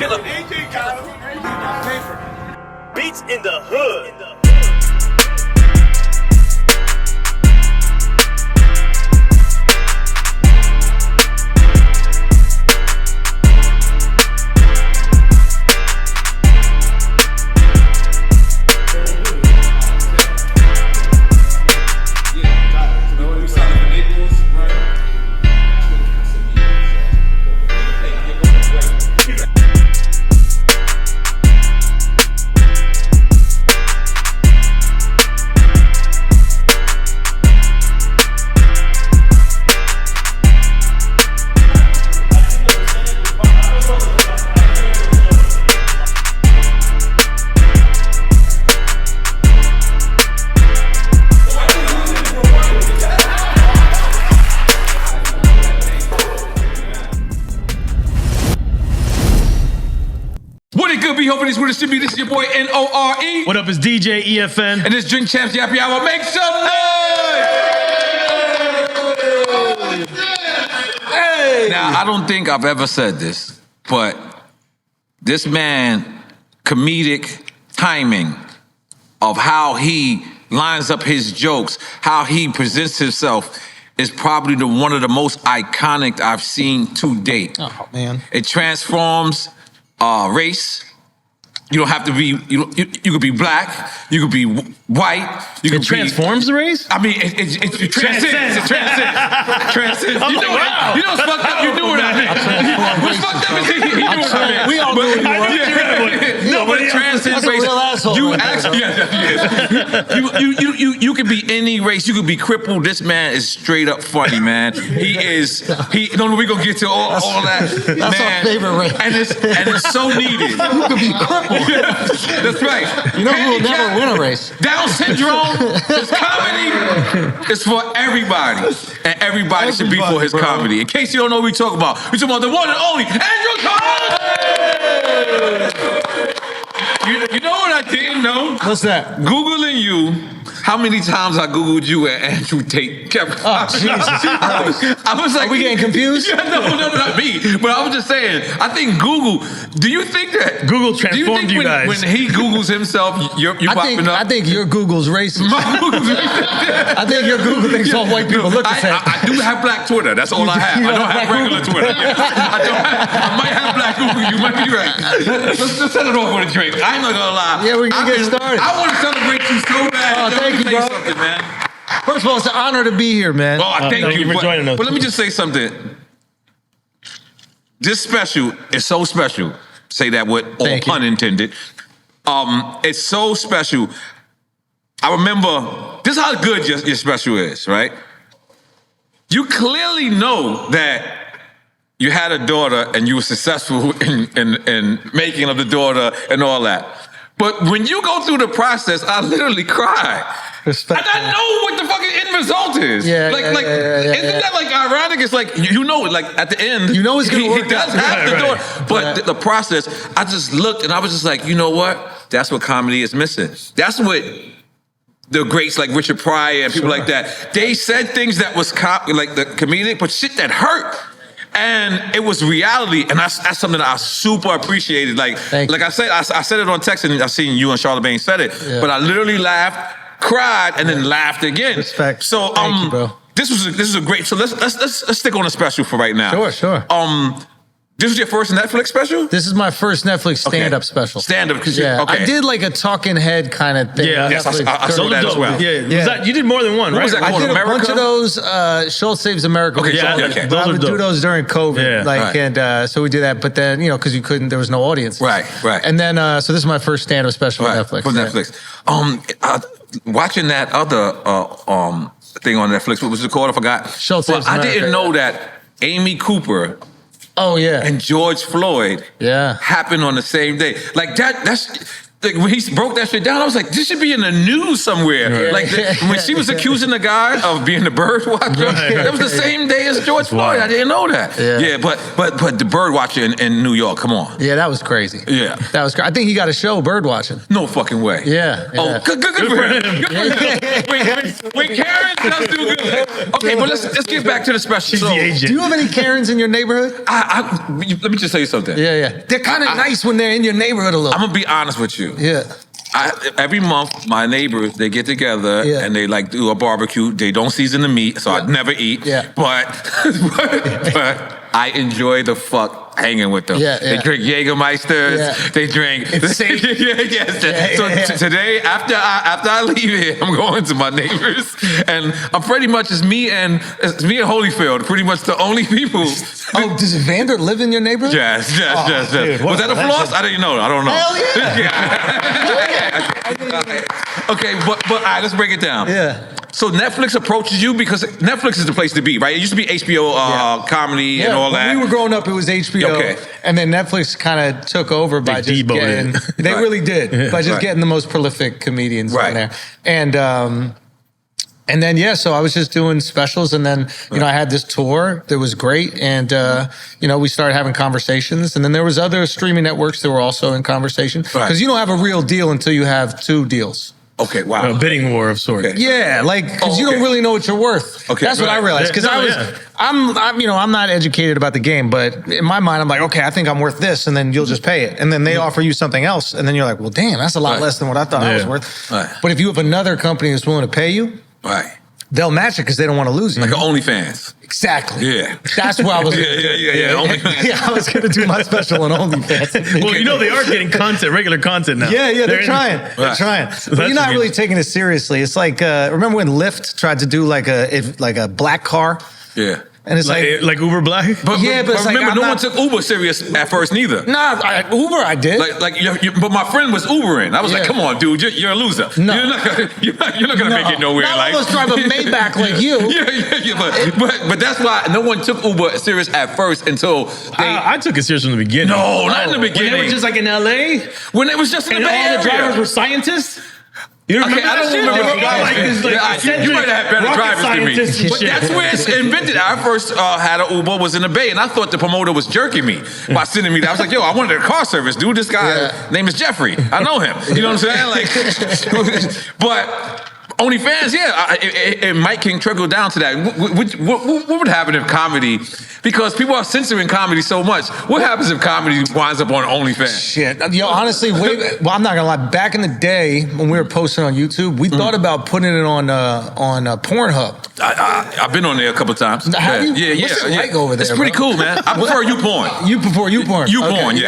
killer. AJ got him. AJ got paper. Beats in the hood. Hoping this would distribute. This is your boy N.O.R.E. What up, it's DJ EFN. And this Drink Champs Yappy Hour. Make some noise! Hey! Now, I don't think I've ever said this, but this man, comedic timing of how he lines up his jokes, how he presents himself, is probably one of the most iconic I've seen to date. Oh, man. It transforms race. You don't have to be, you could be black, you could be white. It transforms the race? I mean, it transcends. It transcends. I'm like, wow. You know what's fucked up? You doing that. What's fucked up is he doing that. We all know what you No, but it transcends race. You actually, you could be any race. You could be crippled. This man is straight up funny, man. No, we gonna get to all that. That's our favorite race. And it's so needed. You could be crippled. That's right. You know who will never win a race? Down syndrome, this comedy is for everybody. And everybody should be for his comedy. In case you don't know what we talk about the one and only Andrew Collins! You know what I didn't know? What's that? Googling you. How many times I Googled you and Andrew Tate kept Oh, Jesus Christ. I was like, are we getting confused? Yeah, no, not me. But I was just saying, I think Google, do you think that Google transformed you guys? When he Googles himself, you're popping up? I think your Google's racist. My Google's racist. I think your Google thinks all white people look the same. I do have black Twitter. That's all I have. I don't have regular Twitter. I might have black Google. You might be right. Let's set it off with a drink. I ain't not gonna lie. Yeah, we're gonna get started. I want to celebrate you so bad. Oh, thank you, bro. Man. First of all, it's an honor to be here, man. Oh, thank you for joining us. But let me just say something. This special is so special. Say that with all pun intended. It's so special. I remember, this is how good your special is, right? You clearly know that you had a daughter and you were successful in making of the daughter and all that. But when you go through the process, I literally cry. Respect, and I know what the fucking end result is. Yeah, isn't that like ironic? It's like, you know, like at the end, you know it's gonna work. He does have the door. But the process, I just looked and I was just like, you know what? That's what comedy is missing. That's what the greats like Richard Pryor and people like that, they said things that was like the comedic, but shit that hurt. And it was reality, and that's something that I super appreciated. Like I said, I said it on text, and I seen you and Charlamagne said it, but I literally laughed, cried, and then laughed again. Respect. So, thank you, bro. This is a great. So let's stick on a special for right now. Sure. This was your first Netflix special? This is my first Netflix stand-up special. Stand-up, yeah. Okay. I did like a talking head kind of thing. Yeah, yes, I saw that as well. Yeah. You did more than one, right? What was that called? I did America? a bunch of those. Schulz Saves America. Okay, okay. But I would do those during COVID, right. so we did that. But then, because you couldn't, there was no audience. Right. And then, so this is my first stand-up special on Netflix. For Netflix. Watching that other thing on Netflix, what was it called? I forgot. Schulz Saves America. I didn't know that Amy Cooper. Oh yeah. And George Floyd. Yeah. Happened on the same day. Like that's like when he broke that shit down, I was like, this should be in the news somewhere. Like when she was accusing the guy of being the bird watcher, that was the same day as George Floyd. I didn't know that. Yeah, but the bird watcher in New York, come on. Yeah, that was crazy. Yeah. That was crazy. I think he got a show bird watching. No fucking way. Yeah. Oh, good for him. When Karen does do good. Okay, but let's get back to the special. She's the agent. Do you have any Karens in your neighborhood? Let me just tell you something. Yeah. They're kind of nice when they're in your neighborhood a little. I'm gonna be honest with you. Yeah. Every month, my neighbors, they get together and they like do a barbecue. They don't season the meat, so I never eat. Yeah. But I enjoy the fuck hanging with them. They drink Jägermeisters. Yeah. They drink. It's safe. So today, after I leave here, I'm going to my neighbors, and I'm pretty much it's me and Holyfield, pretty much the only people. Oh, does Vander live in your neighborhood? Yes. Dude, was that a floss? I didn't know. I don't know. Hell yeah. Okay, but all right, let's break it down. Yeah. So Netflix approaches you because Netflix is the place to be, right? It used to be HBO comedy and all that. When we were growing up, it was HBO, and then Netflix kind of took over by just getting. They really did by just getting the most prolific comedians on there, and then so I was just doing specials, and then I had this tour that was great, and we started having conversations, and then there was other streaming networks that were also in conversation because you don't have a real deal until you have two deals. Okay, wow. A bidding war of sorts. Okay. Yeah, like because you don't really know what you're worth. Okay, that's what I realized. Because I'm not educated about the game, but in my mind, I'm like, okay, I think I'm worth this, and then you'll just pay it, and then they offer you something else, and then you're like, well, damn, that's a lot less than what I thought I was worth. But if you have another company that's willing to pay you, they'll match it because they don't want to lose you. Like an OnlyFans. Exactly. Yeah. That's where I was. OnlyFans. I was going to do my special on OnlyFans. Well, they are getting regular content now. Yeah, they're trying. They're trying. But you're not really taking it seriously. It's like, remember when Lyft tried to do like a black car? Yeah. And it's like Uber Black? But it's remember, like, no one took Uber serious at first neither. Nah, Uber I did. But my friend was Ubering. I was like, come on, dude, you're a loser. No. You're not gonna make it nowhere. Not almost drive a Maybach like you. But that's why no one took Uber serious at first until I took it serious from the beginning. No, not in the beginning. When it was just like in LA? When it was just in the Bay Area. And all the drivers were scientists? You don't remember I don't remember. You might have had better drivers than me. But that's where it's invented. I first had an Uber, was in the Bay, and I thought the promoter was jerking me by sending me that. I was like, yo, I wanted a car service, dude. This guy, name is Jeffrey. I know him. You know what I'm saying? But OnlyFans, it might can trickle down to that. What would happen if comedy, because people are censoring comedy so much, what happens if comedy winds up on OnlyFans? Shit. Honestly, I'm not gonna lie. Back in the day when we were posting on YouTube, we thought about putting it on Pornhub. I've been on there a couple times. Have you? What's it like over there? It's pretty cool, man. I prefer YouPorn. You prefer YouPorn? YouPorn,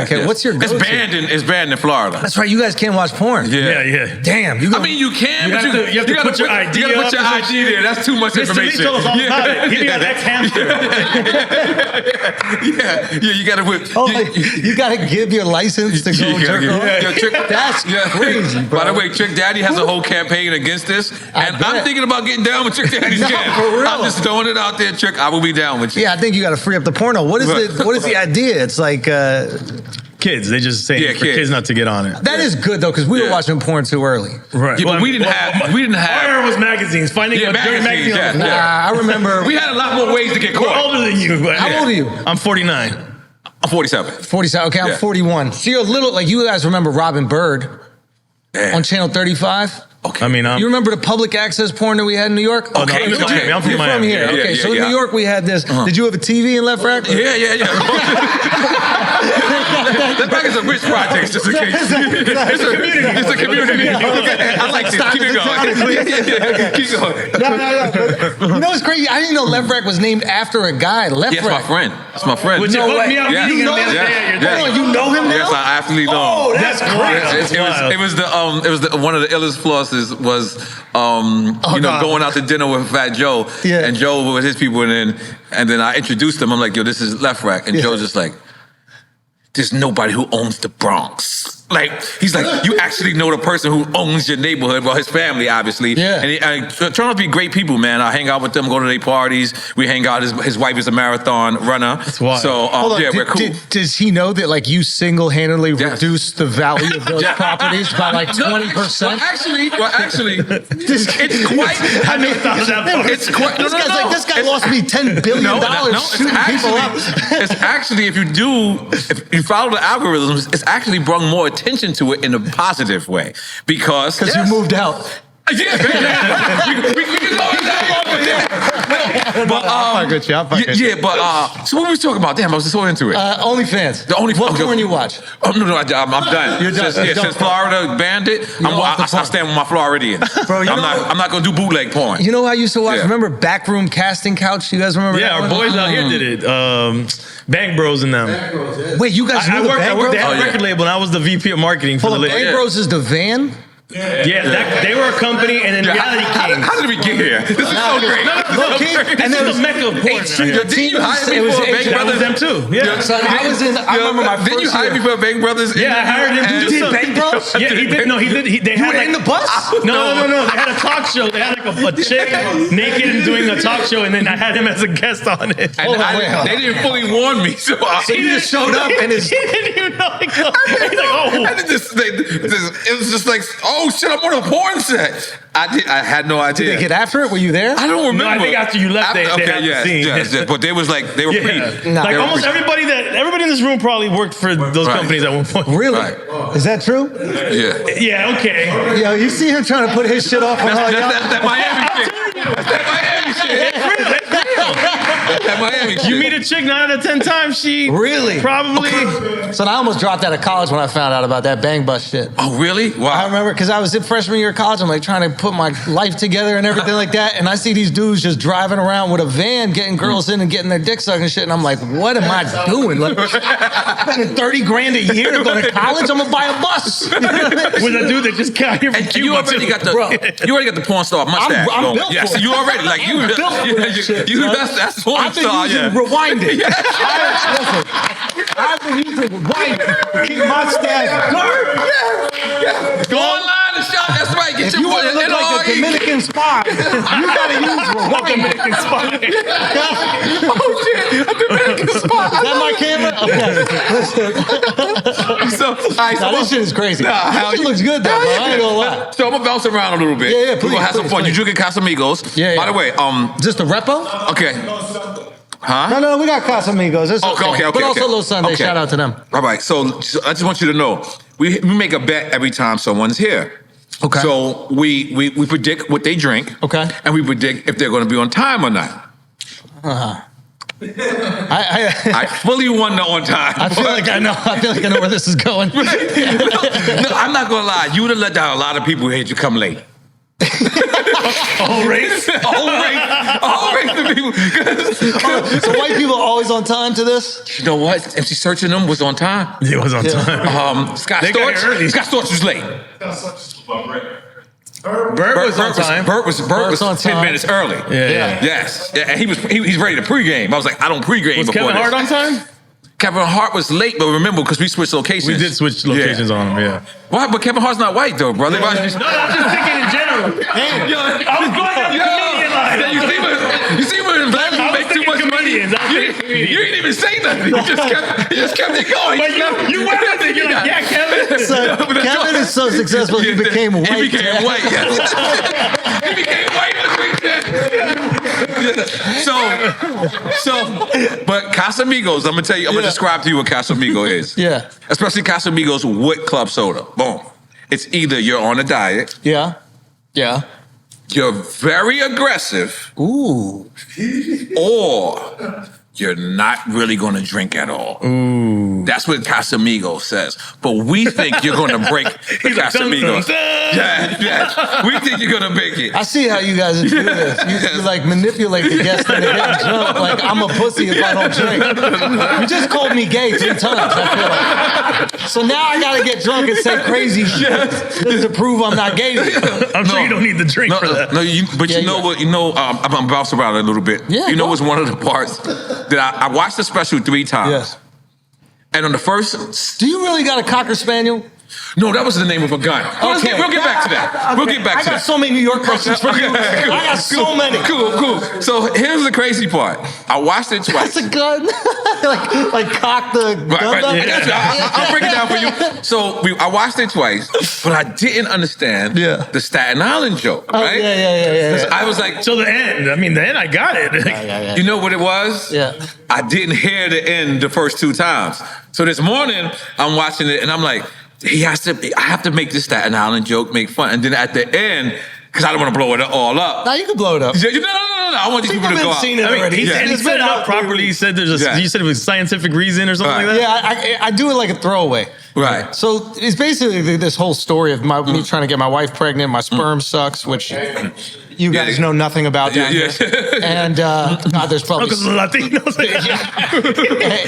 Okay. What's your go-to? It's banned in Florida. That's right. You guys can't watch porn. Yeah. Damn. You can, but you have to put your ID there. That's too much information. Told us all about it. He'd be an ex-hamster. You gotta you gotta give your license to go jerk off. That's crazy, bro. By the way, Trick Daddy has a whole campaign against this, and I'm thinking about getting down with Trick Daddy's camp. For real. I'm just throwing it out there, Trick. I will be down with you. Yeah, I think you got to free up the porno. What is the idea? It's like kids. They just say for kids not to get on it. That is good though, because we were watching porn too early. Right. Yeah, but we didn't have. Our era was magazines. Finding a dirty magazine. I remember. We had a lot more ways to get caught. We're older than you. But How old are you? I'm 49. I'm 47. 47. Okay, I'm 41. So you're a little like you guys remember Robin Bird on Channel 35. Okay. I mean, you remember the public access porn that we had in New York? Okay, I'm from Miami. Here. Okay, so in New York we had this. Did you have a TV in Left Rack? Yeah. Left Rack is a rich project, just in case. It's a community. I like this. Keep it going. Keep going. No. You know what's crazy? I didn't know Left Rack was named after a guy. Left Rack. That's my friend. That's my friend. Would you hook me up? You know him? You know him now? Yes, I absolutely know. Oh, that's crazy. It was one of the illest flosses was going out to dinner with Fat Joe and Joe with his people and then I introduced him. I'm like, yo, this is Left Rack, and Joe's just like, there's nobody who owns the Bronx. Like, he's like, you actually know the person who owns your neighborhood. Well, his family, obviously. Yeah. And turn out to be great people, man. I hang out with them, go to their parties. We hang out. His wife is a marathon runner. That's wild. So, yeah, we're cool. Does he know that, like, you single-handedly reduced the value of those properties by, like, 20%? Well, actually, it's quite... I never thought of that part. It's quite... This guy lost me $10 billion shooting people up. It's actually, if you follow the algorithms, it's actually brought more attention to it in a positive way. Because you moved out. Yeah, we can go in that one with that. But I'll fuck with you. Yeah, but so what were we talking about? Damn, I was just so into it. OnlyFans. What porn you watch? Oh no, I'm done. You're done. Since Florida banned it, I stand with my Floridians. Bro, I'm not gonna do bootleg porn. You know how I used to watch? Yeah. Remember Backroom Casting Couch? You guys remember? Yeah, that our boys out here did it. Bang Bros and them. Wait, you guys knew the Bang Bros? They had a record label, and I was the VP of marketing for the Bang Bros is the van. Yeah, they were a company, and then Reality Kings. How did we get here? This is so great. And then the mecca of porn. Didn't you hire me for a Bang Brothers? Them too. Yeah. Son, I remember my first Didn't you hire me for a Bang Brothers? Yeah, I hired him to do did Bang Bros? Yeah, he did. No, he did. They had in the bus? No. They had a talk show. They had like a chick naked and doing a talk show, and then I had him as a guest on it. They didn't fully warn me, so you just showed up and he didn't even know. He's like, oh. It was just like, oh shit, I'm on a porn set. I had no idea. Did they get after it? Were you there? I don't remember. No, I think after you left, they yes. But they was like, they were pretty. Like almost everybody in this room probably worked for those companies at one point. Really? Right. Is that true? Yeah. Yeah. Okay. Yo, you see him trying to put his shit off on that Miami shit. That Miami shit. That Miami shit. You meet a chick 9 out of 10 times, she probably. So I almost dropped out of college when I found out about that Bang Bus shit. Oh, really? Wow. I remember because I was in freshman year of college. I'm like trying to put my life together and everything like that. And I see these dudes just driving around with a van, getting girls in and getting their dick sucked and shit. And I'm like, what am I doing? Like, spending $30,000 a year to go to college? I'm gonna buy a bus. With a dude that just got here from Cuba. You already got the porn star mustache. I'm built for it. You already like you. That's porn star. I've been using Rewinding. I've been using Rewinding. Keep my stash good. Go online and shop. That's right. Get if your you want to look like a Dominican spy, you gotta use Rewinding. Dominican spy. Oh shit, a Dominican spy. Is that my camera? Okay. So this shit is crazy. This shit looks good though, bro. I ain't gonna lie. So I'm gonna bounce around a little bit. Yeah, please. We're gonna have some fun. You drinking Casamigos? Yeah. By the way, just the repo? Okay. Huh? No, we got Casamigos. It's okay. But also Little Sunday. Okay. Shout out to them. All right. So I just want you to know, we make a bet every time someone's here. Okay. So we predict what they drink. Okay. And we predict if they're going to be on time or not. I fully won the on time. I feel like I know where this is going. No, I'm not gonna lie. You would have let down a lot of people who hate you come late. A whole race? A whole race of people. So white people are always on time to this? You know what? MC Searching them was on time. He was on time. Scott Storch was late. Bert was on time. Bert was 10 minutes early. Yeah. Yes. Yeah, and he's ready to pregame. I was like, I don't pregame was before Kevin Hart on time? Kevin Hart was late, but remember, because we switched locations. We did switch locations on him, yeah. Why? But Kevin Hart's not white, though, brother. No, I'm just thinking in general. I was going on comedian line. You see when black people make too much money? You didn't even say nothing. You just kept it going. But you went with it. You're like, yeah, Kevin. So Kevin is so successful, he became white. He became white, yes. He became white this weekend. But Casamigos, I'm gonna describe to you what Casamigo is. Yeah. Especially Casamigos with club soda. Boom. It's either you're on a diet. Yeah. Yeah. You're very aggressive. Ooh. Or you're not really going to drink at all. Ooh. That's what Casamigo says. But we think you're going to break the Casamigos. Yeah. We think you're going to make it. I see how you guys do this. You like manipulate the guests into getting drunk. Like I'm a pussy if I don't drink. You just called me gay 3 times, I feel like. So now I got to get drunk and say crazy shit just to prove I'm not gay. I'm sure you don't need the drink for that. No, you know what? You know, I'm bouncing around a little bit. Yeah, you know what's one of the parts that I watched the special 3 times. Yes. And on the first... Do you really got a Cocker Spaniel? No, that was the name of a gun. We'll get back to that. We'll get back to that. I got so many New York questions for you. I got so many. Cool. So here's the crazy part. I watched it twice. That's a gun. like cock the gun. Right. I'll break it down for you. So I watched it twice, but I didn't understand the Staten Island joke, right? Yeah. I was like, so the end. I mean, the end. I got it. You know what it was? Yeah. I didn't hear the end the first 2 times. So this morning I'm watching it and I'm like, I have to make this Staten Island joke, make fun, and then at the end, because I don't want to blow it all up. No, you can blow it up. No. I want these people to go out. Seen it already. He set it up properly. He said you said it was scientific reason or something like that. Yeah, I do it like a throwaway. Right. So it's basically this whole story of me trying to get my wife pregnant. My sperm sucks, which you guys know nothing about down here. And God, there's probably Because of the Latinos.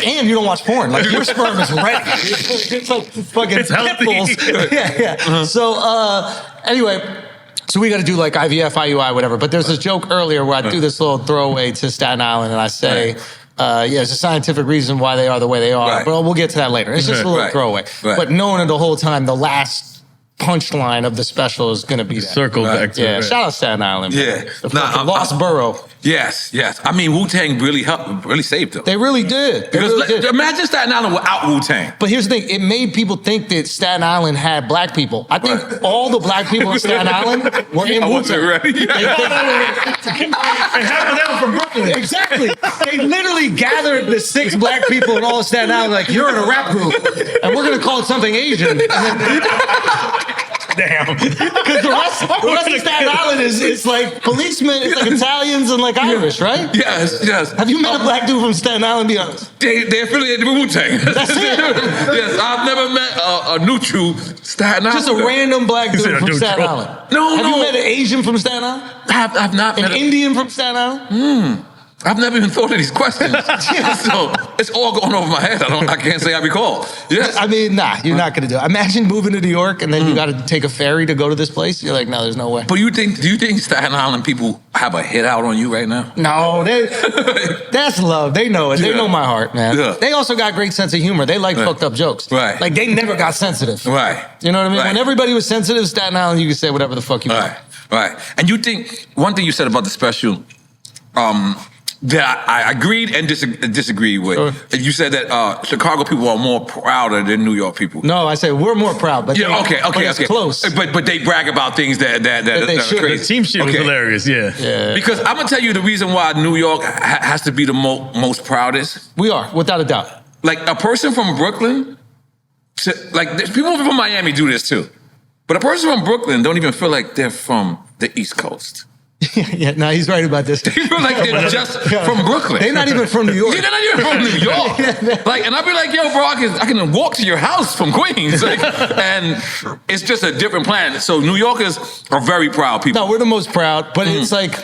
and you don't watch porn. Like your sperm is ready. It's like fucking pit bulls. Yeah. So anyway. So we got to do like IVF, IUI, whatever. But there's this joke earlier where I do this little throwaway to Staten Island and I say, there's a scientific reason why they are the way they are. But we'll get to that later. It's just a little throwaway. But knowing it the whole time, the last punchline of the the is going to be that. Circle back to it. Shout out Staten Island. Yeah. The lost borough. Yes. I mean, Wu-Tang really saved them. They really did. Imagine Staten Island without Wu-Tang. But here's the thing. It made people think that Staten Island had black people. I think all the black people in Staten Island were in Wu-Tang. And half of them were from Brooklyn. Exactly. They literally gathered the 6 black people in all of Staten Island like, you're in a rap group, and we're going to call it something Asian. And then, Damn. because the rest of Staten Island is like policemen, it's like Italians and like Irish, right? Yes. Have you met a black dude from Staten Island? Be honest. They're affiliated with Wu-Tang. That's it. Yes, I've never met a neutral Staten Island. Just a random black dude from Staten Island. Have you met an Asian from Staten Island? I've not met an Indian from Staten Island? I've never even thought of these questions. So it's all going over my head. I can't say I recall. Yes. I mean, you're not going to do it. Imagine moving to New York and then you got to take a ferry to go to this place. You're like, no, there's no way. But do you think Staten Island people have a hit out on you right now? No, that's love. They know it. They know my heart, man. Yeah. They also got great sense of humor. They like fucked up jokes. Right. Like they never got sensitive. Right. You know what I mean? Right. When everybody was sensitive, Staten Island, you could say whatever the fuck you want. Right. And you think, one thing you said about the special, that I agreed and disagreed with. Sure. You said that Chicago people are more prouder than New York people. No, I say we're more proud. But okay. It's close. But they brag about things that they are should. crazy. The team shit was hilarious. Yeah. Because I'm gonna tell you the reason why New York has to be the most proudest. We are, without a doubt. Like a person from Brooklyn, people from Miami do this too, but a person from Brooklyn don't even feel like they're from the East Coast. He's right about this. They feel like they're just from Brooklyn. They're not even from New York. They're not even from New York. And I'll be like, yo, bro, I can walk to your house from Queens. And it's just a different planet. So New Yorkers are very proud people. No, we're the most proud, but it's like,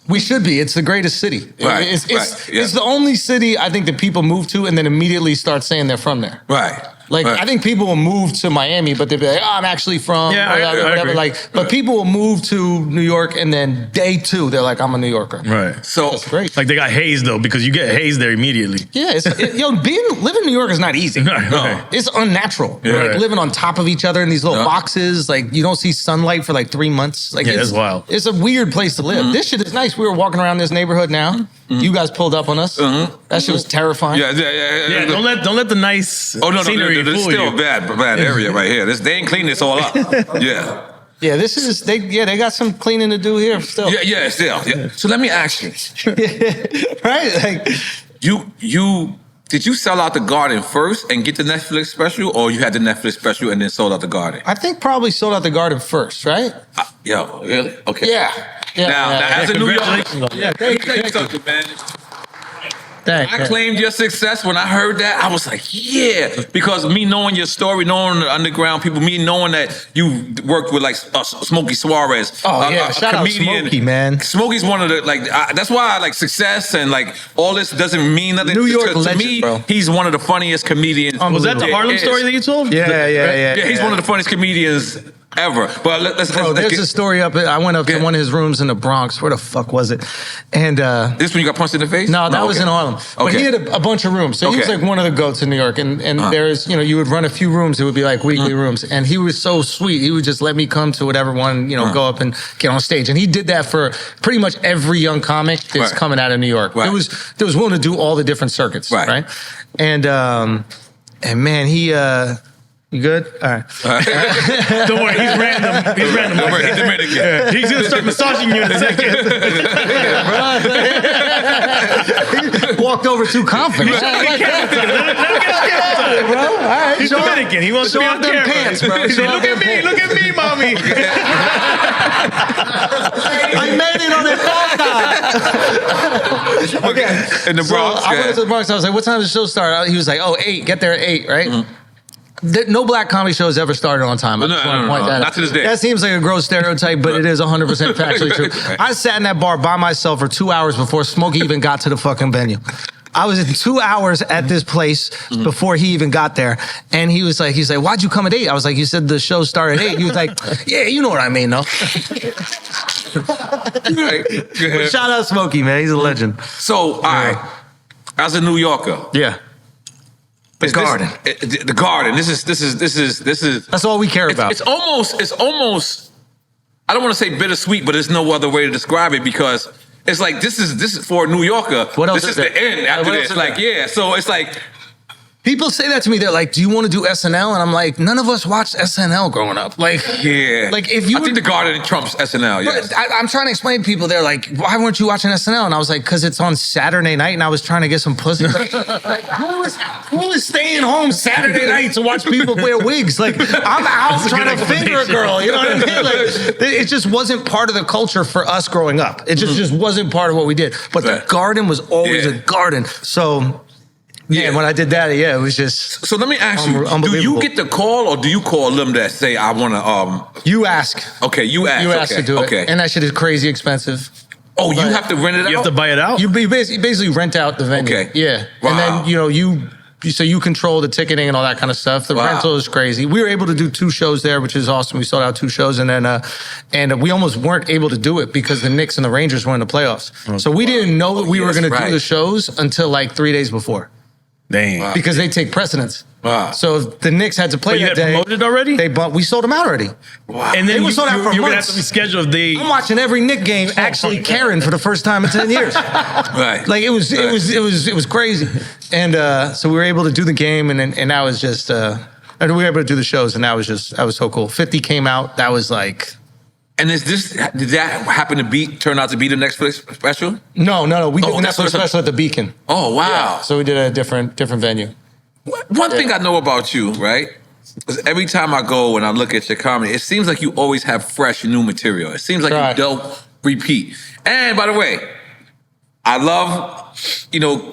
we should be. It's the greatest city. Right. It's the only city I think that people move to and then immediately start saying they're from there. Right. I think people will move to Miami, but they'll be like, I'm actually from whatever. But people will move to New York and then day 2, they're like, I'm a New Yorker. Right. So that's great. Like they got hazed though, because you get hazed there immediately. Yeah. Living in New York is not easy. No. It's unnatural. Yeah. Like living on top of each other in these little boxes. Like you don't see sunlight for like 3 months. Like it's wild. It's a weird place to live. This shit is nice. We were walking around this neighborhood now. You guys pulled up on us. That shit was terrifying. Yeah. Don't let the nice scenery there's fool still you. a bad area right here. They ain't cleaned this all up. Yeah. Yeah, they got some cleaning to do here still. Yeah, still. Yeah. So let me ask you. Right? Like did you sell out the Garden first and get the Netflix special, or you had the Netflix special and then sold out the Garden? I think probably sold out the Garden first, right? Yo, really? Okay. Yeah. Now, as a New Yorker, Thank tell you you. something, man. I claimed your success when I heard that. I was like, yeah, because me knowing your story, knowing the underground people, me knowing that you worked with like Smokey Suarez, shout out Smokey, man. Smokey's one of the that's why success and all this doesn't mean nothing. New York to legend, me, bro. He's one of the funniest comedians. Was that the Harlem story that you told? Yeah. He's one of the funniest comedians ever. But let's there's get, a story up. I went up to one of his rooms in the Bronx. Where the fuck was it? And this when you got punched in the face? No, that was in Harlem. But he had a bunch of rooms. So he was like one of the goats in New York. And there's, you would run a few rooms. It would be like weekly rooms. And he was so sweet. He would just let me come to whatever one, go up and get on stage. And he did that for pretty much every young comic that's coming out of New York. There was willing to do all the different circuits, right? And man, he... You good? All right. Don't worry, he's random. Don't worry, he's Dominican. Yeah. He's going to start massaging you in a second. He walked over too confident. Let him get bro. All right. He's Dominican. He wants to be on camera. Pants, bro. He said, look at me, mommy. I made it on that podcast. Okay. In the Bronx. So I went to the Bronx. I was like, what time does the show start? He was like, 8. Get there at 8, right? Mm-hmm. No black comedy shows ever started on time. No, not to this day. That seems like a gross stereotype, but it is 100% factually true. I sat in that bar by myself for 2 hours before Smokey even got to the fucking venue. I was in 2 hours at this place before he even got there. And he's like, why'd you come at 8? I was like, you said the show started at 8. He was like, yeah, you know what I mean, though. Shout out Smokey, man. He's a legend. So, all right. As a New Yorker. Yeah. The Garden. The Garden. This is. That's all we care about. It's almost. I don't want to say bittersweet, but there's no other way to describe it because it's like this is for a New Yorker. What else this is the end after this. Like so it's like. People say that to me. They're like, "Do you want to do SNL?" And I'm like, "None of us watched SNL growing up." Like, like if you, I think The Garden trumps SNL. Yes. I'm trying to explain to people. They're like, "Why weren't you watching SNL?" And I was like, "Cause it's on Saturday night, and I was trying to get some pussy." Like, who is staying home Saturday night to watch people wear wigs? Like, I'm out trying to finger a girl. You know what I mean? Like, it just wasn't part of the culture for us growing up. It just wasn't part of what we did. But The Garden was always a garden. So. Yeah, when I did that, it was just. So let me ask you: do you get the call, or do you call them that say, "I want to"? You ask. Okay, you ask. You ask to do it. Okay, and that shit is crazy expensive. Oh, you have to rent it out. You have to buy it out. You basically rent out the venue. Okay. Yeah, wow. And then so you control the ticketing and all that kind of stuff. The rental is crazy. We were able to do 2 shows there, which is awesome. We sold out 2 shows, and then we almost weren't able to do it because the Knicks and the Rangers were in the playoffs. So we didn't know that we were going to do the shows until like 3 days before. Dang. Because they take precedence. Wow. So if the Knicks had to play that day. You had promoted already? We sold them out already. Wow. And then we sold out for you're months. going to have to reschedule the. I'm watching every Knick game actually caring for the first time in 10 years. Right. Like it was crazy. And so we were able to do the game, and that was just. And we were able to do the shows, and that was so cool. 50 came out. That was like. And did that happen to turn out to be the Netflix special? No. We did the Netflix special at the Beacon. Oh, wow. Yeah, so we did a different venue. One thing I know about you, right? Is every time I go and I look at your comedy, it seems like you always have fresh new material. It seems like you don't repeat. And by the way, I love,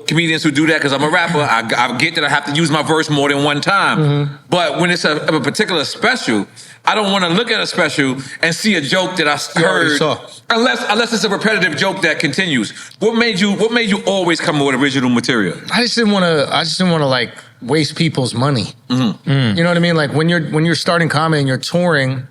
comedians who do that because I'm a rapper. I get that I have to use my verse more than one time. Mm-hmm. But when it's a particular special, I don't want to look at a special and see a joke that I heard, unless it's a repetitive joke that continues. What made you always come up with original material? I just didn't want to like waste people's money. Mm-hmm. You know what I mean? Like when you're starting comedy and you're touring,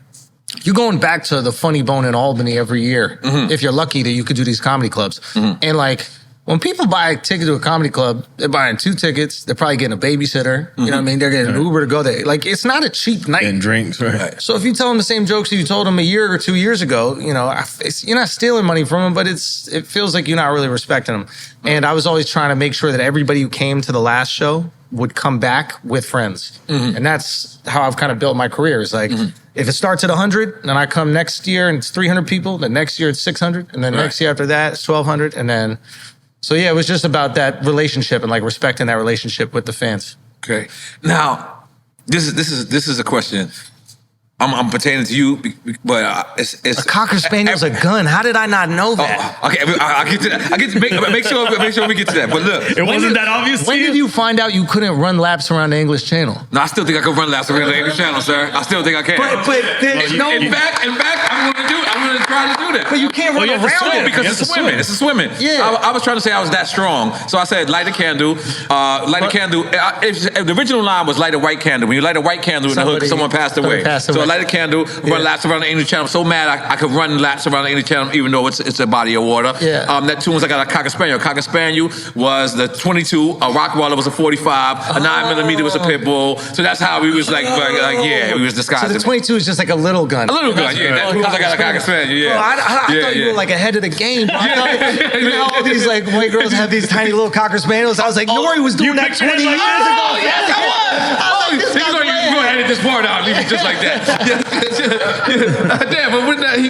you're going back to the Funny Bone in Albany every year. Mm-hmm. If you're lucky that you could do these comedy clubs. Mm-hmm. And like when people buy a ticket to a comedy club, they're buying 2 tickets. They're probably getting a babysitter. You know what I mean? They're getting an Uber to go there. Like it's not a cheap night. And drinks, right? So if you tell them the same jokes that you told them a year or 2 years ago, you're not stealing money from them, but it feels like you're not really respecting them. And I was always trying to make sure that everybody who came to the last show would come back with friends. Mm-hmm. And that's how I've kind of built my career. It's like, if it starts at 100 and I come next year and it's 300 people, then next year it's 600. And then next year after that, it's 1,200. And then, so yeah, it was just about that relationship and like respecting that relationship with the fans. Okay. Now, this is a question. I'm pertaining to you, but it's a Cocker Spaniel's a gun. How did I not know that? Okay, I'll get to that. I get to make sure we get to that. But look, it wasn't that obvious. When did you find out you couldn't run laps around the English Channel? No, I still think I can run laps around the English Channel, sir. I still think I can. But in fact, I'm going to trying to do that. But you can't run you have to around swim. it. Because it's swimming. It's a swimming. Yeah. I was trying to say I was that strong. So I said, light a candle. Light a candle. If the original line was light a white candle. When you light a white candle in the hood, someone passed away. So I light a candle, run laps around the Angel Channel. I'm so mad I could run laps around the Angel Channel even though it's a body of water. Yeah. That tune was I got a Cocker Spaniel. A Cocker Spaniel was the 22. A Rottweiler was a 45. A 9mm was a pit bull. So that's how we was like we was disguising. So the 22 is just like a little gun. A little gun, yeah. That's because I got a Cocker Spaniel, yeah. Bro, I thought you were like ahead of the game. Bro. You know all these like white girls have these tiny little Cocker Spaniels. I was like, N.O.R.E was doing that 20 years ago. Yes, I was. You go ahead and edit this part out. Leave it just like that. Damn, but when he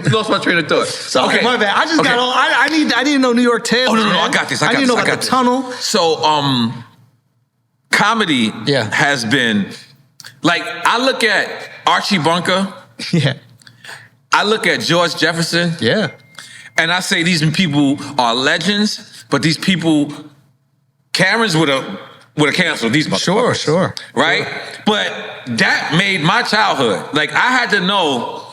lost my train of thought. So, okay, my bad. I just got all. I didn't know New York tips. Oh no, I got this. I didn't know about the tunnel. So comedy has been like I look at Archie Bunker. Yeah. I look at George Jefferson. Yeah. And I say these people are legends, but these people, Karens would have canceled these motherfuckers. Sure. Right? Sure. But that made my childhood. Like I had to know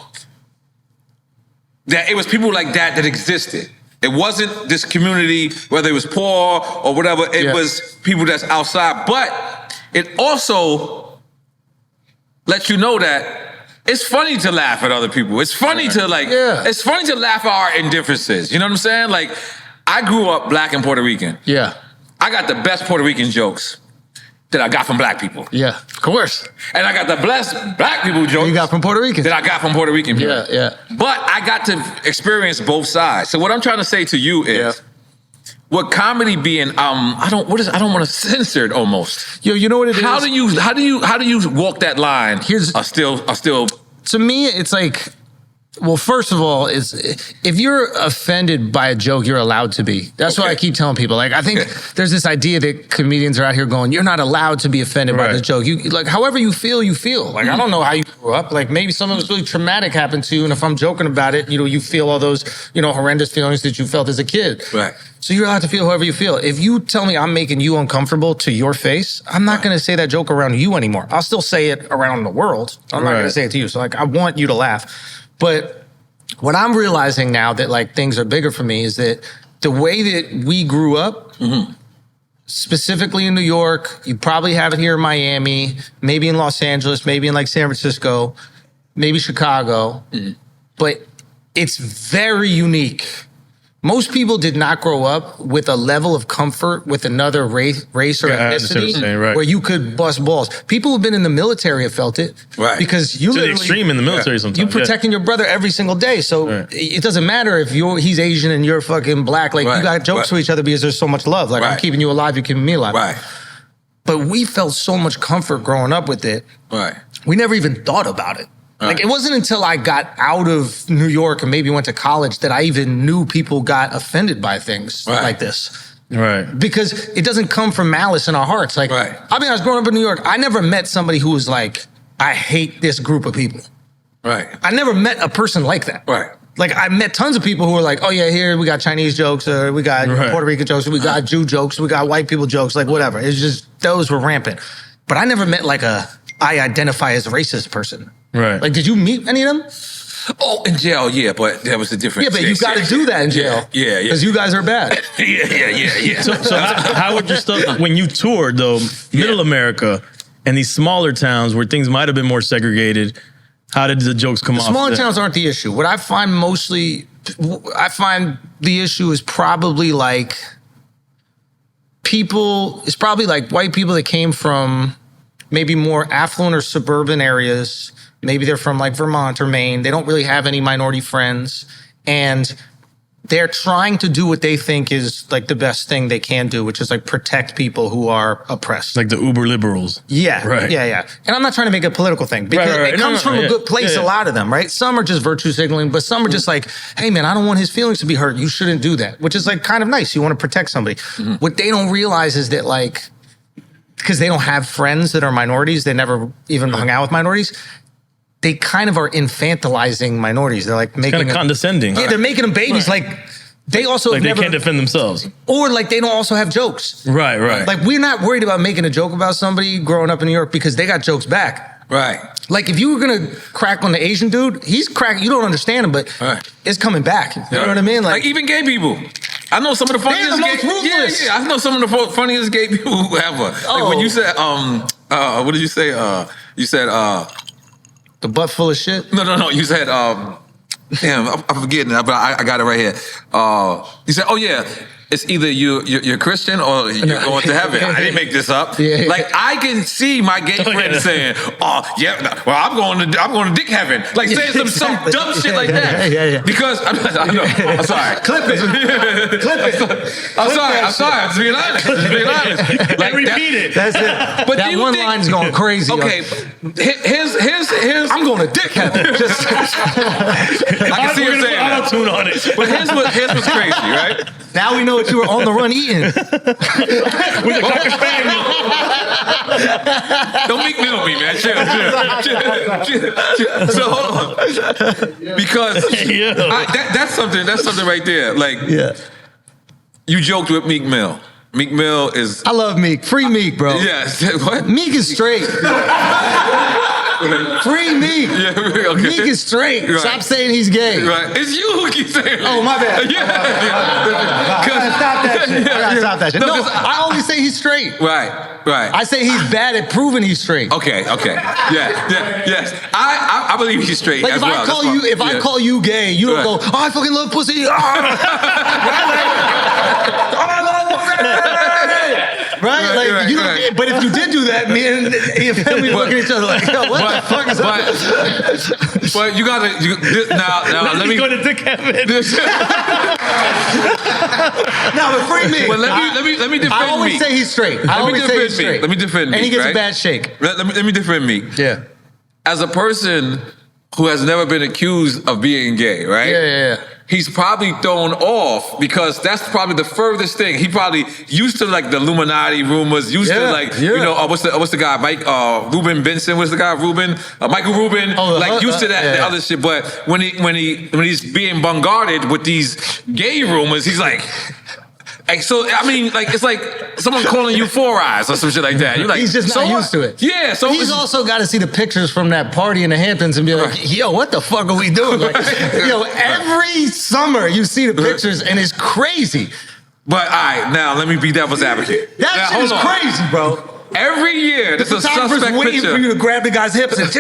that it was people like that existed. It wasn't this community, whether it was poor or whatever, it was people that's outside. But it also lets you know that it's funny to laugh at other people. It's funny to it's funny to laugh at our indifferences. You know what I'm saying? Like, I grew up black and Puerto Rican. Yeah. I got the best Puerto Rican jokes that I got from black people. Yeah, of course. And I got the best black people jokes you got from Puerto Rican that I got from Puerto Rican people. Yeah. But I got to experience both sides. So what I'm trying to say to you is, what comedy being, I don't want to censor it almost. Yo, you know what it is? How do you walk that line? Are still. To me, it's like, well, first of all, if you're offended by a joke, you're allowed to be. That's what I keep telling people. Like, I think there's this idea that comedians are out here going, you're not allowed to be offended by the joke. You like, however you feel, you feel. Like, I don't know how you grew up. Like, maybe something was really traumatic happened to you, and if I'm joking about it, you feel all those, horrendous feelings that you felt as a kid. Right. So you're allowed to feel however you feel. If you tell me I'm making you uncomfortable to your face, I'm not going to say that joke around you anymore. I'll still say it around the world. I'm not going to say it to you. So, like, I want you to laugh. But what I'm realizing now that, like, things are bigger for me is that the way that we grew up, specifically in New York, you probably have it here in Miami, maybe in Los Angeles, maybe in, like, San Francisco, maybe Chicago, but it's very unique. Most people did not grow up with a level of comfort with another race or ethnicity where you could bust balls. People who've been in the military have felt it. Right. Because you to the extreme in the military sometimes. You're protecting your brother every single day. So it doesn't matter if he's Asian and you're fucking black. Like, you got jokes for each other because there's so much love. Like, I'm keeping you alive, you're keeping me alive. Right. But we felt so much comfort growing up with it. Right. We never even thought about it. Like, it wasn't until I got out of New York and maybe went to college that I even knew people got offended by things like this. Right. Because it doesn't come from malice in our hearts. Like, I mean, I was growing up in New York. I never met somebody who was like, I hate this group of people. Right. I never met a person like that. Right. Like, I met tons of people who were like, oh yeah, here we got Chinese jokes, or we got Puerto Rican jokes, or we got Jew jokes, we got white people jokes, like whatever. It's just, those were rampant. But I never met like I identify as a racist person. Right. Like, did you meet any of them? Oh, in jail, yeah, but that was a different. Yeah, but you got to do that in jail. Yeah. Because you guys are bad. Yeah. So how would your stuff, when you toured though, Middle America and these smaller towns where things might have been more segregated, how did the jokes come off? Smaller towns aren't the issue. What I find the issue is probably like it's probably like white people that came from maybe more affluent or suburban areas. Maybe they're from like Vermont or Maine. They don't really have any minority friends. And they're trying to do what they think is like the best thing they can do, which is like protect people who are oppressed. Like the uber liberals. Yeah. Right. Yeah. And I'm not trying to make a political thing because it comes from a good place, a lot of them, right? Some are just virtue signaling, but some are just like, hey man, I don't want his feelings to be hurt. You shouldn't do that, which is like kind of nice. You want to protect somebody. What they don't realize is that like, because they don't have friends that are minorities, they never even hung out with minorities, they kind of are infantilizing minorities. They're like making kind of condescending. Yeah, they're making them babies. Like they also like they can't defend themselves, or like they don't also have jokes. Right. Like we're not worried about making a joke about somebody growing up in New York because they got jokes back. Right. Like if you were gonna crack on the Asian dude, he's cracking. You don't understand him, but it's coming back. You know what I mean? Like even gay people. I know some of the funniest gay. I know some of the funniest gay people ever. Like when you said, what did you say? You said the butt full of shit. No. You said, damn, I'm forgetting that, but I got it right here. You said, oh yeah. It's either you're Christian or you're going to heaven. I didn't make this up. Like I can see my gay friend saying, "Oh yeah, well I'm going to dick heaven," like saying some dumb shit like that. Because I'm sorry. Clip it. I'm sorry. I'm being honest. Like repeat it. That's it. But that one line's going crazy. Okay, here's I'm going to dick heaven. I can see him saying that. I'll tune on it. But here's what's crazy, right? Now we know what you were on the run eating. With the cocker spaniel. Don't make me on me, man. Chill. So hold on. Because that's something right there. Like you joked with Meek Mill. Meek Mill is I love Meek. Free Meek, bro. Yes. What? Meek is straight. Free Meek. Yeah, okay. Meek is straight. Right. Stop saying he's gay. Right. It's you who keep saying Oh, my bad. Yeah. I gotta stop that shit. I gotta stop that shit. No, No, I always say he's straight. Right. I say he's bad at proving he's straight. Okay. Yes. I believe he's straight Like as if well. I call you gay, you don't go, oh, I fucking love pussy. Right? You don't, but if you did do that, me and your family look at each other like, yo, what the fuck is that? But you gotta now let me go to dick heaven. No, but free me. But let me defend I always Meek. say he's straight. Let me defend Meek. And he gets right? a bad shake. Let me defend Meek. Yeah. As a person who has never been accused of being gay, right? Yeah. He's probably thrown off because that's probably the furthest thing. He probably used to like the Illuminati rumors, used to like, you know, what's the guy, Mike, Ruben Benson, what's the guy, Michael Rubin, used to that other shit. But when he's being bombarded with these gay rumors, he's like, so I mean, like it's like someone calling you Four Eyes or some shit like that. You're like, he's just not used to it. Yeah, so he's also got to see the pictures from that party in the Hamptons and be like, yo, what the fuck are we doing? Like, yo, every summer you see the pictures and it's crazy. But all right, now let me be devil's advocate. That shit is crazy, bro. Every year, there's a suspect waiting picture for you to grab the guy's hips and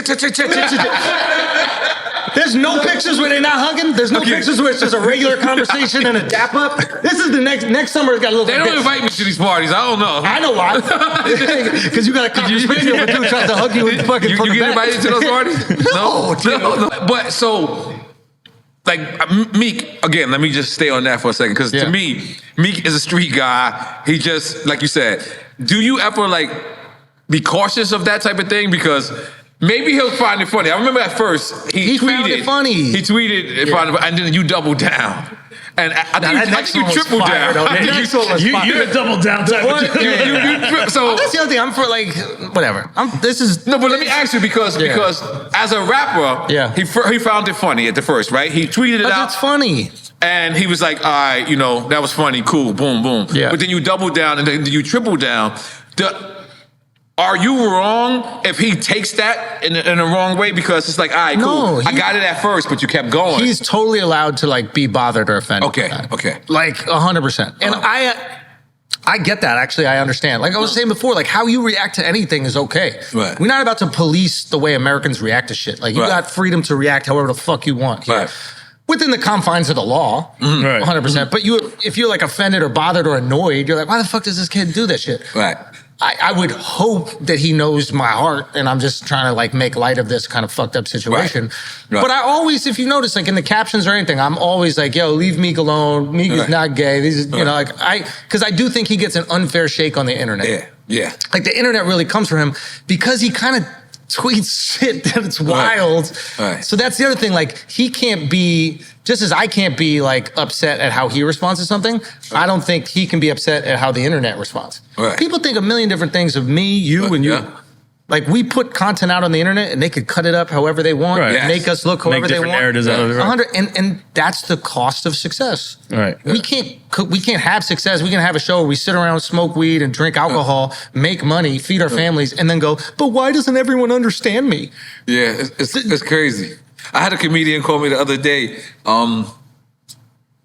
There's no pictures where they're not hugging. There's no pictures where it's just a regular conversation and a dap up. This is the next summer. It's got a little. They don't invite me to these parties. I don't know. I know why. Because you got a cocker spaniel for dude tries to hug you and fucking. You get invited to those parties? No. But so. Like Meek, again, let me just stay on that for a second. Because to me, Meek is a street guy. He just, like you said, do you ever like be cautious of that type of thing? Because maybe he'll find it funny. I remember at first, he tweeted. Found it funny. He tweeted, and then you doubled down. And I think you tripled down. You're a double down type of So that's the other thing. I'm for like, whatever. No, but let me ask you because as a rapper, he found it funny at the first, right? He tweeted it out. It's funny. And he was like, all right, that was funny, cool, boom, boom. Yeah. But then you double down and then you triple down. Are you wrong if he takes that in the wrong way? Because it's like, all right, cool. I got it at first, but you kept going. He's totally allowed to like be bothered or offended. Okay. Like 100%. And I get that, actually. I understand. Like I was saying before, like how you react to anything is okay. Right. We're not about to police the way Americans react to shit. Like you got freedom to react however the fuck you want here. Right. Within the confines of the law, 100%. But if you're like offended or bothered or annoyed, you're like, why the fuck does this kid do this shit? Right. I would hope that he knows my heart and I'm just trying to like make light of this kind of fucked up situation. Right. But I always, if you notice, like in the captions or anything, I'm always like, yo, leave Meek alone. Meek is not gay. These, because I do think he gets an unfair shake on the internet. Yeah. Like the internet really comes for him because he kind of tweets shit that it's wild. Right. So that's the other thing. Like he can't be, just as I can't be like upset at how he responds to something, I don't think he can be upset at how the internet responds. Right. People think a million different things of me, you, and you. Like we put content out on the internet and they could cut it up however they want, Right. Yes. make us look however they want. narratives out of it. Right. 100, and that's the cost of success. Right. We can't have success. We can have a show where we sit around, smoke weed, and drink alcohol, make money, feed our families, and then go, but why doesn't everyone understand me? Yeah, it's crazy. I had a comedian call me the other day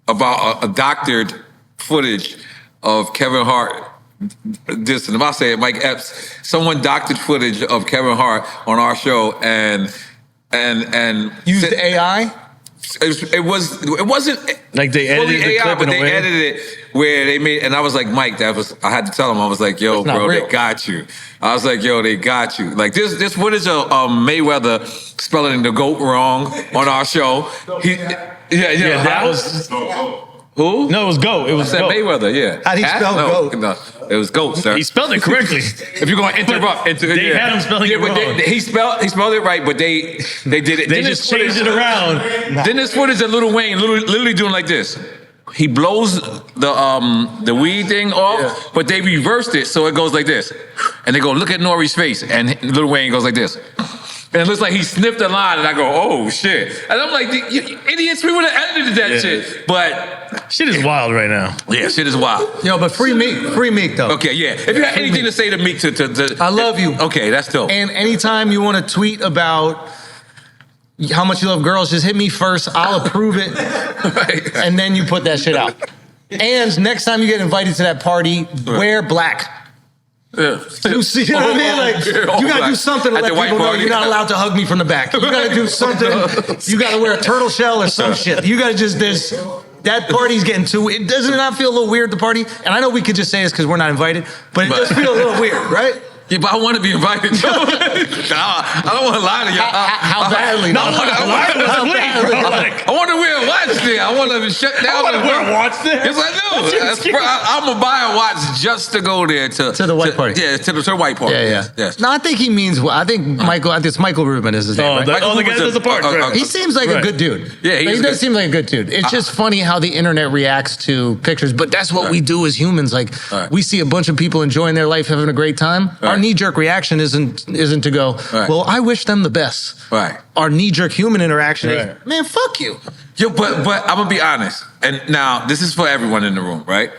about a doctored footage of Kevin Hart. This, and if I say it, Mike Epps, someone doctored footage of Kevin Hart on our show and Used AI? It wasn't Like they edited the AI, clip but in a they way? edited it where they made, and I was like, Mike, I had to tell him, I was like, yo, That's not bro, real. they got you. I was like, yo, they got you. Like this footage of Mayweather spelling the GOAT wrong on our show. Yeah, that was... Who? No, it was GOAT. It was I said GOAT. Mayweather, yeah. How'd he spell GOAT? No, it was GOAT, sir. He spelled it correctly. If you're going to interrupt, They had him spelling it but wrong. he spelled it right, but they did it. They just changed it around. Then this footage of Lil Wayne literally doing like this. He blows the weed thing off, but they reversed it so it goes like this. And they go, look at N.O.R.E's face, and Lil Wayne goes like this. And it looks like he sniffed a line, and I go, oh shit. And I'm like, you idiots, we would have edited that shit. But Shit is wild right now. yeah, shit is wild. Yo, but free Meek though. Okay, yeah. If you had anything to say to Meek to I love you. Okay, that's dope. And anytime you want to tweet about how much you love girls, just hit me first. I'll approve it. Right. And then you put that shit out. And next time you get invited to that party, wear black. Yeah. You see what I mean? Like, you gotta do something to At let the white people know party. you're not allowed to hug me from the back. You gotta do something. You gotta wear a turtle shell or some shit. You gotta just that party's getting too. It doesn't not feel a little weird, the party. And I know we could just say it's because we're not invited, but it does feel a little weird, right? Yeah, but I want to be invited. I don't want to lie to y'all. How badly? No, I I want to wear a watch there. I want to shut down. want to wear a watch there. Yes, I do. I'm gonna buy a watch just to go there to the white party. Yeah, to the white party. Yeah. Yes. No, I think he means. I think Michael. I think it's Michael Rubin is his name. Right? The guy that does the parts. Right. He seems like a good dude. Yeah, he does seem like a good dude. It's just funny how the internet reacts to pictures, but that's what we do as humans. Like we see a bunch of people enjoying their life, having a great time. Our knee-jerk reaction isn't to go, well, I wish them the best. Right. Our knee-jerk human interaction is, man, fuck you. Yo, but I'm gonna be honest, and now this is for everyone in the room, right?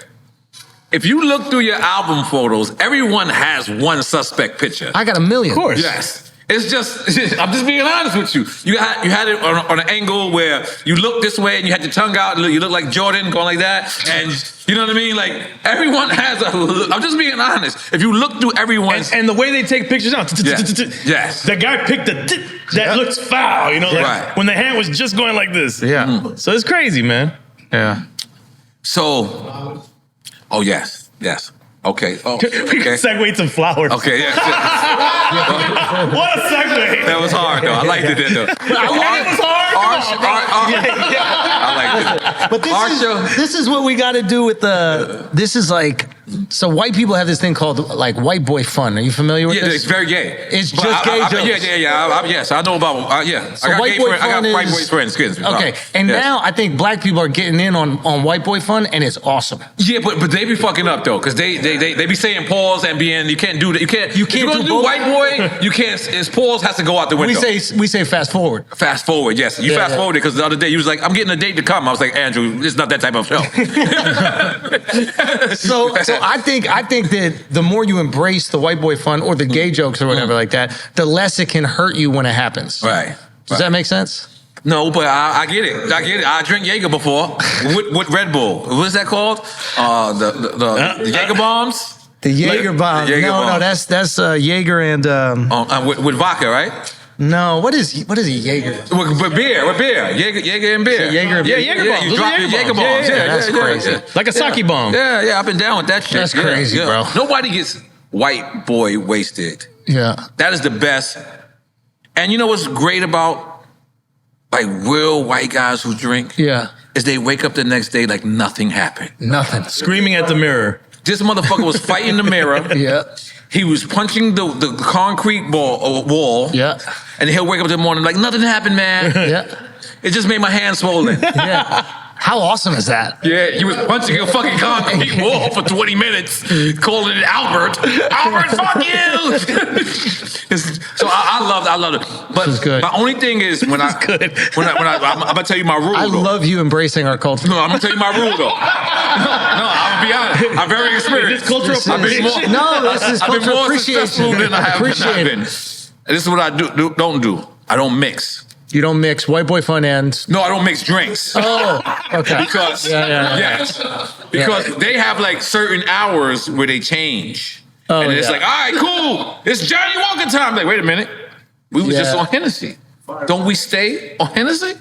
If you look through your album photos, everyone has one suspect picture. I got a million. Of course. Yes. It's just, I'm just being honest with you. You had it on an angle where you look this way and you had your tongue out and you look like Jordan going like that. And you know what I mean? Like everyone has I'm just being honest. If you look through everyone's. And the way they take pictures out. Yes. The guy picked that looks foul, you know, like Right. when the hand was just going like this. Yeah. So it's crazy, man. Yeah. So, oh yes. Okay. Oh, We okay. can segue to flowers. Okay, yeah. What a segue. That was hard though. I liked it though. It was hard. I liked it. But this is what we got to do with this is like, so white people have this thing called like white boy fun. Are you familiar with Yeah, this? it's very gay. It's But just gay jokes. Yeah. Yes, I know about. Yeah, So I got white boy I got fun white is- boy friends. Excuse me. Okay, and Yes. now I think black people are getting in on white boy fun, and it's awesome. Yeah, but they be fucking up though, because they be saying pause and being you can't do that. You can't. You If can't you're gonna do do both. white boy. You can't. His pause has to go out the window. We say fast forward. Fast forward, yes. You Yeah, fast yeah. forward because the other day you was like, I'm getting a date to come. I was like, Andrew, it's not that type of show. So I think that the more you embrace the white boy fun or the gay jokes or whatever like that, the less it can hurt you when it happens. Right. Does that make sense? No, but I get it. I drink Jaeger before with Red Bull. What is that called? The Jaeger bombs. The Jaeger bomb. The Jaeger No, bomb. that's Jaeger and With vodka, right? no. What is a Jaeger? With beer. Jaeger and beer. Jaeger and beer. Jaeger Yeah, bombs. you Those drop are your Jaeger Jaeger bombs. bombs. Yeah, that's crazy. Like a sake bomb. Yeah, I've been down with that shit. That's crazy, bro. Nobody gets white boy wasted. Yeah. That is the best. And you know what's great about like real white guys who drink? Yeah. Is they wake up the next day like nothing happened. Nothing. Screaming at the mirror. This motherfucker was fighting the mirror. Yeah. He was punching the concrete wall. Yeah. And he'll wake up in the morning like nothing happened, man. Yeah. It just made my hand swollen. Yeah. How awesome is that? Yeah, he was punching a fucking concrete wall for 20 minutes, calling it Albert. Albert, fuck you! So I loved it. But my only thing is when I'm gonna tell you my rule. I love you embracing our culture. No, I'm gonna tell you my rule though. No, I'm gonna be honest. I'm very experienced. This cultural appropriation. I've been more successful than I have been. This is what I don't do. I don't mix. You don't mix white boy fun and... No, I don't mix drinks. Oh, okay. Because, because they have like certain hours where they change. Oh, and it's like, all right, cool. It's Johnny Walker time. Like, wait a minute. We was just on Hennessy. Don't we stay on Hennessy?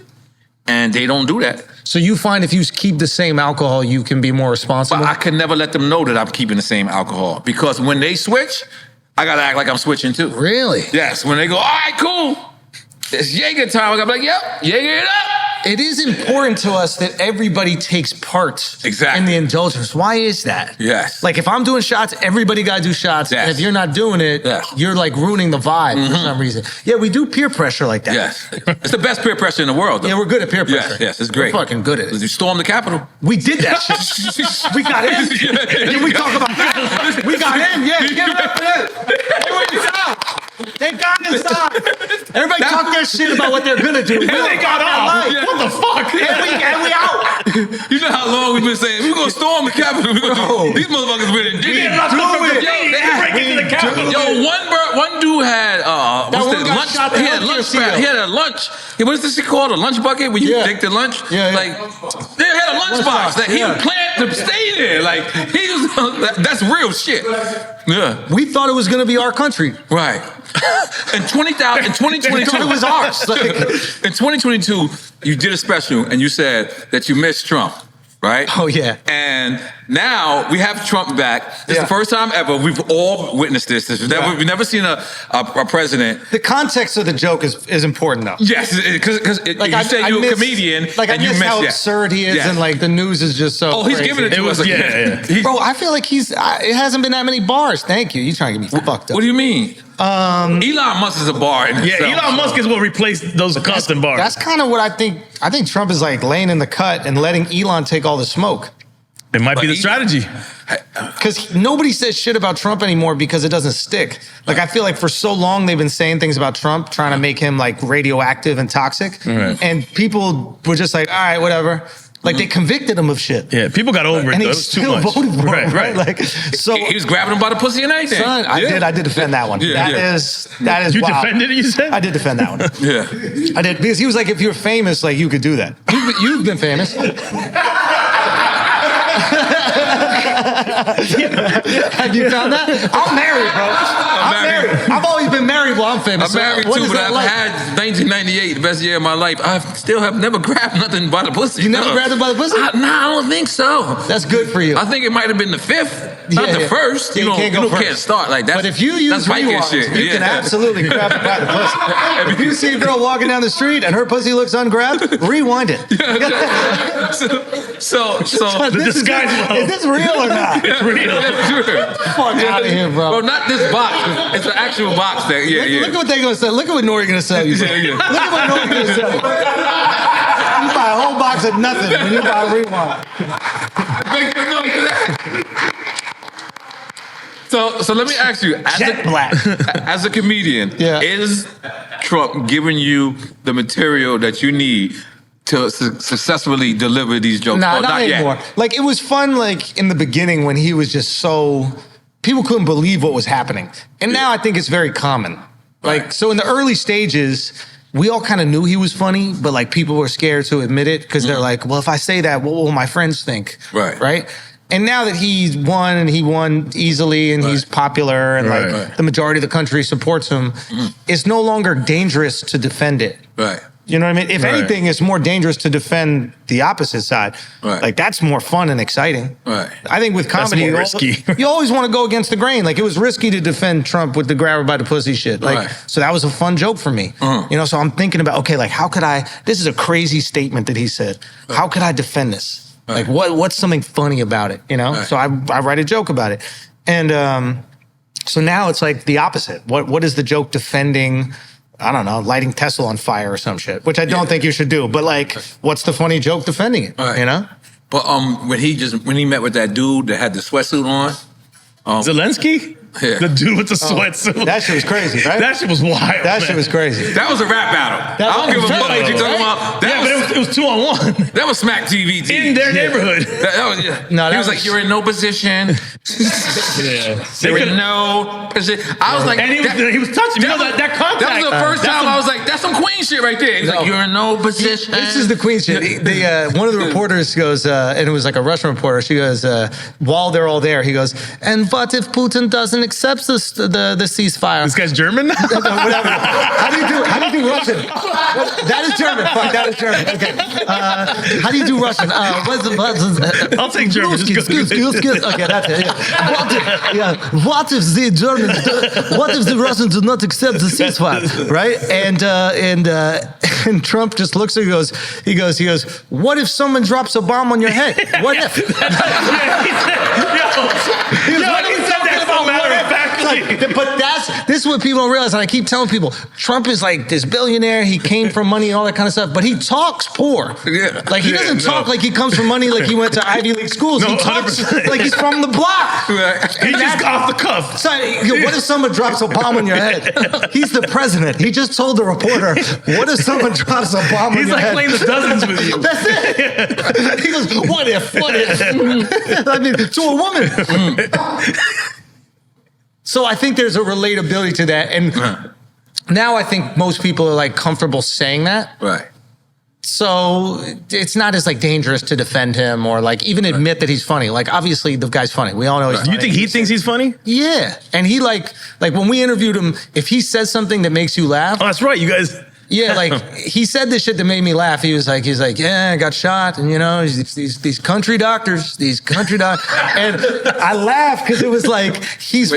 And they don't do that. So you find if you keep the same alcohol, you can be more responsible? But I can never let them know that I'm keeping the same alcohol. Because when they switch, I gotta act like I'm switching too. Really? Yes. When they go, all right, cool. It's Jaeger time. I gotta be like, yep, Jaeger it up. It is important to us that everybody takes part in the indulgence. Why is that? Yes. Like if I'm doing shots, everybody got to do shots. Yes. And if you're not doing it, you're like ruining the vibe for some reason. Yeah, we do peer pressure like that. Yes. It's the best peer pressure in the world, though. Yeah, we're good at peer pressure. Yes, it's great. We're fucking good at it. You stormed the Capitol. We did that shit. We got in. Can we talk about that? We got in. Yeah, get ready for They got inside. Everybody talk their shit about what they're gonna do. They got out. What the fuck? And we out. You know how long we've been saying we're gonna storm the Capitol. These motherfuckers went and did it. Yo, one dude had He had a lunch. He What is this shit called? A lunch bucket where you take the lunch? Like they had a lunch box that he planned to stay there. Like he was. That's real shit. Yeah. We thought it was gonna be our country. Right. In 2022, it was ours. In 2022, you did a special and you said that you missed Trump, right? Oh yeah. And now we have Trump back. It's the first time ever we've all witnessed this. We've never seen a president. The context of the joke is important though. Yes, because you say you're a comedian, and you miss how absurd he is, and like the news is just so. Oh, he's giving it to us. Bro, I feel like it hasn't been that many bars. Thank you. You trying to get me fucked up? What do you mean? Elon Musk is a bar in itself. Elon Musk is what repled those constant bars. That's kind of what I think. I think Trump is like laying in the cut and letting Elon take all the smoke. It might be the strategy. Because nobody says shit about Trump anymore because it doesn't stick. Like, I feel like for so long they've been saying things about Trump, trying to make him like radioactive and toxic. Right. And people were just like, all right, whatever. Like they convicted him of shit. Yeah, people got over it. And though. he It was too still much. voted for him, Right. Like, so he was grabbing him by the pussy and everything. Son, I did defend that one. That is You wild. defended it, you said? I did defend that one. Yeah. I did, because he was like, if you're famous, like you could do that. You've been famous. Have you found that? I'm married, bro. I'm married. I've always been married while I'm famous. I'm married too, but I've had 1998, the best year of my life. I still have never grabbed nothing by the pussy. You never grabbed it by the pussy? I don't think so. That's good for you. I think it might have been the fifth, not the first. Yeah, you can't start like that. But if you use rewinds, you can absolutely grab it by the pussy. If you see a girl walking down the street and her pussy looks ungrabbed, rewind it. So the disguise. Is this real or not? It's real. Fuck out of here, bro. Bro, not this box. It's an actual box. Look at what they're gonna say. Look at what N.O.R.E gonna sell you. Look at what N.O.R.E gonna sell you. You buy a whole box of nothing when you buy a rewind. Make good noise for that. So let me ask you, as a comedian, is Trump giving you the material that you need to successfully deliver these jokes? Nah, not anymore. Yet. Like, it was fun, like, in the beginning when he was just so... People couldn't believe what was happening. And now I think it's very common. Like, so in the early stages, we all kind of knew he was funny, but, like, people were scared to admit it because they're like, well, if I say that, what will my friends think? Right? And now that he's won, and he won easily, and he's popular, and, the majority of the country supports him, it's no longer dangerous to defend it. Right. You know what I mean? If anything, it's more dangerous to defend the opposite side. Like, that's more fun and exciting. I think with comedy, you always want to go against the grain. Like, it was risky to defend Trump with the grabber by the pussy shit. Like, so that was a fun joke for me. You know, so I'm thinking about, okay, like, how could I, this is a crazy statement that he said. How could I defend this? Like, what's something funny about it? You know? So I write a joke about it. And so now it's like the opposite. What is the joke defending I don't know, lighting Tesla on fire or some shit, which I don't think you should do. But like, what's the funny joke defending it? Right. You know? But when he met with that dude that had the sweatsuit on, Zelensky? Yeah. The dude with the sweatsuit. That shit was crazy, right? That shit was wild. That shit was crazy. that was a rap battle. That I don't give a fuck what you talking about. But it was 2-on-1 That was Smack TV. in their neighborhood. That was, yeah. No, he that was like, "You're in no position. You're in no position." I was like, And he was touching me. That contact. That was the first time I was like, "That's some Queen shit right there." He's like, "You're in no position." This is the Queen shit. One of the reporters goes, and it was like a Russian reporter. She goes, while they're all there, he goes, "And what if Putin doesn't accept the ceasefire?" This guy's German? Whatever. How do you do Russian? That is German. Fuck, that is German. Okay. How do you do Russian? I'll take German. Okay, that's it. Yeah. What if the Germans? What if the Russians do not accept the ceasefire? Right? And Trump just looks at her. He goes. What if someone drops a bomb on your head? What if? But this is what people don't realize, and I keep telling people, Trump is like this billionaire, he came from money and all that kind of stuff, but he talks poor. Yeah. Like he doesn't talk like he comes from money, like he went to Ivy League schools. No, he talks 100%. like he's from the block. He's just off the cuff. So, what if someone drops a bomb on your head? He's the president. He just told the reporter, what if someone drops a bomb on your head? He's like playing the dozens with you. That's it. He goes, what if? I mean, to a woman. So I think there's a relatability to that. And now I think most people are like comfortable saying that. Right. So it's not as like dangerous to defend him or like even admit that he's funny. Like obviously the guy's funny. We all know he's funny. You think he thinks he's funny? Yeah. And he like when we interviewed him, if he says something that makes you laugh. Oh, that's right. You guys. Yeah, like he said this shit that made me laugh. He was like, yeah, I got shot, and you know, these country doctors, and I laughed because it was like he's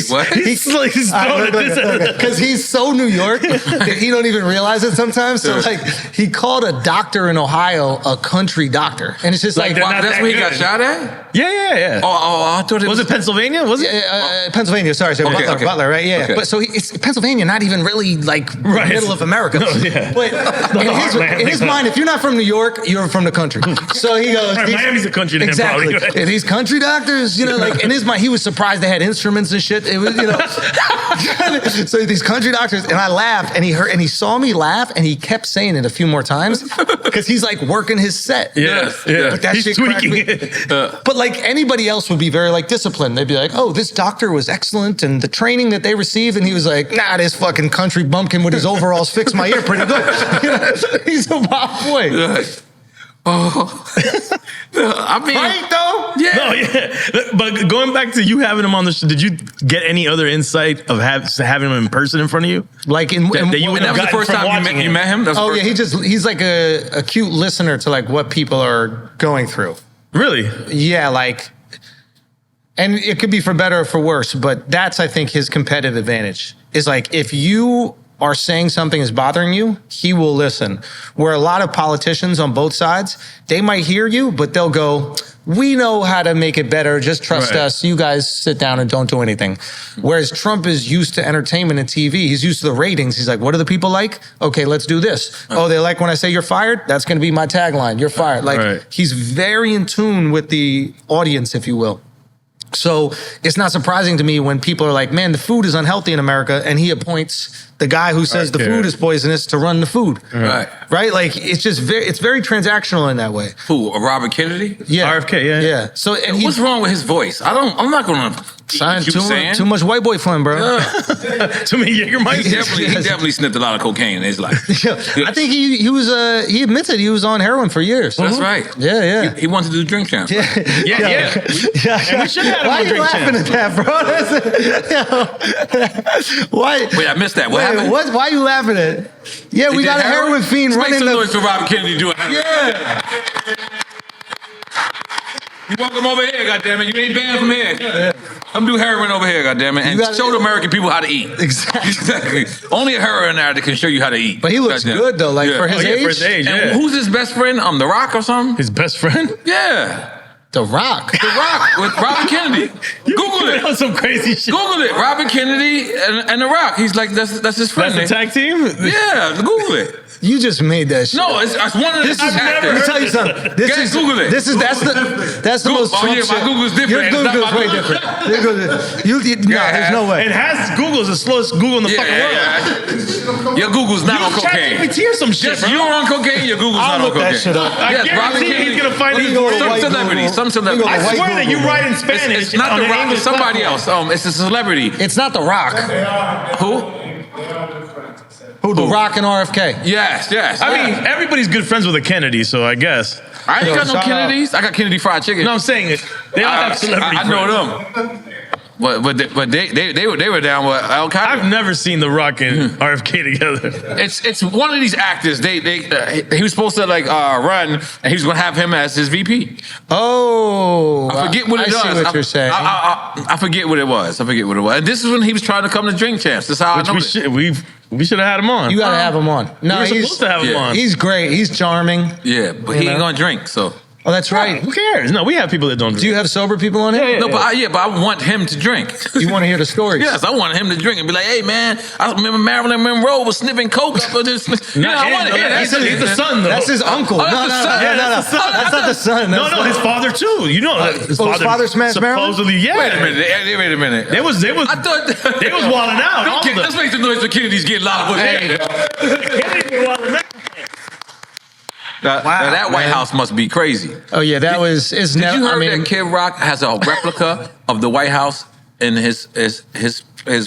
what? Because he's so New York that he don't even realize it sometimes. So like he called a doctor in Ohio a country doctor, and it's just like that's where he got shot at. Yeah. Oh, I thought it was it Pennsylvania? Was it Pennsylvania? Sorry, Butler, right? Yeah, Okay. but so it's Pennsylvania, not even really like middle of America. No, yeah. But in his mind, if you're not from New York, you're from the country. So he goes, right, Miami's a country to him, exactly. probably. And these country doctors, you know, like in his mind, he was surprised they had instruments and shit. It was, you know, so these country doctors, and I laughed, and he saw me laugh, and he kept saying it a few more times because he's like working his set. Yeah. But that He's shit tweaking me. it. But like anybody else would be very like disciplined. They'd be like, oh, this doctor was excellent, and the training that they received, and he was like, nah, this fucking country bumpkin with his overalls fixed my ear pretty good. You know, he's a wild boy. I mean, Right though? yeah. No, yeah. But going back to you having him on the show, did you get any other insight of having him in person in front of you? Like that you And that was the first time you met him? Oh yeah, he's like a cute listener to like what people are going through. Really? Yeah, like, and it could be for better or for worse, but that's I think his competitive advantage is like if you are saying something is bothering you, he will listen. Where a lot of politicians on both sides, they might hear you, but they'll go, we know how to make it better. Just trust us. You guys sit down and don't do anything. Whereas Trump is used to entertainment and TV. He's used to the ratings. He's like, what do the people like? Okay, let's do this. Oh, they like when I say you're fired? That's going to be my tagline. You're fired. Like he's very in tune with the audience, if you will. So it's not surprising to me when people are like, man, the food is unhealthy in America, and he appoints the guy who says the food is poisonous to run the food. Right? Like it's just very transactional in that way. Who? Robert Kennedy? Yeah. RFK, yeah. So and what's wrong with his voice? I'm not gonna too much white boy fun, bro. Too many Jägermeister. He definitely sniffed a lot of cocaine in his life. I think he admitted he was on heroin for years. That's right. Yeah. He wanted to do drink champs. Yeah. And we should have Why him are you drink laughing champs. at that, bro? Why? Wait, I missed that. What happened? Why are you laughing at it? Yeah, we got a heroin fiend Make running some the... noise for Robert Kennedy doing that. Yeah. You welcome over here, goddammit. You ain't banned from here. Come do heroin over here, goddammit, and show the American people how to eat. Exactly. Only a heroin addict can show you how to eat. But he looks good though, like for his age. For his age, And who's his best friend? The Rock or something? His best friend? Yeah. The Rock. The Rock with Robert Kennedy. Google it. On some crazy shit. Google it. Robert Kennedy and The Rock. He's like, that's his friend. That's a tag team? Yeah, Google it. You just made that shit. No, it's one of the Let me tell you something. Google it. That's the most Trump yeah, my shit. Google's different. Your It's not Google's my way Google. different. No, there's no way. It has Google's the slowest Google in the fucking world. Yeah. Your Google's not on cocaine. ChatGPT or some shit, Just bro. you're on cocaine, your Google's I'll not on look cocaine. that shit up. I Yes, Robert guarantee Kennedy. he's gonna find his Some celebrity. I swear that you write in Spanish. It's not on The an Rock. English It's somebody platform. else. It's a celebrity. It's not The Rock. Who? The Rock and RFK. Yes. I mean, everybody's good friends with a Kennedy, so I guess. I ain't Yo, got no shout Kennedys. I got Kennedy Fried Chicken. No, I'm saying it. They all have celebrity I know them. But they were down with Al Qaeda. I've never seen The Rock and RFK together. It's one of these actors. He was supposed to run, and he was going to have him as his VP. Oh, I forget what it I does. see what you're saying. I forget what it was. And this is when he was trying to come to Drink Champs. That's how I know. We should have had him on. You gotta have him on. No, we were he's supposed to have him on. He's great. He's charming. Yeah, but he ain't going to drink, so. Oh, that's right. Who cares? No, we have people that don't drink. Do you have sober people on here? Yeah. But I want him to drink. You want to hear the stories? Yes, I want him to drink and be like, hey, man, I remember Marilyn Monroe was sniffing coke up for this. I want to hear that. He's the son, though. That's his uncle. Oh, that's the son. No. That's the son. That's not the son. No, his father too. You know, his father smashed Marilyn? supposedly, yeah. Wait a minute. They was I thought they was wilding out. all of them. Let's make the noise for Kennedy's getting loud. Kennedy was wilding out. That White House must be crazy. Oh yeah, that was. Did you heard that Kid Rock has a replica of the White House in his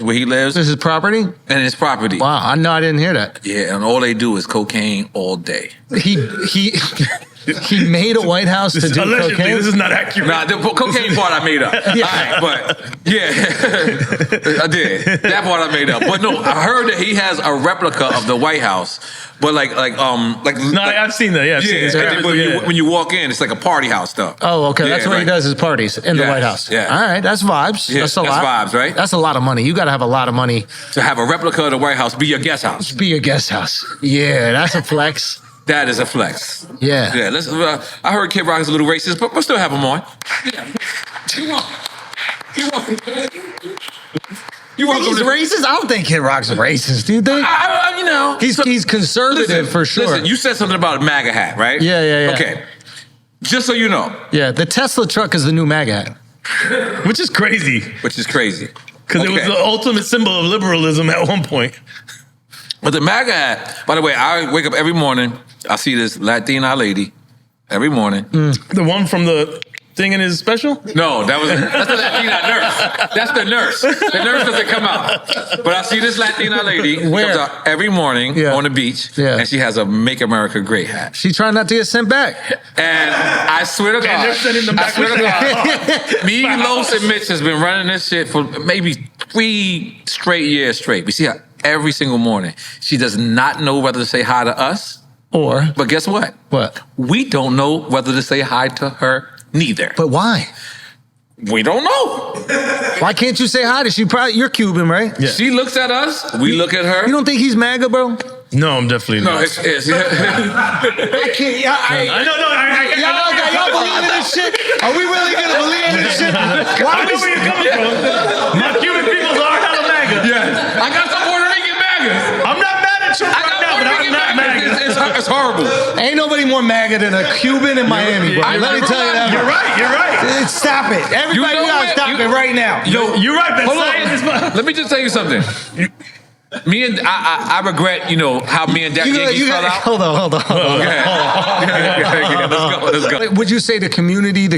where he lives? This is property. And his property. Wow, I didn't hear that. Yeah, and all they do is cocaine all day. He made a White House to do Allegedly, cocaine. this is not accurate. Nah, the cocaine part I made up. Yeah. But yeah, I did. That part I made up. But no, I heard that he has a replica of the White House. But I've seen that. Yeah, I've seen this. When you walk in, it's like a party house stuff. Oh, okay. That's what he does is parties in the Yes, White House. yeah. All right, that's vibes. Yeah, that's a that's lot. vibes, right? That's a lot of money. You got to have a lot of money To have a replica of the White House be your guest house. to be a guest house. Yeah, that's a flex. That is a flex. Yeah. Yeah. I heard Kid Rock is a little racist, but we'll still have him on. Yeah. You want He's racist? I don't think Kid Rock's racist. Do you think? He's conservative for sure. Listen, you said something about a MAGA hat, right? Yeah. Okay. Just so you know. Yeah, the Tesla truck is the new MAGA hat. Which is crazy. Which is crazy. Because it was the ultimate symbol of liberalism at one point. But the MAGA hat, by the way, I wake up every morning, I see this Latina lady every morning. The one from the thing in his special? No, that's the Latina nurse. That's the nurse. The nurse doesn't come out. But I see this Latina lady comes out every morning on the beach, and she has a Make America Great hat. She trying not to get sent back. And I swear to God, And they're sending them back. me, Los, and Mitch has been running this shit for maybe 3 straight years straight. We see her every single morning. She does not know whether to say hi to us. But guess what? What? We don't know whether to say hi to her neither. But why? We don't know. Why can't you say hi to she? You're Cuban, right? Yeah. She looks at us. We look at her. You don't think he's MAGA, bro? No, I'm definitely not. No, it's I can't. Y'all believe in this shit? Are we really gonna believe in this shit? I know where you're coming from. My Cuban peoples are hella MAGA. Yeah. I got some Puerto Rican MAGA. I'm not mad at Trump right now, but I'm not MAGA. It's horrible. Ain't nobody more MAGA than a Cuban in Miami, bro. Let me tell you that. You're right. Stop it. Everybody, you gotta stop it right now. Yo, you're right. Hold on. Let me just tell you something. Me and I regret, how me and Yankee fell out. Hold on. Let's go. Would you say the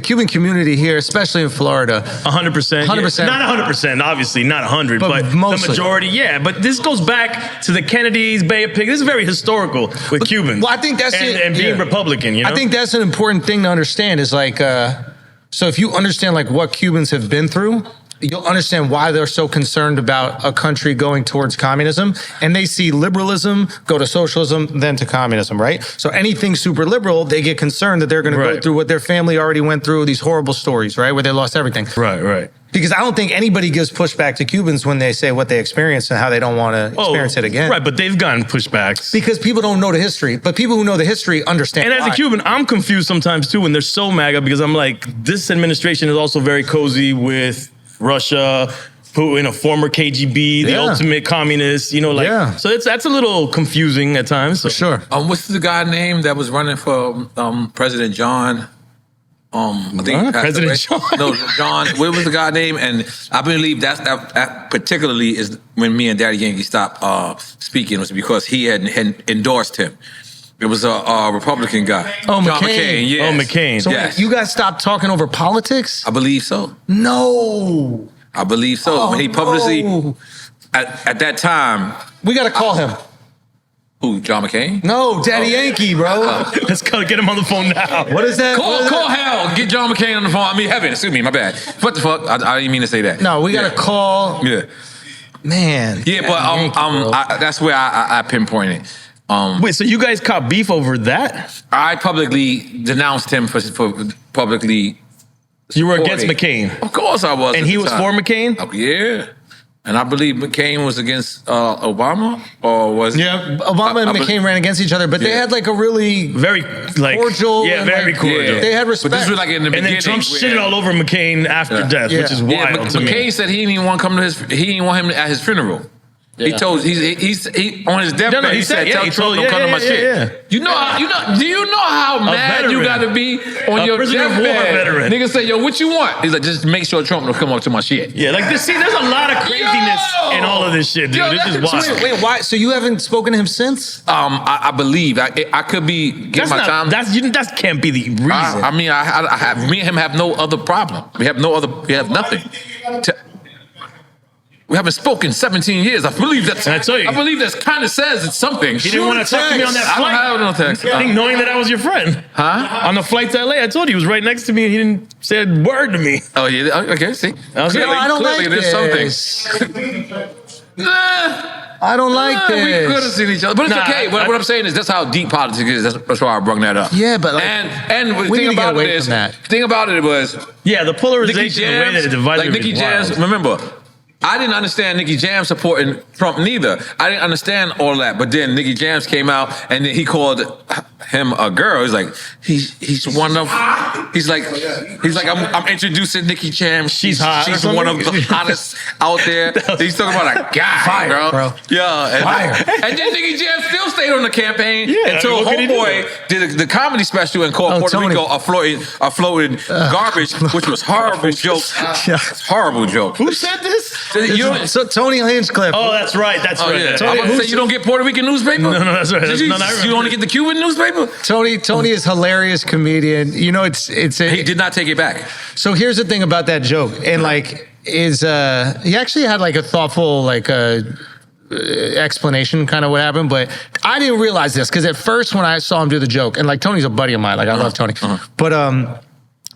Cuban community here, especially in Florida, 100%? 100%. Not 100%, obviously, not 100, but mostly. The majority, yeah. But this goes back to the Kennedys, Bay of Pigs. This is very historical with Cubans. Well, I think that's it. And being Republican, I think that's an important thing to understand. Is like, so if you understand like what Cubans have been through, you'll understand why they're so concerned about a country going towards communism. And they see liberalism go to socialism, then to communism, right? So anything super liberal, they get concerned that they're going to go through what their family already went through, these horrible stories, right? Where they lost everything. Right. Because I don't think anybody gives pushback to Cubans when they say what they experienced and how they don't want to experience it again. Right, but they've gotten pushbacks. Because people don't know the history. But people who know the history understand And as a Cuban, I'm confused sometimes too when they're so MAGA because I'm like, this administration is also very cozy with Russia, Putin, a former KGB, the ultimate communist, so that's a little confusing at times. So. For sure. What's the guy name that was running for President John? I think President John. No, John. What was the guy name? And I believe that particularly is when me and Daddy Yankee stopped speaking was because he had endorsed him. It was a Republican guy. Oh, John McCain. Yes. Oh, McCain. So you guys stopped talking over politics? I believe so. No. I believe so. Oh, when he publicly, at that time. We got to call him. Who, John McCain? No, Daddy Yankee, bro. Let's go get him on the phone now. What is that? Call hell. Get John McCain on the phone. I mean, heaven. Excuse me, my bad. What the fuck? I didn't mean to say that. No, we got to call. Yeah. Man. Yeah, but that's where I pinpointed. Wait, so you guys caught beef over that? I publicly denounced him for publicly. You were against McCain? Of course I was. And he was for McCain? Oh, yeah. And I believe McCain was against Obama, or was Yeah, Obama and McCain ran against each other, but they had like a really very cordial. Yeah, very cordial. They had respect. But this was like in the beginning. And then Trump shitted all over McCain after death, which is wild to me. McCain said he didn't even want to come to he didn't want him at his funeral. Yeah. He told he on his deathbed. He said, "Tell Trump don't come to my shit." Yeah. Do you know how mad you got to be on your deathbed? Niggas say, "Yo, what you want?" He's like, "Just make sure Trump don't come up to my shit." Yeah, like this. See, there's a lot of craziness in all of this shit, dude. This is wild. Wait, why? So you haven't spoken to him since? I believe I could be getting my time. That can't be the reason. I mean, I have me and him have no other problem. We have nothing. We haven't spoken 17 years. I believe that's. I tell you, I believe that kind of says it's something. He didn't want to talk to me on that flight. I don't have no text. I think knowing that I was your friend. Huh? On the flight to LA, I told you he was right next to me and he didn't say a word to me. Oh yeah. Okay. See. I don't like there's something. Nah. I don't like this. We could have seen each other, but it's okay. What I'm saying is that's how deep politics is. That's why I brought that up. Yeah, but like, and the we thing need to get about away it is, from that. thing about it was, the polarization, the way that it divided. Like Nicky Jams. Remember, I didn't understand Nicky Jam supporting Trump neither. I didn't understand all that. But then Nicky Jams came out and then he called him a girl. He's like, he's one of, he's like, I'm introducing Nicky Jam. She's hot. She's one of the hottest out there. He's talking about a guy, Fire, bro. Yeah. And then Nicky Jam still stayed on the campaign until Homeboy did the comedy special and called Puerto Rico a floating garbage, which was horrible joke. Horrible joke. Who said this? So Tony Hinchcliffe. Oh, that's right. That's right. Yeah. Tony, I'm about to say you don't get Puerto Rican newspaper? No, that's right. You only get the Cuban newspaper? Tony is hilarious comedian. You know, he did not take it back. So here's the thing about that joke, and like he actually had like a thoughtful explanation kind of what happened, but I didn't realize this because at first when I saw him do the joke, and like Tony's a buddy of mine, like I love Tony, but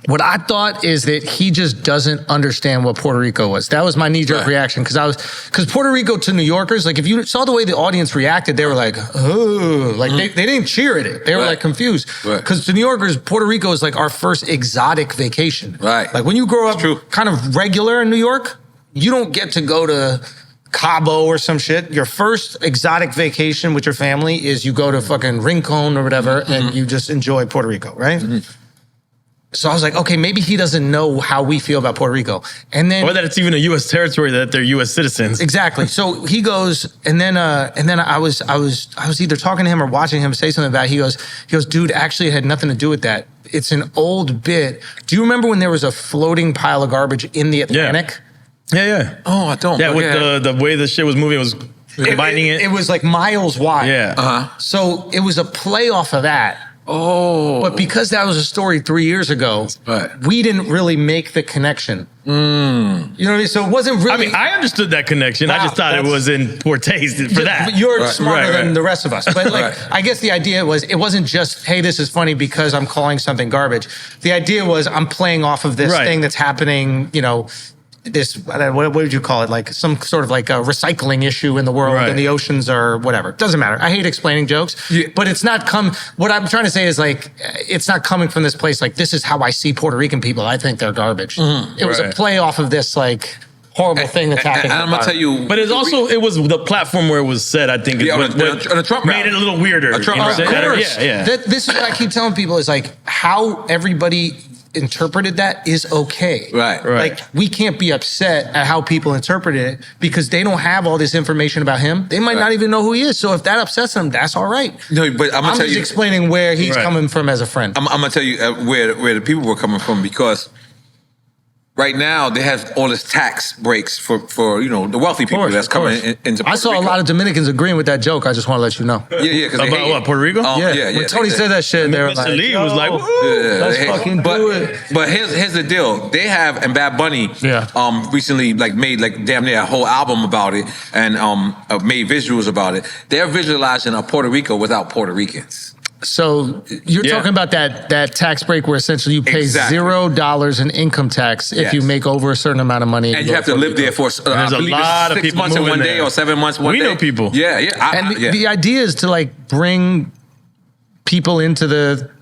what I thought is that he just doesn't understand what Puerto Rico was. That was my knee-jerk reaction because Puerto Rico to New Yorkers, like if you saw the way the audience reacted, they were like, oh, like they didn't cheer at it. They were like confused because to New Yorkers, Puerto Rico is like our first exotic vacation. Right. Like when you grow up kind of regular in New York, you don't get to go to Cabo or some shit. Your first exotic vacation with your family is you go to fucking Rincon or whatever and you just enjoy Puerto Rico, right? So I was like, okay, maybe he doesn't know how we feel about Puerto Rico. And then, or that it's even a U.S. territory, that they're U.S. citizens. Exactly. So he goes, and then I was either talking to him or watching him say something about it. He goes, dude, actually it had nothing to do with that. It's an old bit. Do you remember when there was a floating pile of garbage in the Atlantic? Yeah. Oh, I don't. Yeah, with the way the shit was moving, it was combining it. It was like miles wide. Yeah. So it was a play off of that. Oh. But because that was a story 3 years ago, we didn't really make the connection. You know what I mean? So it wasn't really... I mean, I understood that connection. I just thought it was in poor taste for that. You're smarter than the rest of us. But I guess the idea was, it wasn't just, hey, this is funny because I'm calling something garbage. The idea was I'm playing off of this thing that's happening, this, what would you call it? Like some sort of like a recycling issue in the world and the oceans or whatever. Doesn't matter. I hate explaining jokes, but it's not what I'm trying to say is like, it's not coming from this place like, this is how I see Puerto Rican people. I think they're garbage. It was a play off of this like horrible thing that's happening. And I'm going to tell you. But it was the platform where it was said, I think. On the Trump made it a little weirder. This is what I keep telling people is like how everybody interpreted that is okay. Right. Like we can't be upset at how people interpreted it because they don't have all this information about him. They might not even know who he is. So if that upsets them, that's all right. No, but I'm just explaining where he's coming from as a friend. I'm gonna tell you where the people were coming from because right now they have all this tax breaks for the wealthy people that's coming into Puerto Rico. I saw a lot of Dominicans agreeing with that joke. I just want to let you know. Yeah. About what, Puerto Rico? When Tony said that shit, they were like, Lee was like, let's fucking do it. But here's the deal. They have, and Bad Bunny recently like made like damn near a whole album about it and made visuals about it. They're visualizing a Puerto Rico without Puerto Ricans. So you're talking about that tax break where essentially you pay $0 in income tax if you make over a certain amount of money. And you have to live there for there's a lot of 6 people months in one day there. or 7 months one day. We know people. Yeah. The idea is to like bring people into the,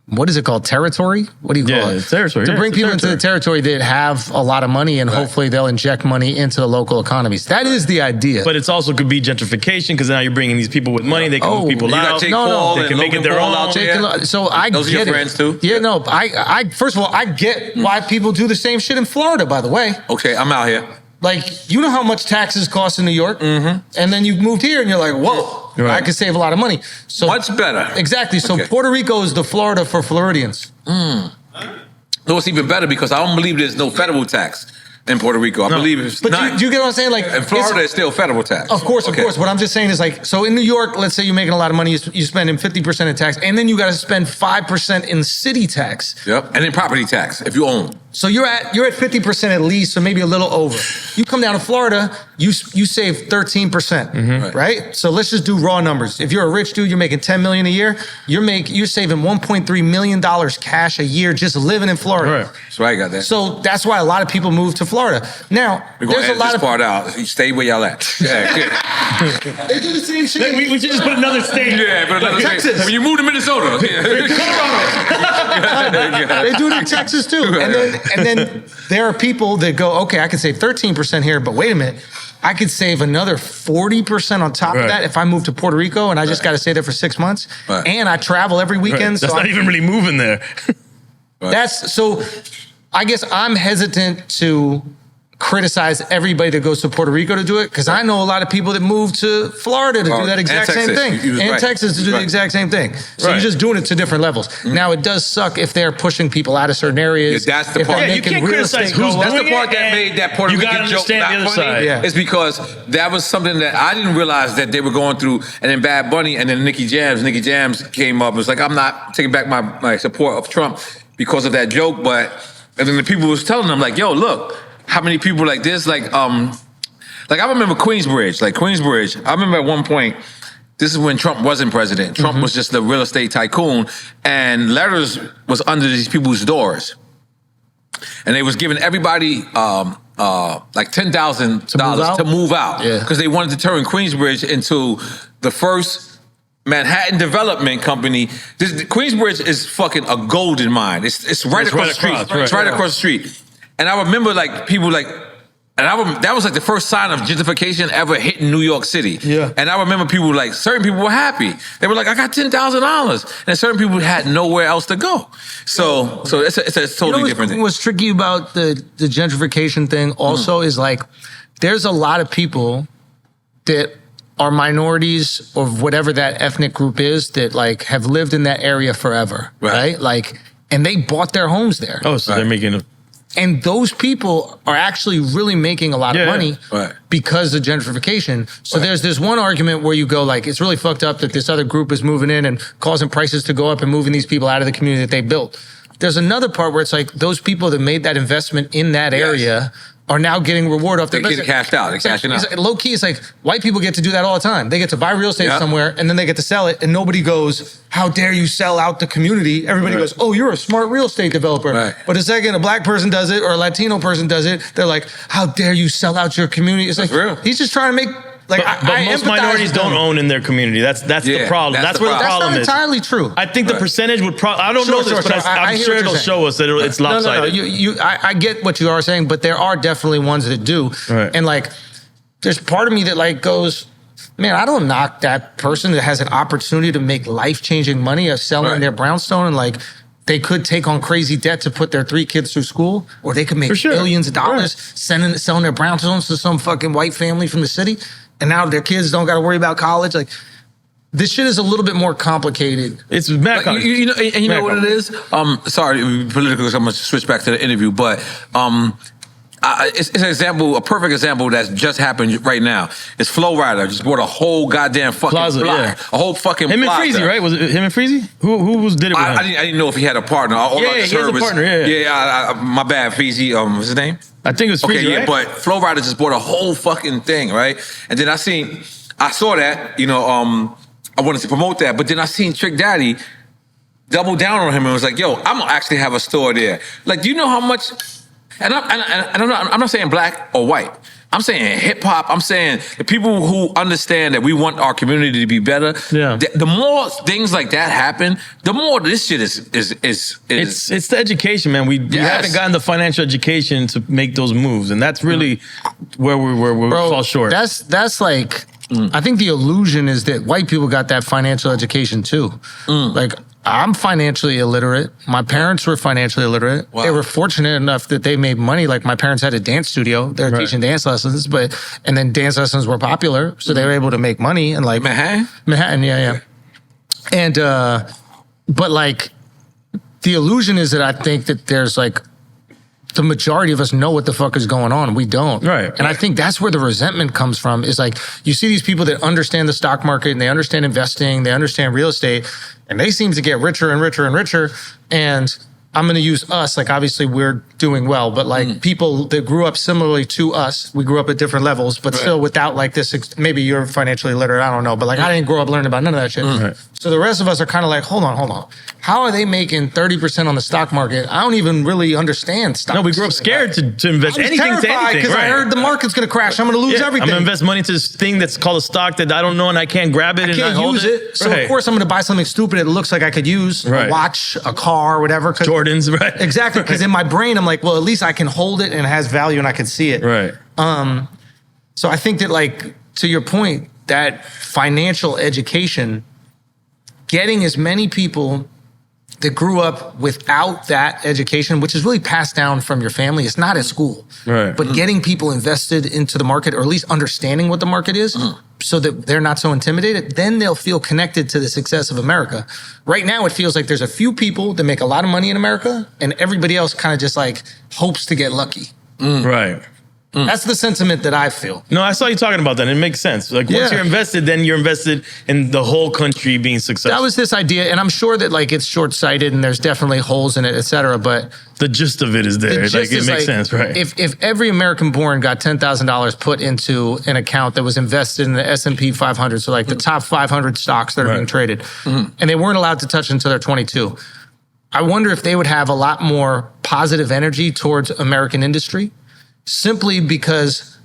what is it called? Territory? What do you call it? Territory. To bring people into the territory that have a lot of money and hopefully they'll inject money into the local economies. That is the idea. But it's also could be gentrification because now you're bringing these people with money. They can move people out. They can make it their own. So I Those get are your friends too? Yeah, no. I first of all, I get why people do the same shit in Florida, by the way. Okay, I'm out here. Like, you know how much taxes cost in New York? And then you moved here and you're like, whoa, I could save a lot of money. So much better. Exactly. So Puerto Rico is the Florida for Floridians. No, it's even better because I don't believe there's no federal tax in Puerto Rico. I believe it's But do you get what I'm saying? Like, in Florida, it's still federal tax. Of course. What I'm just saying is like, so in New York, let's say you're making a lot of money, you spend in 50% in tax, and then you got to spend 5% in city tax. Yep, and then property tax if you own. So you're at 50% at least, or maybe a little over. You come down to Florida, you save 13%, right? So let's just do raw numbers. If you're a rich dude, you're making $10 million a year. You're saving $1.3 million cash a year just living in Florida. Right. So I got that. So that's why a lot of people move to Florida. Now there's a lot of part out. You stay where y'all at. Yeah, they do the same shit. We should just put another state. Yeah, but another state. When you move to Minnesota, they do it in Texas too. And then there are people that go, okay, I can save 13% here, but wait a minute, I could save another 40% on top of that if I move to Puerto Rico and I just got to stay there for 6 months. And I travel every weekend. That's not even really moving there. So I guess I'm hesitant to criticize everybody that goes to Puerto Rico to do it because I know a lot of people that move to Florida to do that exact same thing and Texas to do the exact same thing. So you're just doing it to different levels. Now it does suck if they're pushing people out of certain areas. That's the part. You can't criticize who's That's the part that made that Puerto Rican joke not funny. It's because that was something that I didn't realize that they were going through. And then Bad Bunny and then Nicky Jams came up. It was like, I'm not taking back my support of Trump because of that joke. And then the people was telling them like, yo, look, how many people like this? Like I remember Queensbridge. I remember at one point, this is when Trump wasn't president. Trump was just the real estate tycoon, and letters was under these people's doors. And they was giving everybody like $10,000 to move out. Because they wanted to turn Queensbridge into the first Manhattan development company. Queensbridge is fucking a golden mine. It's right across the street. It's right across the street. And I remember like people like, that was like the first sign of gentrification ever hitting New York City. Yeah. And I remember people like, certain people were happy. They were like, I got $10,000. And certain people had nowhere else to go. So it's a totally different thing. What's tricky about the gentrification thing also is like, there's a lot of people that are minorities or whatever that ethnic group is that like have lived in that area forever, right? Like, and they bought their homes there. Oh, so they're making a... And those people are actually really making a lot of money because of gentrification. So there's this one argument where you go like, it's really fucked up that this other group is moving in and causing prices to go up and moving these people out of the community that they built. There's another part where it's like those people that made that investment in that area are now getting reward off their business. They get cashed out. They're cashing out. Low key, it's like white people get to do that all the time. They get to buy real estate somewhere and then they get to sell it and nobody goes, how dare you sell out the community? Everybody goes, oh, you're a smart real estate developer. Right. But the second a black person does it or a Latino person does it, they're like, how dare you sell out your community? It's like, real. He's just trying to make... Like, but most minorities don't own in their community. That's the problem. That's where the problem is. That's not entirely true. I think the percentage would probably... I don't know this, but I'm sure it'll show us that it's lopsided. No. I get what you are saying, but there are definitely ones that do. Right. And like, there's part of me that like goes, man, I don't knock that person that has an opportunity to make life-changing money of selling their brownstone and like... They could take on crazy debt to put their 3 kids through school, or they could make billions of dollars selling their brownstones to some fucking white family from the city, and now their kids don't got to worry about college. Like, this shit is a little bit more complicated. It's mad complicated. You know what it is? Sorry, political, so I'm going to switch back to the interview, but it's an example, a perfect example that's just happened right now. It's Flo Rida just bought a whole goddamn fucking plaza, block, a whole fucking him plaza. and Freezy, right? Was it him and Freezy? Who did it with him? I didn't know if he had a partner. All he has a partner. My bad, Freezy. What's his name? I think it was Freezy. Right? But Flo Rida just bought a whole fucking thing, right? And then I saw that. I wanted to promote that, but then I seen Trick Daddy double down on him and was like, "Yo, I'm gonna actually have a store there." Like, do you know how much? And I'm not saying black or white. I'm saying hip hop. I'm saying the people who understand that we want our community to be better. Yeah. The more things like that happen, the more this shit is. It's the education, man. We haven't gotten the financial education to make those moves, and that's really where we fall short. That's like. I think the illusion is that white people got that financial education too. Like, I'm financially illiterate. My parents were financially illiterate. Wow. They were fortunate enough that they made money. Like, my parents had a dance studio. They were teaching dance lessons, and then dance lessons were popular, so they were able to make money. And like Manhattan, yeah. And but like, the illusion is that I think that there's like, the majority of us know what the fuck is going on. We don't. Right. And I think that's where the resentment comes from, is like, you see these people that understand the stock market and they understand investing, they understand real estate, and they seem to get richer and richer and richer. And I'm going to use us, like, obviously we're doing well, but like people that grew up similarly to us, we grew up at different levels, but still without like this, maybe you're financially literate, I don't know, but like I didn't grow up learning about none of that shit. So the rest of us are kind of like, hold on. How are they making 30% on the stock market? I don't even really understand stocks. No, we grew up scared to invest anything to anything. Because I heard the market's going to crash. I'm going to lose everything. I'm going to invest money into this thing that's called a stock that I don't know and I can't grab it. I can't use it. So of course I'm going to buy something stupid that looks like I could use. A watch, a car, whatever. Jordans, right? Exactly. Because in my brain, I'm like, well, at least I can hold it and it has value and I can see it. Right. So I think that, like, to your point, that financial education, getting as many people that grew up without that education, which is really passed down from your family, it's not at school. Right. But getting people invested into the market, or at least understanding what the market is, so that they're not so intimidated, then they'll feel connected to the success of America. Right now, it feels like there's a few people that make a lot of money in America, and everybody else kind of just like hopes to get lucky. Right. That's the sentiment that I feel. No, I saw you talking about that. It makes sense. Like, once you're invested, then you're invested in the whole country being successful. That was this idea, and I'm sure that like it's short-sighted and there's definitely holes in it, et cetera, but the gist of it is there. Like, it makes sense, right? If every American born got $10,000 put into an account that was invested in the S&P 500, so like the top 500 stocks that are being traded, and they weren't allowed to touch until they're 22, I wonder if they would have a lot more positive energy towards American industry, simply because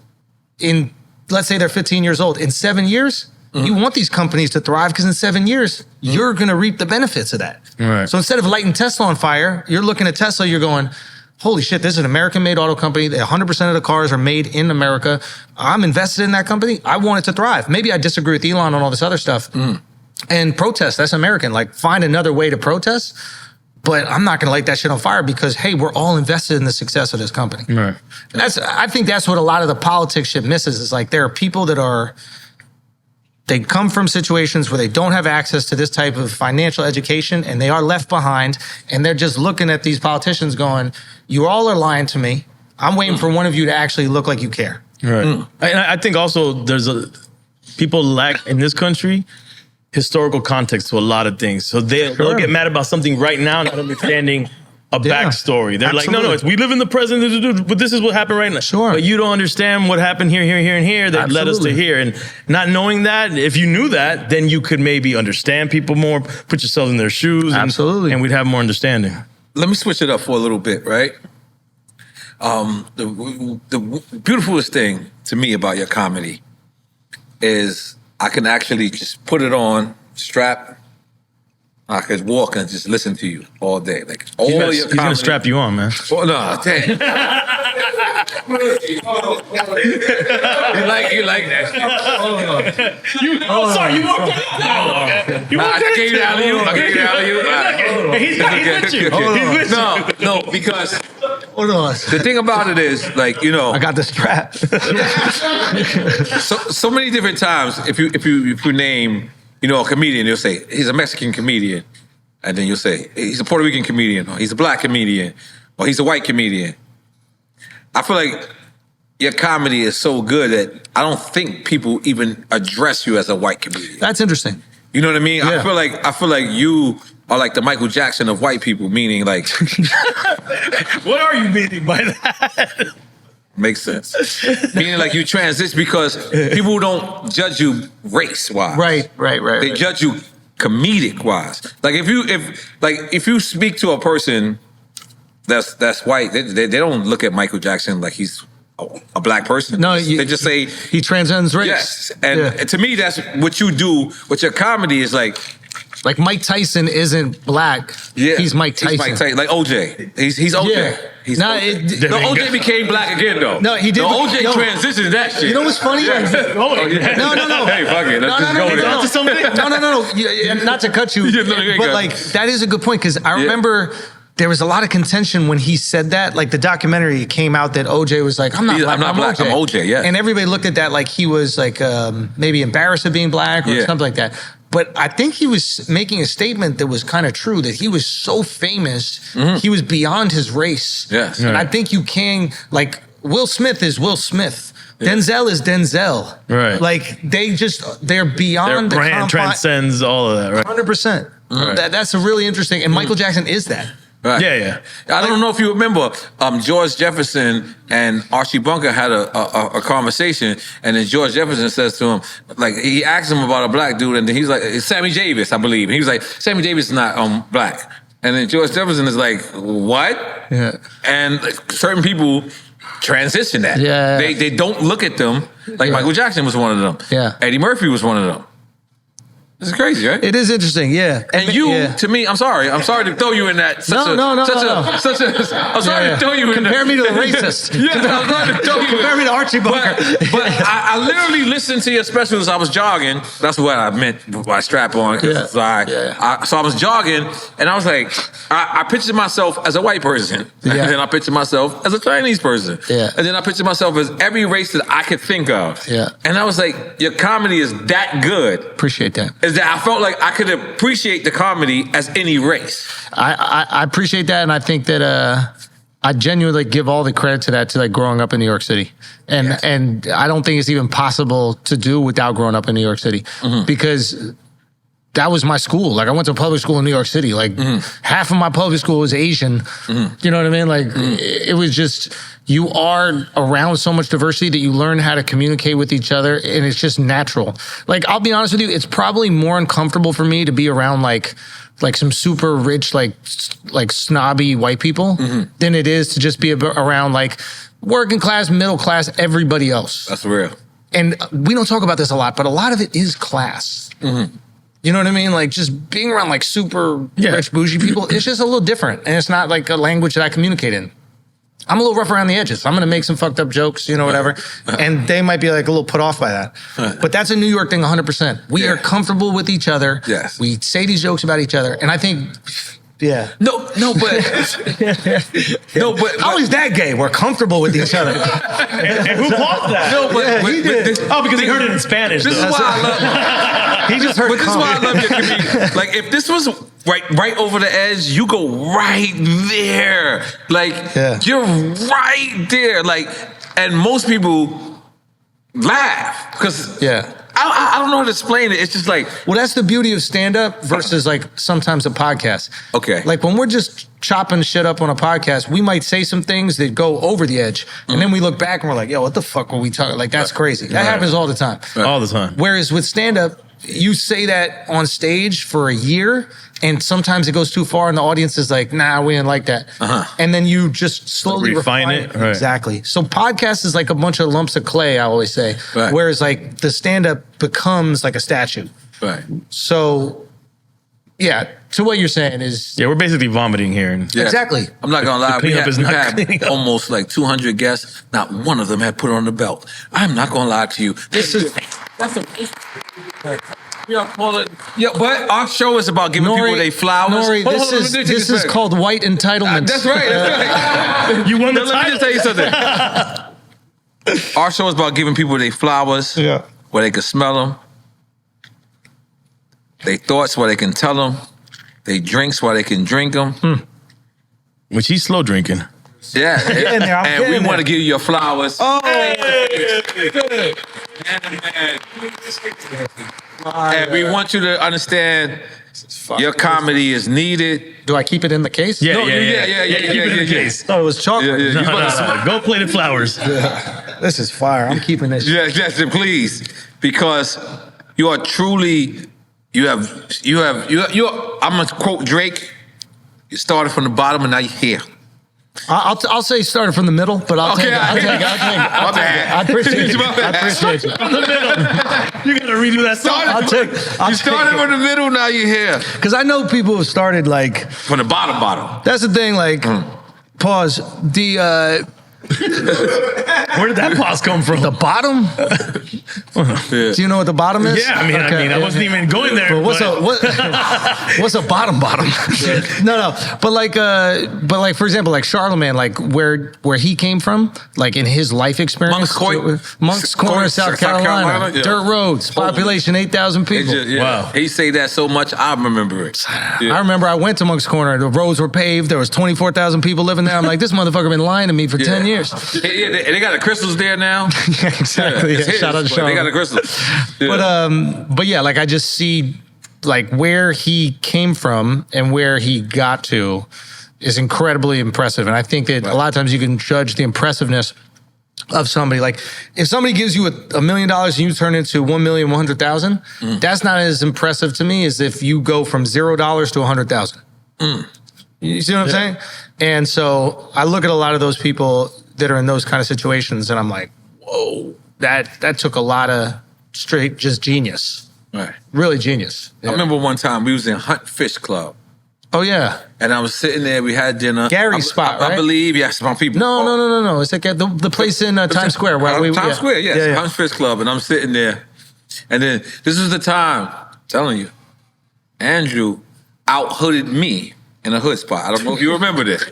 let's say they're 15 years old, in 7 years, you want these companies to thrive, because in 7 years, you're going to reap the benefits of that. Right. So instead of lighting Tesla on fire, you're looking at Tesla, you're going, holy shit, this is an American-made auto company. 100% of the cars are made in America. I'm invested in that company. I want it to thrive. Maybe I disagree with Elon on all this other stuff. And protest, that's American. Like, find another way to protest. But I'm not going to light that shit on fire because, hey, we're all invested in the success of this company. Right. And I think that's what a lot of the politics shit misses, is like, there are people that they come from situations where they don't have access to this type of financial education, and they are left behind, and they're just looking at these politicians going, you all are lying to me. I'm waiting for one of you to actually look like you care. Right. And I think also people lack in this country historical context to a lot of things. So they'll get mad about something right now, not understanding a backstory. They're like, no, we live in the present, but this is what happened right now. Sure. But you don't understand what happened here, and here that led us to here. And not knowing that, if you knew that, then you could maybe understand people more, put yourself in their shoes. Absolutely. And we'd have more understanding. Let me switch it up for a little bit, right? The beautifulest thing to me about your comedy is I can actually just put it on, strap. I could walk and just listen to you all day. Like all your comedy. He's gonna strap you on, man. Oh, no, damn. you like that shit. Sorry, you walked out. I gave you alley-oop. He's with you. He's with you. No, because Hold on. the thing about it is, like, you know, I got the strap. so many different times, if you name, you know, a comedian, you'll say he's a Mexican comedian, and then you'll say he's a Puerto Rican comedian, or he's a black comedian, or he's a white comedian. I feel like your comedy is so good that I don't think people even address you as a white comedian. That's interesting. You know what I mean? Yeah. I feel like you are like the Michael Jackson of white people, meaning like What are you meaning by that? makes sense. Meaning like you transition because people don't judge you race-wise. Right. They judge you comedic-wise. Like if you speak to a person that's white, they don't look at Michael Jackson like he's a black person. No, they just say he transcends race. yes. And to me, that's what you do with your comedy is like Mike Tyson isn't black. yeah, He's Mike Tyson. He's Mike Tyson. Like OJ. He's OJ. Yeah. He's No, OJ. No, OJ became black again though. No, he did. No, OJ No. transitioned that shit. You know what's funny? Yeah. No. Hey, fuck it. Let's just go with Onto it. something? No. Not to cut you, Yeah, no, you're but good. like that is a good point because I remember there was a lot of contention when he said that. Like the documentary came out that OJ was like, "I'm not black. I'm OJ." Yeah, and everybody looked at that like he was like maybe embarrassed of being black or something like that. But I think he was making a statement that was kind of true, that he was so famous, he was beyond his race. Yes. And I think you can, like, Will Smith is Will Smith. Yeah. Denzel is Denzel. Right. Like, they're beyond Their brand the transcends all of that, right? 100%. Right. That's a really interesting, and Michael Jackson is that. Right. Yeah. I don't know if you remember, George Jefferson and Archie Bunker had a conversation, and then George Jefferson says to him, like, he asked him about a black dude, and then he's like, it's Sammy Davis, I believe. And he was like, Sammy Davis is not black. And then George Jefferson is like, what? Yeah. And like, certain people transition that. Yeah. They don't look at them like Michael Jackson was one of them. Yeah. Eddie Murphy was one of them. This is crazy, right? It is interesting, yeah. And to me, I'm sorry to throw you in that. No. I'm sorry to throw you in that. Compare me to the racist. I'm sorry to throw you in. Compare me to Archie Bunker. But I literally listened to your special as I was jogging. That's what I meant by strap on. Yeah. So I was jogging, and I was like, I pictured myself as a white person. Yeah. And then I pictured myself as a Chinese person. Yeah. And then I pictured myself as every race that I could think of. Yeah. And I was like, your comedy is that good. Appreciate that. Is that I felt like I could appreciate the comedy as any race. I appreciate that, and I think that I genuinely give all the credit to that, to like growing up in New York City, and I don't think it's even possible to do without growing up in New York City, because that was my school. Like I went to public school in New York City. Like half of my public school was Asian. You know what I mean? Like it was just, you are around so much diversity that you learn how to communicate with each other, and it's just natural. Like I'll be honest with you, it's probably more uncomfortable for me to be around like some super rich, like snobby white people than it is to just be around like working class, middle class, everybody else. That's real. And we don't talk about this a lot, but a lot of it is class. You know what I mean? Like just being around like super rich, bougie people, it's just a little different. And it's not like a language that I communicate in. I'm a little rough around the edges. I'm going to make some fucked up jokes, you know, whatever. And they might be like a little put off by that. But that's a New York thing 100%. We are comfortable with each other. Yes. We say these jokes about each other. And I think, No, but how is that gay? We're comfortable with each other. And who paused that? No, but he did. Because he heard it in Spanish. This is why I love. He just heard But this is why I love your comedy. Like if this was right over the edge, you go right there. Like you're right there. Like, and most people laugh because I don't know how to explain it. It's just like, well, that's the beauty of stand-up versus like sometimes a podcast. Okay. Like when we're just chopping shit up on a podcast, we might say some things that go over the edge. And then we look back and we're like, yo, what the fuck were we talking? Like, that's crazy. That happens all the time. All the time. Whereas with stand-up, you say that on stage for a year, and sometimes it goes too far, and the audience is like, nah, we didn't like that. And then you just slowly refine it. Right. Exactly. So podcast is like a bunch of lumps of clay, I always say. Right. Whereas like the stand-up becomes like a statue. Right. So, yeah, to what you're saying is... Yeah, we're basically vomiting here. Yeah. Exactly. I'm not gonna lie. We cleanup is not had cleaning up. almost like 200 guests. Not one of them had put on the belt. I'm not gonna lie to you. This is that's a. Yeah, but our show is about giving people their flowers. N.O.R.E, this is called white entitlement. That's right. That's right. You won the Let me just tell you something. Our show is about giving people their flowers. Yeah. Where they can smell them. Their thoughts where they can tell them. They drinks where they can drink them. Which he's slow drinking. Yeah. getting there, I'm and we getting want to there. give you your flowers. Oh, And we want you to understand your comedy is needed. do I keep it in the case? Yeah, No, yeah. Keep it in the case. Oh, it was chocolate. Yeah, yeah. No, no. Go play the flowers. This is fire. I'm keeping this. Yes, yes, please. Because you are truly, I'm going to quote Drake. You started from the bottom and now you're here. I'll say started from the middle, but I'll take it. I'll take it. My bad. I appreciate you. My bad. I appreciate you. You gotta redo that song. I'll take You started from the middle, now you're here. because I know people who started like From the bottom. that's the thing. Like, pause. Where did that pause come from? The bottom. Yeah. Do you know what the bottom is? Yeah, I mean, I wasn't even going there. But what's a bottom? No, but like for example, like Charlemagne, like where he came from, like in his life experience, Monk's Corner, South Carolina, yeah. dirt roads, population 8,000 people. Wow. He say that so much, I remember it. I remember I went to Monk's Corner. The roads were paved. There was 24,000 people living there. I'm like, this motherfucker been lying to me for 10 years. Yeah, they got the crystals there now. Yeah, exactly. It's his, Shout out to but Sean. they got the crystals. Yeah. But yeah, like I just see like where he came from and where he got to is incredibly impressive. And I think that a lot of times you can judge the impressiveness of somebody. Like if somebody gives you $1 million and you turn it into 1,100,000, that's not as impressive to me as if you go from $0 to 100,000. You see what I'm saying? And so I look at a lot of those people that are in those kind of situations and I'm like, whoa, that took a lot of straight just genius. Right. Really genius. I remember one time we was in Hunt Fish Club. Oh yeah. And I was sitting there, we had dinner. Gary's spot, right? I believe, yes, my people. No. It's like the place in Times Square. Where Times Square, yes. Yeah. Hunt Fish Club. And I'm sitting there. And then this is the time, I'm telling you, Andrew out-hooded me in a hood spot. I don't know if you remember this.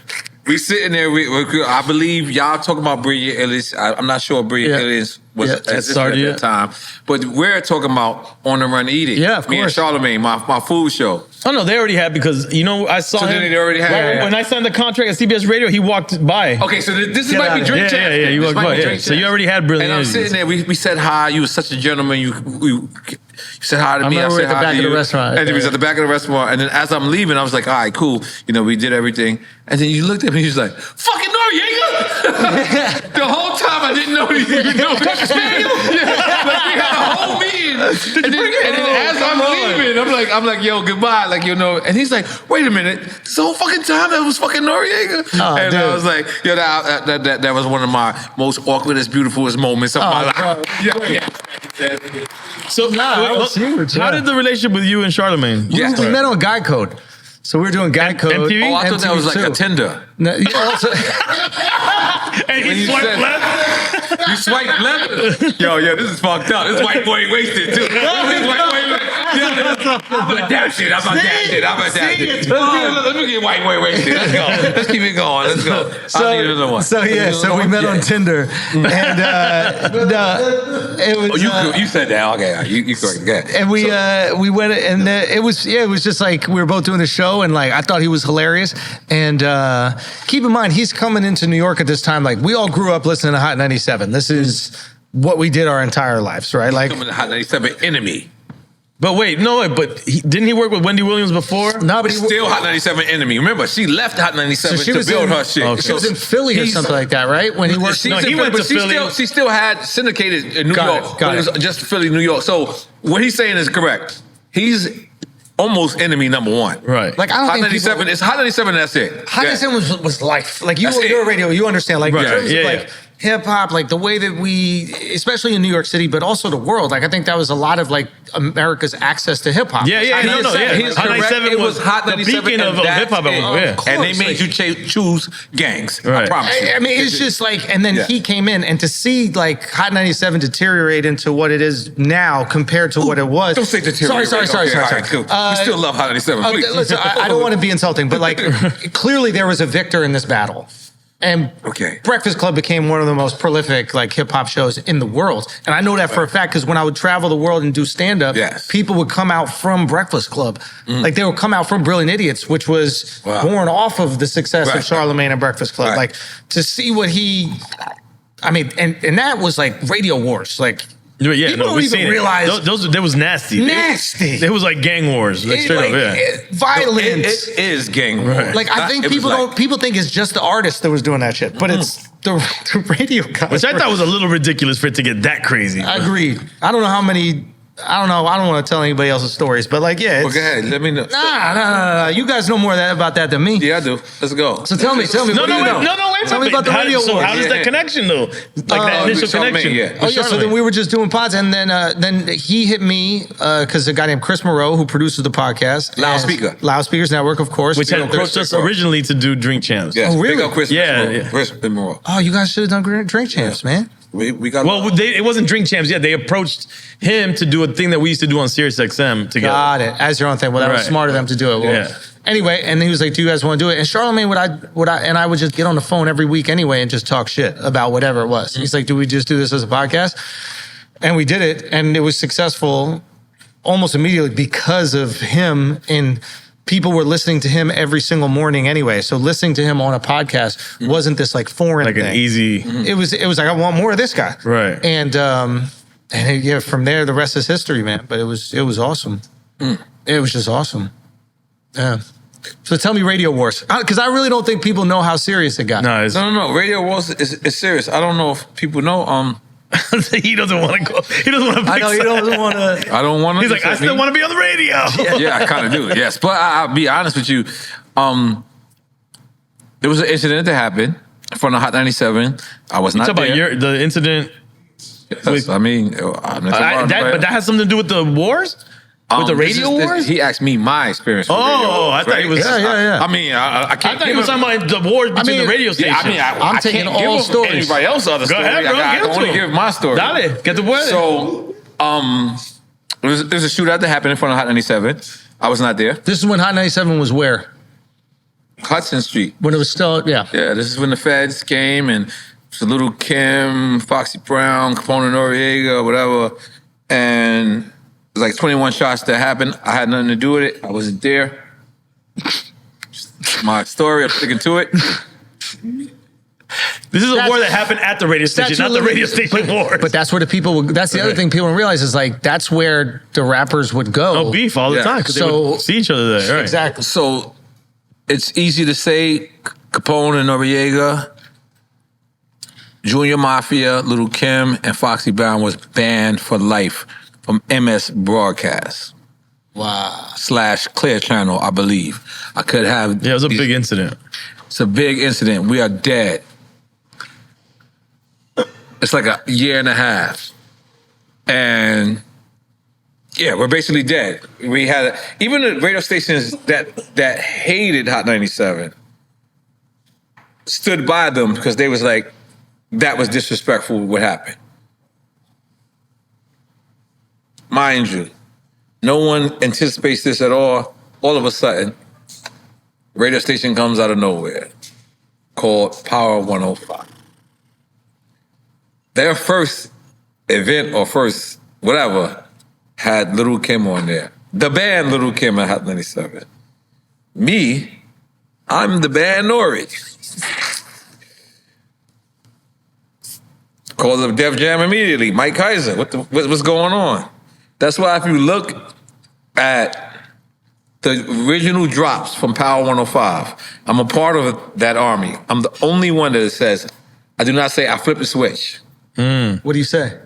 We sitting there, I believe y'all talking about Brilliant Aliens. I'm not sure Brilliant Aliens was at that time. But we're talking about On the Run Eating. Yeah, of Me and course. Charlemagne, my food show. Oh no, they already had because I saw So him. then they already had it. When I signed the contract at CBS Radio, he walked by. Okay, so this might be drink chat. Yeah. You This walked might by. be Yeah. drink So you chat. already had Brilliant And I'm Aliens. sitting there, we said hi, you were such a gentleman, you said hi to me, I remember said at the hi back to of the you. restaurant. And then we was at the back of the restaurant, and then as I'm leaving, I was like, all right, cool, we did everything. And then you looked at me, he was like, fucking Noriega! The whole time I didn't know he even know. Like we had a whole meeting. And then as I'm leaving, I'm like, yo, goodbye. Like, and he's like, wait a minute, this whole fucking time that was fucking Noriega. Oh, and dude. I was like, yo, that was one of my most awkwardest, beautifulest moments of my life. Yeah. So I was huge, how did the relationship with you and Charlemagne? Yes. We met on Guy Code. So we were doing Guy Code. MTV? Oh, I thought that was like a Tinder. No, yeah, also, And When he you swiped said- left. You swipe left? Yo, this is fucked up. This white boy wasted too. This white boy I'm about that shit. Let me get white boy wasted. Let's go. Let's keep it going. Let's go. I need another one. So we met on Tinder, and it was. You said that. Okay, you correct. Go ahead. And we went, and it was just like we were both doing the show, and like I thought he was hilarious. And keep in mind, he's coming into New York at this time. Like we all grew up listening to Hot 97. This is what we did our entire lives, right? Like Coming to Hot 97 Enemy. But wait, didn't he work with Wendy Williams before? No, but Still Hot 97 enemy. Remember, she left Hot 97 So she to was build in- her shit. Okay. She was in Philly or something like that, right? When he worked. No, he went to Philly. She still had syndicated in New Got York. it, got but it. was just Philly, New York. So what he's saying is correct. He's almost enemy number one. Right. Like I don't Hot think 97. It's Hot 97. That's it. Hot 97 was life. Like you're That's a it. radio, you understand. Like in Right. terms of Yeah, like yeah. hip hop, like the way that we, especially in New York City, but also the world. Like I think that was a lot of like America's access to hip hop. Yeah. He's Hot correct. 97 It was Hot the 97 beacon of and that's hip hop. it. Yeah. And they course, made like- you choose gangs. I Right. promise you. I mean, it's just like, and then Yeah. he came in, and to see like Hot 97 deteriorate into what it is now compared to what it was. Don't say deteriorate. Sorry. Okay, all right, cool. We still love Hot 97. Please. Listen, I don't want to be insulting, but like clearly there was a victor in this battle. And Okay. Breakfast Club became one of the most prolific like hip hop shows in the world. And I know that for a fact because when I would travel the world and do stand up, Yes. people would come out from Breakfast Club. Like they would come out from Brilliant Idiots, which was Wow. born off of the success Right. of Charlemagne and Breakfast Club. Right. Like to see what I mean, and that was like Radio Wars. Like Yeah, people don't we've even seen it. realize Those that was nasty. nasty. It was like gang wars, like straight Like, up. Yeah. Violence. It is gang war. Right. Like I think It was people like- don't. People think it's just the artist that was doing that shit, but it's the radio guys. Which I thought was a little ridiculous for it to get that crazy. Agreed. I don't know how many. I don't know. I don't want to tell anybody else's stories, but like, yeah. Well, It's, go ahead. Let me know. Nah. You guys know more about that than me. Yeah, I do. Let's go. So tell me. No, what do you know? wait. Tell me about the radio So wars. how does Yeah. that connection though? Like that initial Charlemagne, connection? yeah. Oh yeah, so then we were just doing pods, and then he hit me because a guy named Chris Moreau, who produces the podcast, Loudspeaker. Loudspeakers Network, of course, Which had approached us originally to do Drink Champs. Yes. Oh, really? Big up Chris. Yeah. Chris Moreau. Oh, you guys should have done Drink Champs, man. We got. Well, it wasn't Drink Champs yet. They approached him to do a thing that we used to do on Sirius XM together. Got it. As your own thing. Well, that was Right. smart of them to do it. Well, Yeah. Anyway, and he was like, "Do you guys want to do it?" And Charlemagne I would just get on the phone every week anyway and just talk shit about whatever it was. He's like, "Do we just do this as a podcast?" And we did it, and it was successful almost immediately because of him. And people were listening to him every single morning anyway. So listening to him on a podcast wasn't this like foreign Like thing. an easy. It was like I want more of this guy. Right. And yeah, from there the rest is history, man. But it was awesome. It was just awesome. Yeah. So tell me Radio Wars. Because I really don't think people know how serious it got. No, it's, No. Radio Wars is serious. I don't know if people know. he doesn't want to go. He doesn't want to. I know you don't want to. I don't want to. He's like, I still want to be on the radio. Yeah, I kind of do. Yes, but I'll be honest with you. There was an incident that happened from the Hot 97. I was not Talk about there. the incident. Yes, I mean, I'm not But that has something to do with the wars? With the radio wars? He asked me my experience. With Oh, radio wars, I thought he was- Yeah. I mean, I I can't. thought he give was him- talking about the wars between the radio Yeah, stations. I'm taking can't all give stories. Anybody else other Go story? ahead, bro. I Give it can only to him. give my story. Dale, get the word. So, there's a shootout that happened in front of Hot 97. I was not there. This is when Hot 97 was where? Hudson Street. When it was still, yeah. Yeah, this is when the feds came and it's a Little Kim, Foxy Brown, Capone Noriega, whatever. And it was like 21 shots that happened. I had nothing to do with it. I wasn't there. Just my story, I'm sticking to it. This is a war that happened at the radio station, not the radio station war. But that's where the people would, that's the other thing people don't realize is like, that's where the rappers would go. No beef all the Yeah. time because they So- would see each other there. Right. Exactly. So it's easy to say Capone and Noriega, Junior Mafia, Little Kim, and Foxy Brown was banned for life from MS Broadcast Wow. / Clear Channel, I believe. I could have. Yeah, it was a big incident. It's a big incident. We are dead. It's like a year and a half. And yeah, we're basically dead. We had, even the radio stations that hated Hot 97 stood by them because they was like, that was disrespectful what happened. Mind you, no one anticipates this at all. All of a sudden, radio station comes out of nowhere called Power 105. Their first event or first whatever had Little Kim on there. The band Little Kim at Hot 97. Me, I'm the band N.O.R.E. Called up Def Jam immediately. Mike Kaiser, what's going on? That's why if you look at the original drops from Power 105. I'm a part of that army. I'm the only one that says, I do not say I flip the switch. What do you say?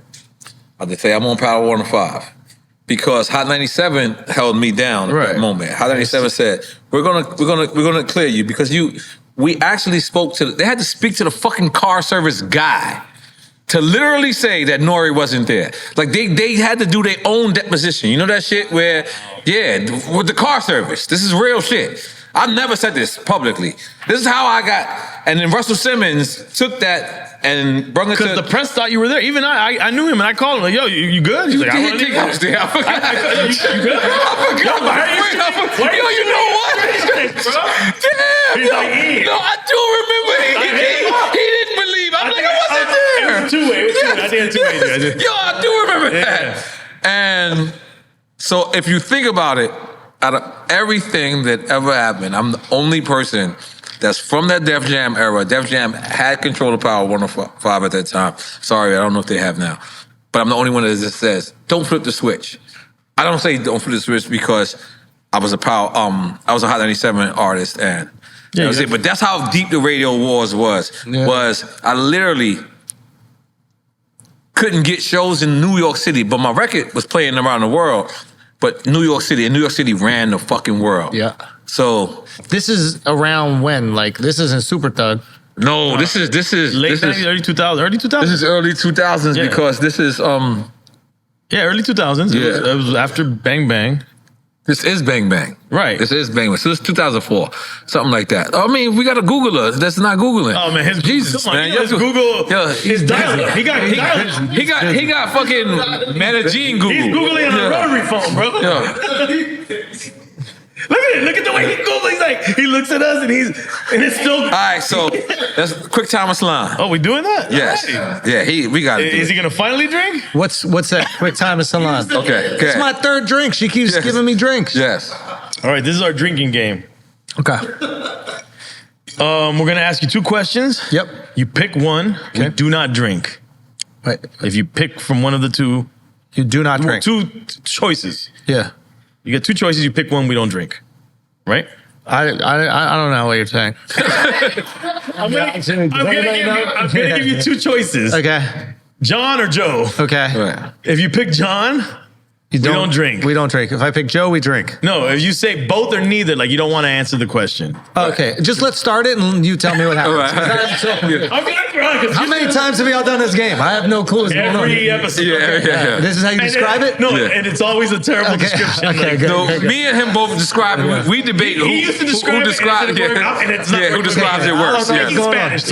I just say I'm on Power 105. Because Hot 97 held me down at that moment. Hot 97 said, we're gonna clear you because we actually they had to speak to the fucking car service guy to literally say that N.O.R.E wasn't there. Like they had to do their own deposition. You know that shit where, with the car service. This is real shit. I've never said this publicly. This is how I got, and then Russell Simmons took that and brought it to... Because the press thought you were there. Even I knew him and I called him like, yo, you good? He's like, I was there. I forgot. You good? I forgot. Yo, you know what? Damn. He's like, no, I do remember. He didn't believe. I'm like, I wasn't there. It was two-way. I did two-way. Yo, I do remember that. And so if you think about it, out of everything that ever happened, I'm the only person that's from that Def Jam era. Def Jam had control of Power 105 at that time. Sorry, I don't know if they have now. But I'm the only one that just says, don't flip the switch. I don't say don't flip the switch because I was a Hot 97 artist and that was it. But that's how deep the radio wars was. Was I literally couldn't get shows in New York City, but my record was playing around the world. But New York City ran the fucking world. Yeah. So this is around when? Like this isn't Super Thug. No, this is late 90s, early 2000s. Early 2000s. This is early 2000s because this is early 2000s. It was after Bang Bang. This is Bang Bang. Right. This is Bang Bang. So it's 2004, something like that. I mean, we got a Googler that's not Googling. Oh man, Jesus, man. His Google, his dial-up. He got fucking Medellin Google. He's Googling on a rotary phone, bro. Look at the way he Googles. He's like, he looks at us and it's still. All right, so that's quick time of slime. Oh, we doing that? Yes. Right. Yeah, we got it. Is he gonna finally drink? What's that quick time of salon? Okay. It's my third drink. She keeps giving me drinks. Yes. All right, this is our drinking game. Okay. We're gonna ask you two questions. Yep. You pick one. Okay. We do not drink. Wait. If you pick from one of the two, you do not drink. Two choices. Yeah. You get two choices. You pick one. We don't drink. Right? I don't know what you're saying. I'm gonna give you two choices. Okay. John or Joe. Okay. Right. If you pick John, we don't drink. We don't drink. If I pick Joe, we drink. No, if you say both or neither, like you don't want to answer the question. Okay. Just let's start it and you tell me what happens. How many times have y'all done this game? I have no clue what's going on. Every episode. Yeah. This is how you describe it? No, and it's always a terrible description. Okay, good. Me and him both describe it. We debate he used to describe who describes it. Who describes it worse. Spanish.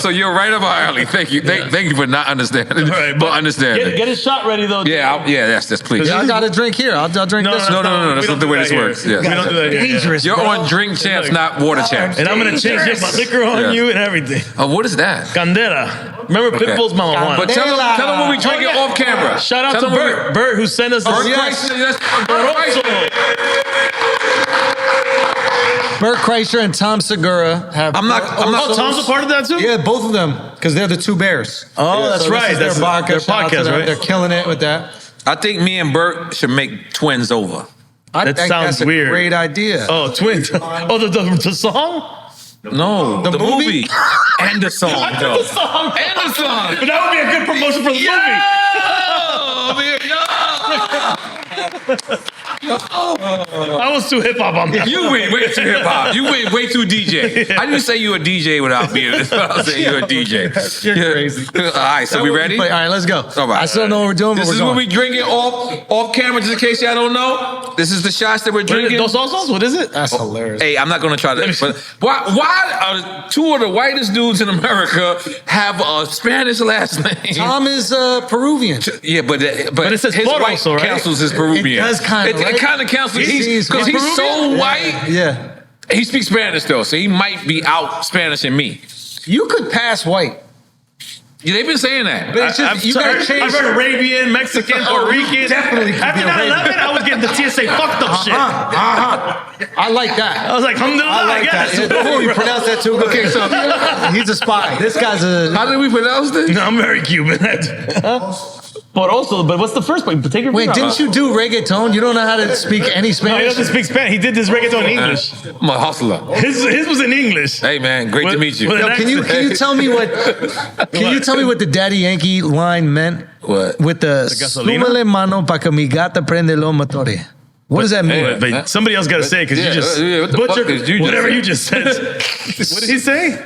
So you're right about early. Thank you. Thank you for not understanding. But understanding. Get his shot ready though. Yeah, that's please. I got a drink here. I'll drink this. No. That's not the way this works. We don't do that here. Dangerous. You're on drink champs, not water champs. And I'm gonna change my liquor on you and everything. Oh, what is that? Candela. Remember Pitbull's Mama Juan. But tell them when we drink it off camera. Shout out to Bert. Bert who sent us this. Bert Kreischer and Tom Segura have. Tom's a part of that too? Yeah, both of them, because they're the two bears. Oh, that's right. That's their podcast, right? They're killing it with that. I think me and Bert should make twins over. I think sounds that's weird. A great idea. Oh, twins. Oh, the song? No, the movie and the song. The song. And the song. But that would be a good promotion for the movie. I was too hip hop on that. You went way too hip hop. You went way too DJ. I didn't say you a DJ without being. I'll say you're a DJ. You're crazy. All right, so we ready? All right, let's go. All right. I still don't know what we're doing. This but is what we drinking off camera, just in case y'all don't know. This is the shots that we're drinking. Dos Osos? What is it? That's hilarious. Hey, I'm not gonna try that. But why two of the whitest dudes in America have a Spanish last name? Tom is Peruvian. Yeah, but it says his Puerto, white so, right? cancels his Peruvian. It does kind of. It kind of cancels because he's so white. Yeah. He speaks Spanish though, so he might be out Spanishing me. You could pass white. Yeah, they've been saying that. But it's just, I've heard Arabian, Mexican, Puerto Rican. Definitely. After 9/11, I was getting the TSA fucked up shit. I like that. I was like, alhamdulillah. I like that. Before you pronounce that too. Okay, so he's a spy. This guy's a. How did we pronounce this? No, I'm very Cuban. But what's the first part? Take your Wait, didn't you do reggaeton? You don't know how to speak any No, he Spanish? doesn't speak Spanish. He did this reggaeton in English. I'm a hustler. His was in English. Hey man, great to meet you. With Yo, an can you accent. tell me what the Daddy Yankee line meant? What? With the gasolina? súmale mano pa que mi gata prende los motores. What does that mean? Wait, but somebody else got to say it because you just what the butchered fuck did you just whatever say? you just said. What did he say?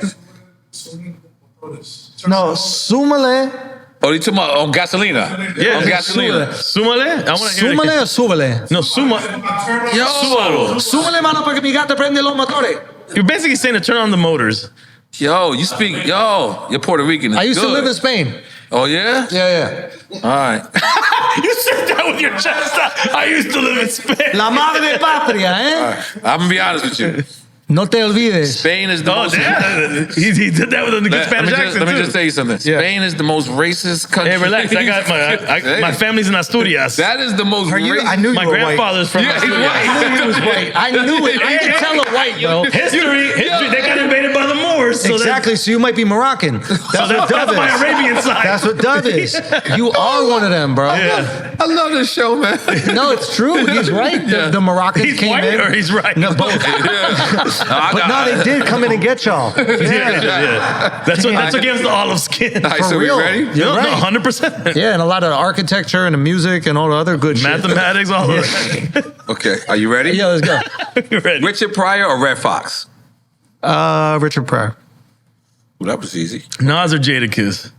No, súmale. Oh, you talking about on gasolina? Yeah, on gasolina. Súmale. I want to hear it. Súmale o súbale? No, suma. Súbalo. Súmale mano pa que mi gata prende los motores. You're basically saying to turn on the motors. Yo, you speak. Yo, you're Puerto Rican. I used to Good. live in Spain. Oh yeah. Yeah. All right. You said that with your chest out. I used to live in Spain. La madre patria, eh? I'm gonna be honest with you. No te olvides. Spain is the Oh, most. damn. He did that with a good Spanish accent, let me too. just tell you something. Yeah. Spain is the most racist country. Hey, relax. I got my family's in Asturias. That is the most racist. I knew you My were white. grandfather's from Yeah, he's Asturias. white. I knew he was white. I knew it. I could tell a white, bro. History. They got invaded by the Moors. So Exactly. So you might be Moroccan. That's my Arabian side. That's what Dove is. You are one of them, bro. Yeah. I love this show, man. No, it's true. He's right. The Moroccans He's came white in. or he's right? No, both. But no, they did come in and get y'all. Yeah. That's against the olive skin. All right, so real. we ready? You're No, right. 100%. Yeah, and a lot of architecture and the music and all the other good shit. Mathematics, all of that. Okay, are you ready? Yeah, let's go. You ready? Richard Pryor or Red Fox? Richard Pryor. Well, that was easy. Nas or Jadakiss?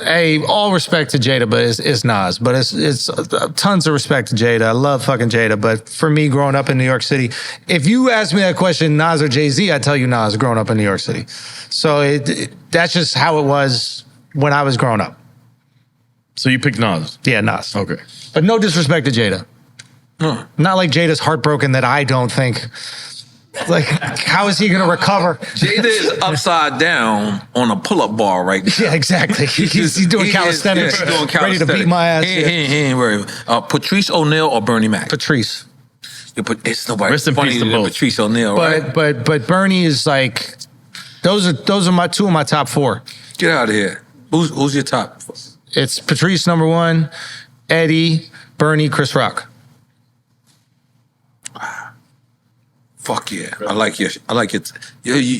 Hey, all respect to Jada, but it's Nas. But it's tons of respect to Jada. I love fucking Jada. But for me, growing up in New York City, if you ask me that question, Nas or Jay-Z, I'd tell you Nas, growing up in New York City. So that's just how it was when I was growing up. So you picked Nas. Yeah, Nas. Okay. But no disrespect to Jada. Not like Jada's heartbroken that I don't think. Like, how is he going to recover? Jada is upside down on a pull-up bar right now. Yeah, exactly. He's doing calisthenics, He's doing ready to beat my ass. He ain't worried. Patrice O'Neal or Bernie Mac? Patrice. It's nobody Rest in funny peace to than both. Patrice O'Neal, right? But Bernie is like, those are my two of my top four. Get out of here. Who's your top? It's Patrice number one, Eddie, Bernie, Chris Rock. Fuck yeah. I like it.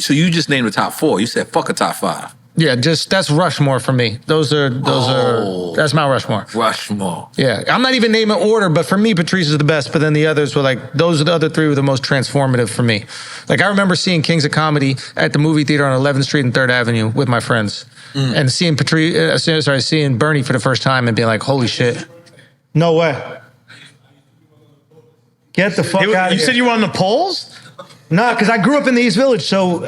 So you just named the top four. You said fuck a top five. Yeah, that's Rushmore for me. That's Mount Rushmore. Rushmore. Yeah, I'm not even naming order, but for me, Patrice is the best. But then the others were like, those are the other three were the most transformative for me. Like I remember seeing Kings of Comedy at the movie theater on 11th Street and 3rd Avenue with my friends, and seeing seeing Bernie for the first time and being like, holy shit, no way. Get the fuck out of here. You said you were on the polls? No, because I grew up in the East Village, so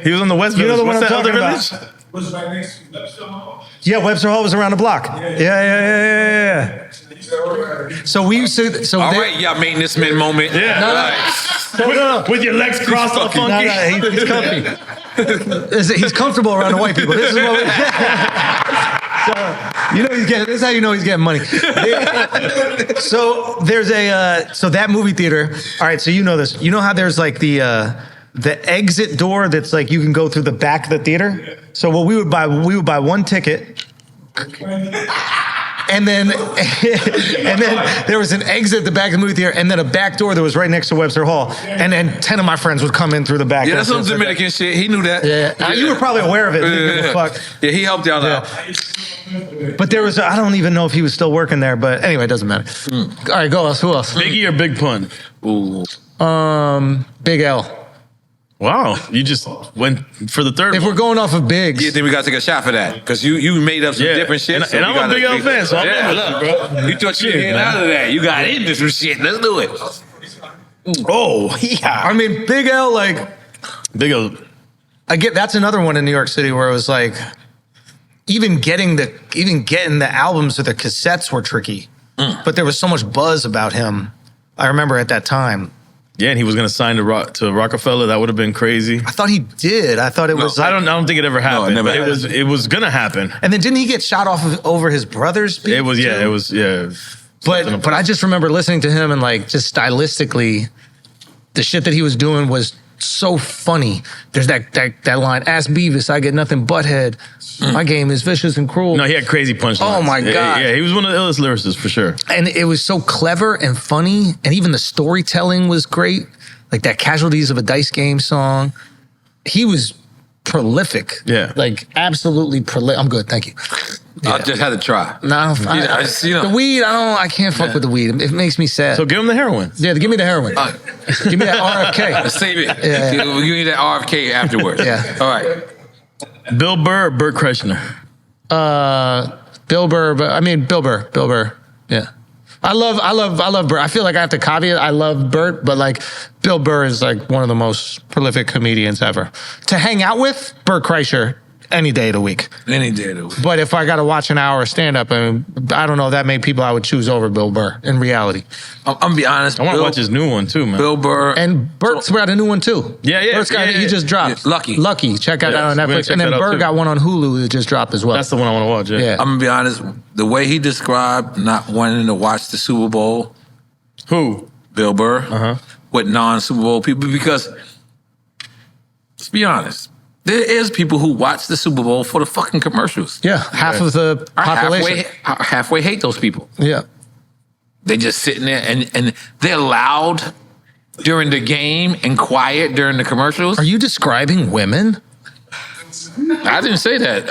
He was on the West Village. You know the one What's I'm that other talking village? about. Was right next to Webster Hall. yeah, Webster Hall was around the block. Yeah. So we used to. So All there- right, y'all maintenance men moment. Yeah. No, no. All right. With your legs crossed all fucking- funky. No, he's comfy. He's comfortable around the white people. This is what so, this is how you know he's getting money. So there's so that movie theater. All right, so you know this. You know how there's like the exit door that's like you can go through the back of the theater. So what we would buy one ticket. And then there was an exit at the back of the movie theater, and then a back door that was right next to Webster Hall. And then 10 of my friends would come in through the back. Yeah, that's some Dominican shit. He knew that. Yeah, you were probably aware of it. You didn't give a fuck. Yeah, he helped y'all out. But there was, I don't even know if he was still working there, but anyway, it doesn't matter. All right, go else. Who else? Biggie or Big Pun? Ooh. Big L. Wow. You just went for the third If one. we're going off of bigs, Yeah, then we got to take a shot for that because you made up some different shit. And we I'm a gotta- Big L fan, so I'm in with you, bro. You thought you were getting out of that. You got into some shit. Let's do it. Oh, yeah. I mean, Big L, like, Big L. that's another one in New York City where it was like, even getting the albums or the cassettes were tricky. But there was so much buzz about him. I remember at that time. Yeah, and he was going to sign to Rockefeller. That would have been crazy. I thought he did. I thought it was. I don't think it ever happened. never but happened. it was going to happen. And then didn't he get shot over his brother's beat? It was But I just remember listening to him and like just stylistically, the shit that he was doing was so funny. There's that line, ask Beavis, I get nothing but head. My game is vicious and cruel. No, he had crazy punchlines. Oh my God. Yeah, he was one of the illest lyricists for sure. And it was so clever and funny, and even the storytelling was great. Like that Casualties of a Dice Game song. He was prolific. Yeah. Like absolutely prolific. I'm good, thank you. Yeah. I just had to try. No, the weed, I can't fuck with the weed. It makes me sad. So give him the heroin. Yeah, give me the heroin. Give me that RFK. Save it. Yeah. We'll give you that RFK afterwards. Yeah. All right. Bill Burr or Burt Kreischer? Bill Burr, but I mean Bill Burr. Bill Burr. Yeah. I love Burt. I feel like I have to caveat. I love Burt, but like Bill Burr is like one of the most prolific comedians ever. To hang out with, Burt Kreischer, any day of the week. Any day of the week. But if I got to watch an hour of stand-up, and I don't know that many people I would choose over Bill Burr in reality. I'm gonna be honest. I want to watch his new one too, man. Bill Burr. And Burt's got a new one too. Yeah. Burt's got, he just dropped. Yeah, Lucky. Lucky. Check out that on we're gonna Netflix. check And then that out, Burr too. got one on Hulu that just dropped as well. That's the one I want to watch. Yeah. Yeah. I'm gonna be honest. The way he described not wanting to watch the Super Bowl, Who? Bill Burr, with non-Super Bowl people, because let's be honest, there is people who watch the Super Bowl for the fucking commercials. Yeah, half of the population. Halfway hate those people. Yeah. They just sitting there and they're loud during the game and quiet during the commercials. Are you describing women? I didn't say that.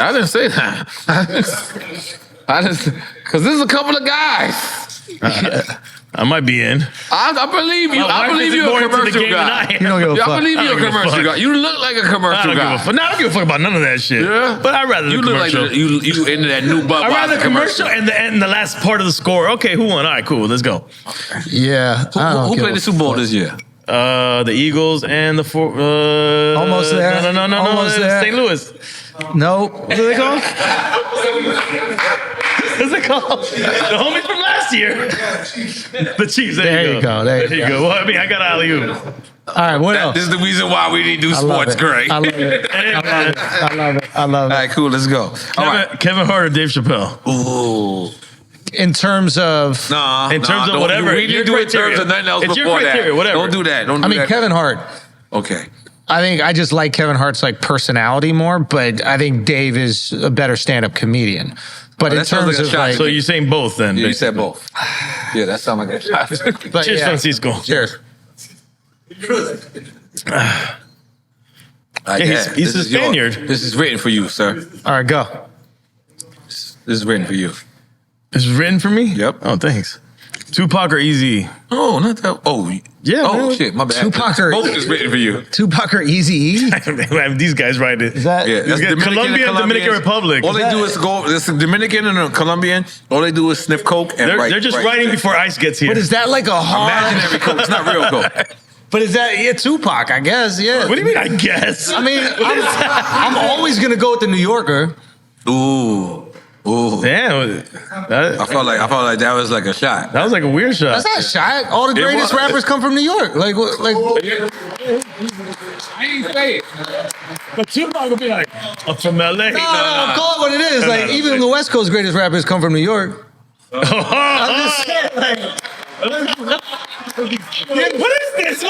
Because there's a couple of guys. I might be in. I believe you. I believe you're a commercial guy. You don't give a fuck. I believe you're a commercial guy. You look like a commercial guy. I don't give a fuck about none of that shit. Yeah? But I'd rather You the look like commercial. you into that new Budweiser I'd rather the commercial and the last part of the score. Okay, who won? All right, cool. Let's go. Yeah. Who played the Super Bowl this year? The Eagles and the Almost there. No. Almost there. St. Louis. No. What's it called? What's it called? The homies from last year. The Chiefs. There you go. There you go. Well, I mean, I got alley-oop. All right, what else? This is the reason why we didn't do sports great. I love it. I love All it. right, cool. Let's go. All right. Kevin Hart or Dave Chappelle? Ooh. In terms of... In terms of whatever. We didn't do it in terms of nothing else It's before your criteria, that. whatever. Don't do that. Don't do I mean, that. Kevin Hart. Okay. I think I just like Kevin Hart's like personality more, but I think Dave is a better stand-up comedian. But in that sounds terms like a of shot. like... So you're saying both then? Yeah, you said both. Yeah, that sounds like a shot. but Cheers, yeah. Francisco. Cheers. He's this a is yours. Spaniard. This is written for you, sir. All right, go. This is written for you. This is written for me? Yep. Oh, thanks. Tupac or Eazy? Oh, not that. Oh, Yeah, Oh, man. shit. My bad. Tupac or- Both is written for you. Tupac or Eazy-E? These guys write it. Is that... Yeah, that's Colombia and Dominican Republic. All they do is go. It's the Dominican and the Colombian. All they do is sniff coke and write. They're just writing before ICE gets here. But is that like a hard... Imaginary coke. It's not real coke. But is that... Yeah, Tupac, I guess, yeah. What do you mean, I guess? I mean, I'm always going to go with the New Yorker. Ooh. Damn. I felt like that was like a shot. That was like a weird shot. That's not a shot. All the It greatest was. rappers come from New York. Like... I ain't say it. But Tupac would be like, I'm from LA. No, call it what it is. Like, even the West Coast greatest rappers come from New York. I'm just saying, like... What is this?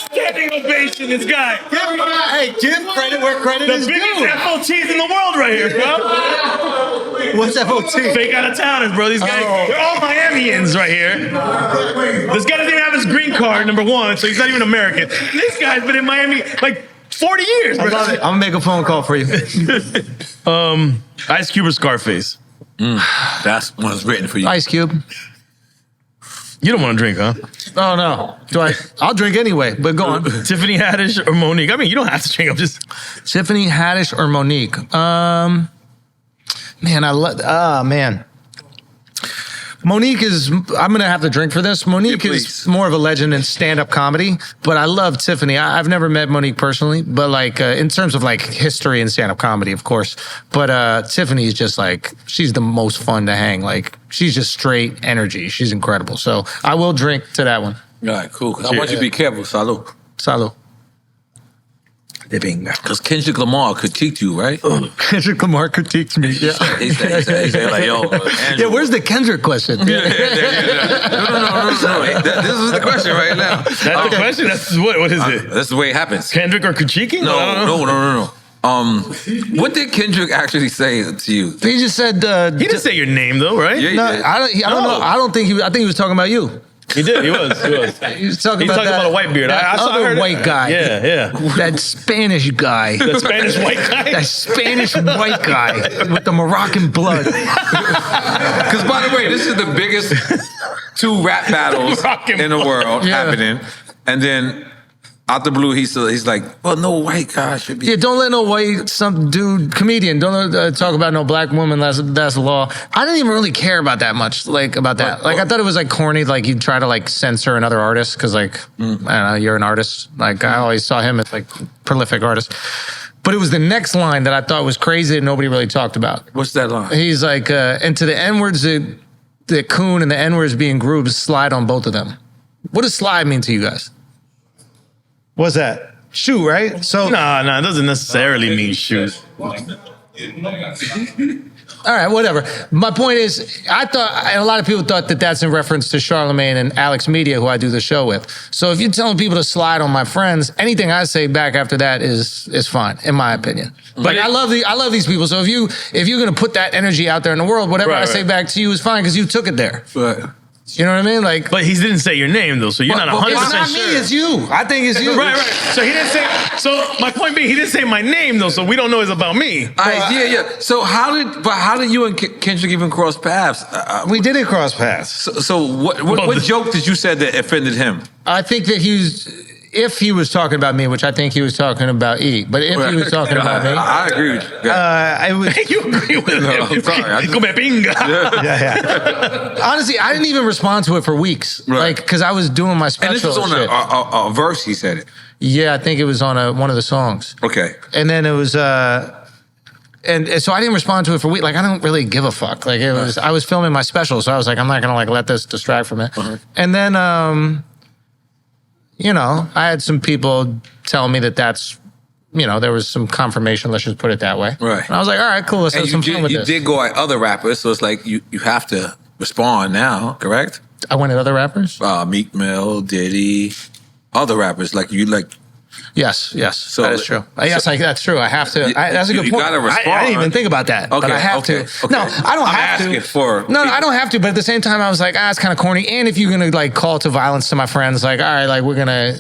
Standing ovation, this guy. Hey, give credit where credit The is biggest due. FOTs in the world right here, bro. What's FOT? Fake out of towners, bro. These guys, they're all Miamians right here. This guy doesn't even have his green card, number one, so he's not even American. This guy's been in Miami like 40 years, bro. I love it. I'm gonna make a phone call for you. Ice Cube or Scarface? That's one that's written for you. Ice Cube. You don't want to drink, huh? Oh no. I'll drink anyway, but go on. Tiffany Haddish or Monique? I mean, you don't have to drink. I'm just... Tiffany Haddish or Monique? Man. Monique is, I'm going to have to drink for this. Monique Yeah, is more of a legend in stand-up comedy, but I love Tiffany. I've never met Monique personally, but like in terms of like history and stand-up comedy, of course. But Tiffany is just like, she's the most fun to hang. Like, she's just straight energy. She's incredible. So I will drink to that one. All right, cool. I want you to be careful, Salud. Salud. De pinga. Because Kendrick Lamar critiqued you, right? Kendrick Lamar critiques me. Yeah. He said like, yo, Andrew. Yeah, where's the Kendrick question? No. This is the question right now. That's the question? That's what is it? That's the way it happens. Kendrick or critiquing? No. What did Kendrick actually say to you? He just said... he didn't say your name, though, right? Yeah, No, I don't know. I don't think I think he was talking about you. He did. He was. He was talking He's about talking that, about a white beard. That I other heard white guy. Yeah. That Spanish guy. The Spanish white guy? That Spanish white guy with the Moroccan blood. Because, by the way, this is the biggest 2 rap battles in the world happening. And then, out the blue, he's like, well, no white guy should be. Yeah, don't let no white, some dude, comedian, don't talk about no black woman, that's the law. I didn't even really care about that much, about that. I thought it was, corny, he'd try to, censor another artist, because, I don't know, you're an artist. I always saw him as, prolific artist. But it was the next line that I thought was crazy that nobody really talked about. What's that line? He's like, and to the N-words, the coon and the N-words being groups, slide on both of them. What does slide mean to you guys? What's that? Shoe, right? So No, it doesn't necessarily mean shoes. all right, whatever. My point is, I thought, and a lot of people thought that that's in reference to Charlemagne and Alex Media, who I do the show with. So if you're telling people to slide on my friends, anything I say back after that is fine, in my opinion. But I love these people. So if you're gonna put that energy out there in the world, whatever I say back to you is fine because you took it there. Right. You know what I mean? But he didn't say your name though, so you're not 100% sure. It's not me, it's you. I think it's you. Right. So he didn't say. So my point being, he didn't say my name though, so we don't know it's about me. Yeah. So how did you and Kendrick even cross paths? We didn't cross paths. So what joke did you say that offended him? I think that if he was talking about me, which I think he was talking about E, but if he was talking about me, I agree with you. You agree with him? I'm sorry. Come here, pinga. Yeah. Honestly, I didn't even respond to it for weeks, because I was doing my special. And this was on a verse. He said it. Yeah, I think it was on one of the songs. Okay. And then it was. And so I didn't respond to it for weeks. I don't really give a fuck. I was filming my special, so I was like, I'm not gonna let this distract from it. And then, I had some people tell me that's, there was some confirmation. Let's just put it that way. Right. And I was like, all right, cool. Let's have some fun with this. You did go at other rappers, so it's like you have to respond now, correct? I went at other rappers. Meek Mill, Diddy, other rappers Yes. So that is true. Yes, that's true. I have to. That's a good point. You gotta respond. I didn't even think about that, but I have to. No, I don't have to. No, I don't have to. But at the same time, I was like, it's kind of corny. And if you're gonna call to violence to my friends, all right, we're gonna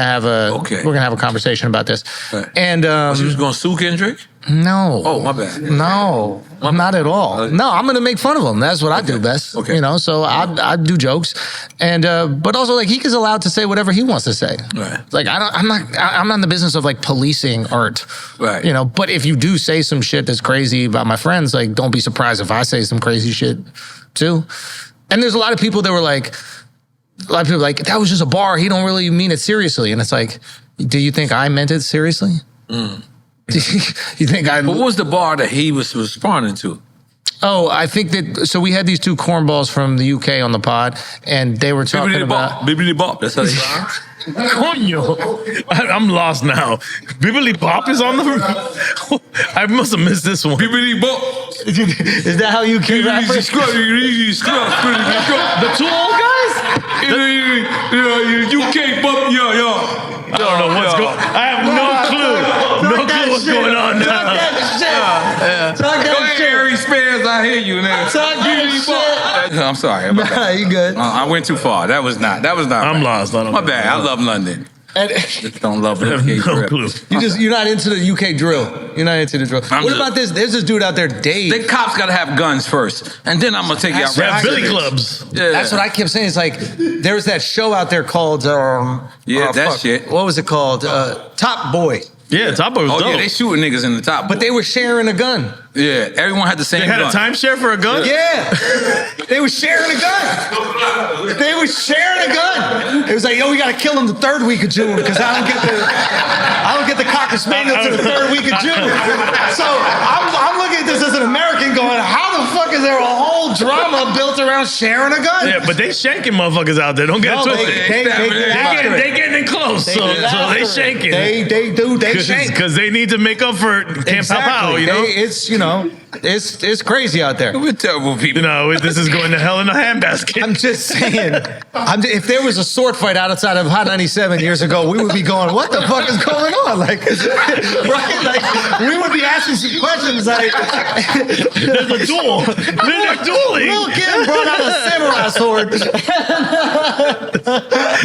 have a conversation about this. Right. And you was gonna sue Kendrick? No. Oh, my bad. No, not at all. No, I'm going to make fun of him. That's what I do best. Okay. So I do jokes, and but also he is allowed to say whatever he wants to say. Right. I'm not in the business of policing art. Right. But if you do say some shit that's crazy about my friends, don't be surprised if I say some crazy shit too. And there's a lot of people that were that was just a bar. He don't really mean it seriously. And it's do you think I meant it seriously? You think I? What was the bar that he was responding to? Oh, I think that. So we had these 2 cornballs from the UK on the pod, and they were talking about Bibbidi Bop. That's how they are. Coño. I'm lost now. Bibbidi Bop is on the. I must have missed this one. Bibbidi Bop. Is that how you can rap? The 2 old guys? UK Bop. Yeah. I don't know what's going on. I have no clue. No clue what's going on now. Talk that Go ahead, shit. Harry Spears. I hear you, nigga. Talk that shit. I'm sorry. Nah, you good. I went too far. That was not. I'm lost. My bad. I love London. Just don't love the UK no drill. clue. You're not into the UK drill. You're not into the drill. What about this? There's this dude out there, Dave. The cops gotta have guns first, and then I'm gonna take you out. Yeah, Billy Clubs. Yeah. That's what I kept saying. It's there's that show out there called shit. What was it called? Top Boy. Yeah, Top Boy was dope. Yeah, they shooting niggas in the top. But they were sharing a gun. Yeah, everyone had the same They had gun. a timeshare for a gun? Yeah. They were sharing a gun. They were sharing a gun. It was like, yo, we got to kill him the third week of June because I don't get the Cocker Spaniel to the third week of June. So I'm looking at this as an American going, how the fuck is there a whole drama built around sharing a gun? Yeah, but they shanking motherfuckers out there. Don't get it twisted. They getting in close, so they shanking. They shank. Because they need to make up for Camp Pow Pow, you know? It's crazy out there. We're terrible people. This is going to hell in a handbasket. I'm just saying, if there was a sword fight outside of Hot 97 years ago, we would be going, what the fuck is going on? Like, right? Like, we would be asking some questions like, there's a duel. They're dueling. Lil Kim brought out a samurai sword.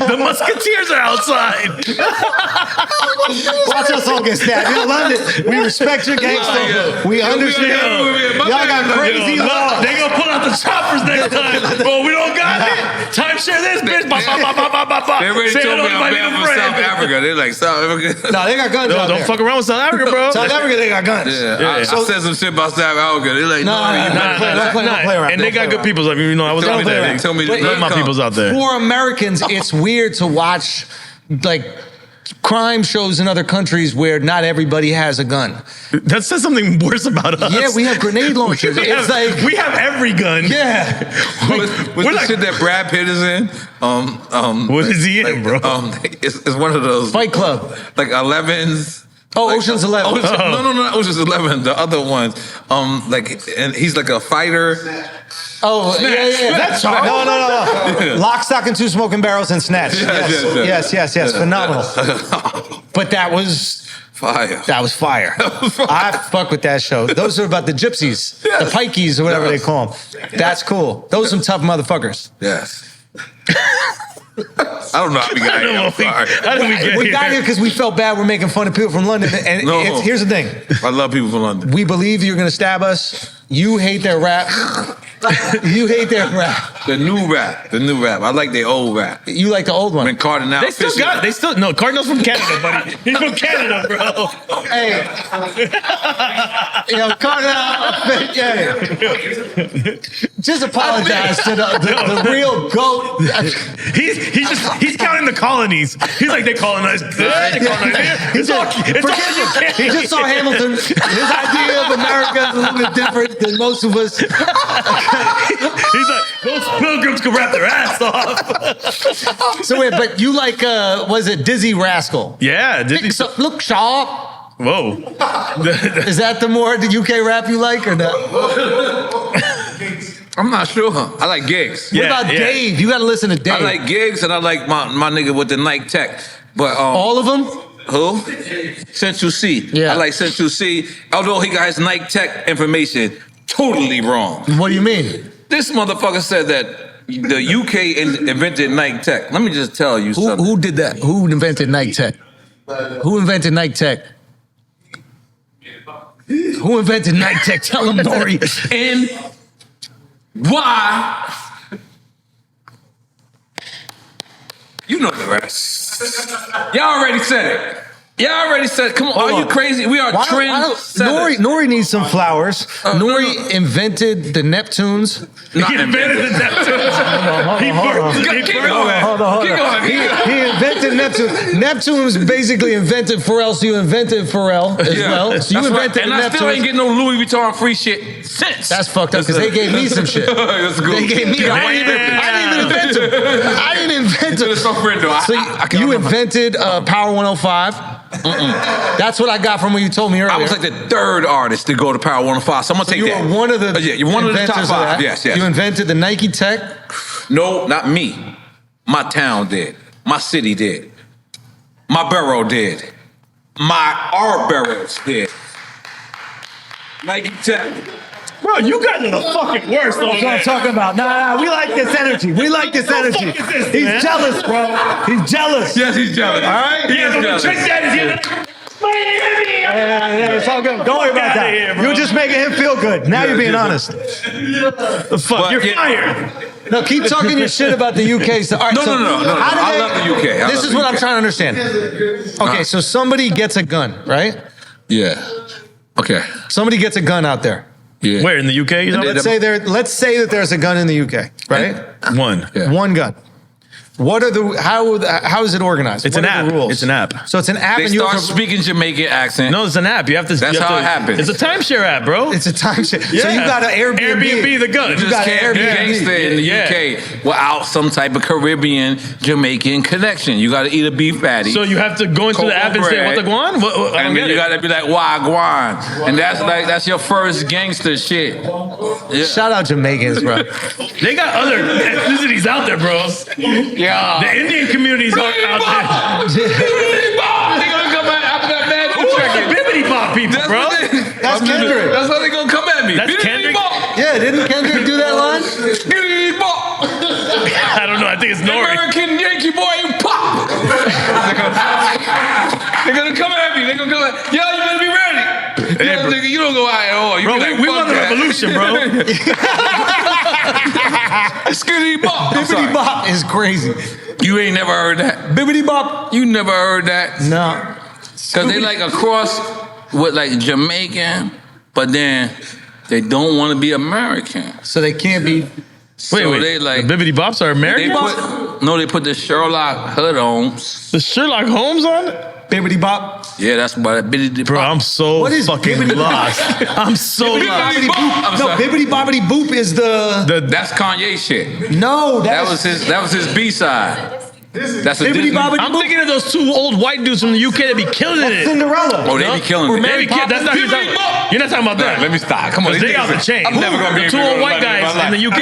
The musketeers are outside. Watch us all get stabbed. In London, we respect your gangster. We understand. Y'all got crazy laws. They gonna pull out the choppers next time. Oh, we don't got it. Timeshare this bitch. They already told me I'm bad from South Africa. They're like, South Africa. No, they got guns out there. Don't fuck around with South Africa, bro. South Africa, they got guns. Yeah. I said some shit about South Africa. They're like, don't play around. And they got good peoples. I mean, I was out there. They told me love my peoples out there. For Americans, it's weird to watch, like, crime shows in other countries where not everybody has a gun. That says something worse about us. Yeah, we have grenade launchers. we have every gun. Yeah. What's the shit that Brad Pitt is in? What is he in, bro? It's one of those Fight Club. Like 11s. Oh, Ocean's 11. No, not Ocean's 11. The other ones. And he's like a fighter. Oh, yeah. That's right. No. Lock, Stock, and Two Smoking Barrels and Snatch. Yes. Phenomenal. But that was fire. That was fire. I fuck with that show. Those are about the gypsies, the pikeys, or whatever they call them. That's cool. Those are some tough motherfuckers. Yes. I don't know how we got here. How did we get here? We got here because we felt bad. We're making fun of people from London. And here's the thing. I love people from London. We believe you're going to stab us. You hate their rap. You hate their rap. The new rap. I like their old rap. You like the old one. When Cardinal. No, Cardinal's from Canada, buddy. He's from Canada, bro. Hey. Cardinal. Yeah. Just apologize to the real GOAT. He's counting the colonies. He's like, they colonized this, they colonized here. He just saw Hamilton. His idea of America is a little bit different than most of us. He's like, those pilgrims can rap their ass off. So wait, but you like, was it Dizzy Rascal? Yeah, Dizzy. Look sharp. Whoa. Is that the UK rap you like or not? I'm not sure. I like Gigs. What about Dave? You got to listen to Dave. I like Gigs and I like my nigga with the Nike Tech. But all of them? Who? Central C. Yeah. I like Central C. Although he got his Nike Tech information totally wrong. What do you mean? This motherfucker said that the UK invented Nike Tech. Let me just tell you something. Who did that? Who invented Nike Tech? Who invented Nike Tech? Who invented Nike Tech? Tell him, N.O.R.E. And why? You know the rest. Y'all already said it. Come on, are you crazy? We are trendsetters. N.O.R.E. needs some flowers. N.O.R.E. invented the Neptunes. He invented the Neptunes. Hold on. He invented Neptune. Neptune was basically invented Pharrell, so you invented Pharrell as well. So you invented and Neptune. I still ain't getting no Louis Vuitton free shit since. That's fucked up because they gave me some shit. That's good. They gave me. I didn't invent them. It's so friend though. So you invented Power 105. That's what I got from what you told me earlier. I was like the third artist to go to Power 105. So I'm gonna take that. You were one of the you're one of the top five. Yes. You invented the Nike Tech? No, not me. My town did. My city did. My borough did. Our boroughs did. Nike Tech. Bro, you guys are the fucking worst. That's what I'm talking about. Nah, we like this energy. He's jealous, bro. He's jealous. Yes, he's jealous. All right? He is jealous. Trick Daddy's here. It's all good. Don't worry about that. Here, You're just making him feel good. Now you're being honest. The fuck? You're fired. No, keep talking your shit about the UK stuff. All right, No. I love the UK. This is what I'm trying to understand. Okay, so somebody gets a gun, right? Yeah. Okay. Somebody gets a gun out there. Yeah. Where in the UK? You know? Let's say that there's a gun in the UK, right? One. Yeah. One gun. What are how is it organized? It's what an are app. the rules? It's an app. So it's an app, They and you start have to, speaking Jamaican accent. No, it's an app. You have to. That's you have how to, it happens. It's a timeshare app, bro. it's a timeshare. Yeah. So you got an Airbnb. the gun. You just got can't be Airbnb. gangster in the UK without some type of Caribbean, Jamaican connection. You got to eat a beef patty. So you have to go into the app and say, bread, "What the guan?" and then you got to be like, "Wagwan," and that's your first gangster shit. Yeah. Shout out Jamaicans, bro. They got other ethnicities out there, bro. Yeah. The Indian communities are out there. Bibbidi Bob. They gonna come after that man. Who are the Bibbidi Bob people, bro? That's Kendrick. That's how they gonna come at me. That's Bibbidi Kendrick? Bob. Yeah, didn't Kendrick do that line? Bibbidi Bob. I don't know. I think it's N.O.R.E. American Yankee boy, you pop. They're gonna come at me. They're gonna go like, yo, you better be ready. Hey, Yo, bro. nigga, you don't go out at all. You Bro, be like, we fuck won the that. revolution, bro. Skitty Bop. I'm Bibbidi sorry. Bop is crazy. You ain't never heard that. Bibbidi Bop. You never heard that. No. Cause they like a cross with like Jamaican, but then they don't want to be American. So they can't be. So Wait. they like The Bibbidi Bops are they American? put the Sherlock hood on. The Sherlock Holmes on it? Bibbidi Bop. Yeah, that's why Bibbidi Bro, I'm so What is fucking Bibbidi Bop? lost. I'm so lost. Bibbidi Bop. I'm No, sorry. Bibbidi Bobbidi Boop is the. That's Kanye shit. No, That was his B-side. That's a Bibbidi Disney. Bobbidi I'm thinking of those two old white dudes from the UK that be killing it. Cinderella. Oh, they be killing Or it. Mary Kid. That's not you're Bibbidi Bop. talking. You're not talking about that. Let me stop. Come on. They out the chain. I'm never gonna be the two old white guys in the UK.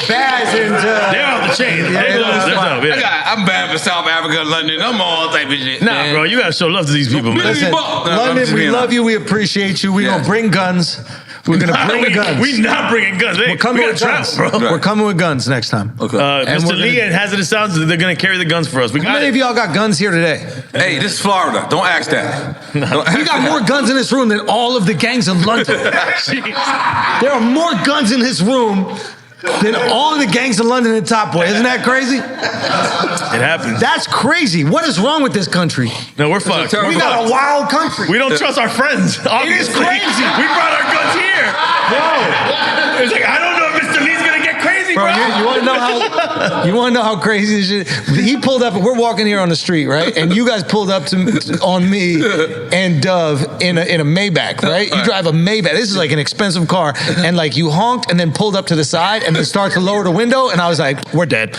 Baz and. They're out the chain. They're dope, yeah. I'm bad for South Africa, London. I'm all type of shit. Nah, man. bro, you gotta show love to these people, man. Listen, Bop. No, I'm London, just we being love honest. you. We appreciate you. We're Yeah. gonna bring guns. We're gonna bring guns. We not bringing guns. Hey, We're coming we with gotta guns, travel, bro. We're coming with guns next time. Okay. And Mr. we're Lee gonna- and Hazardous Sounds, they're gonna carry the guns for us. We How got many of it. y'all got guns here today? Hey, this is Florida. Don't ask that. Don't We ask got more guns in this room than all of the gangs in London. There are more guns in this room than all of the gangs in London and Top Boy. Isn't that crazy? It happens. That's crazy. What is wrong with this country? No, we're fucked. terrible- We got a wild country. We don't trust our friends. Obviously. crazy. We brought our guns here. Bro, It's like, I don't know if Mr. Lee's gonna get crazy, bro. you want to know how? You want to know how crazy this shit? He pulled up. We're walking here on the street, right? And you guys pulled up on me and Dove in a Maybach, right? You drive a Maybach. This is like an expensive car, and like you honked and then pulled up to the side and then start to lower the window, and I was like, "We're dead."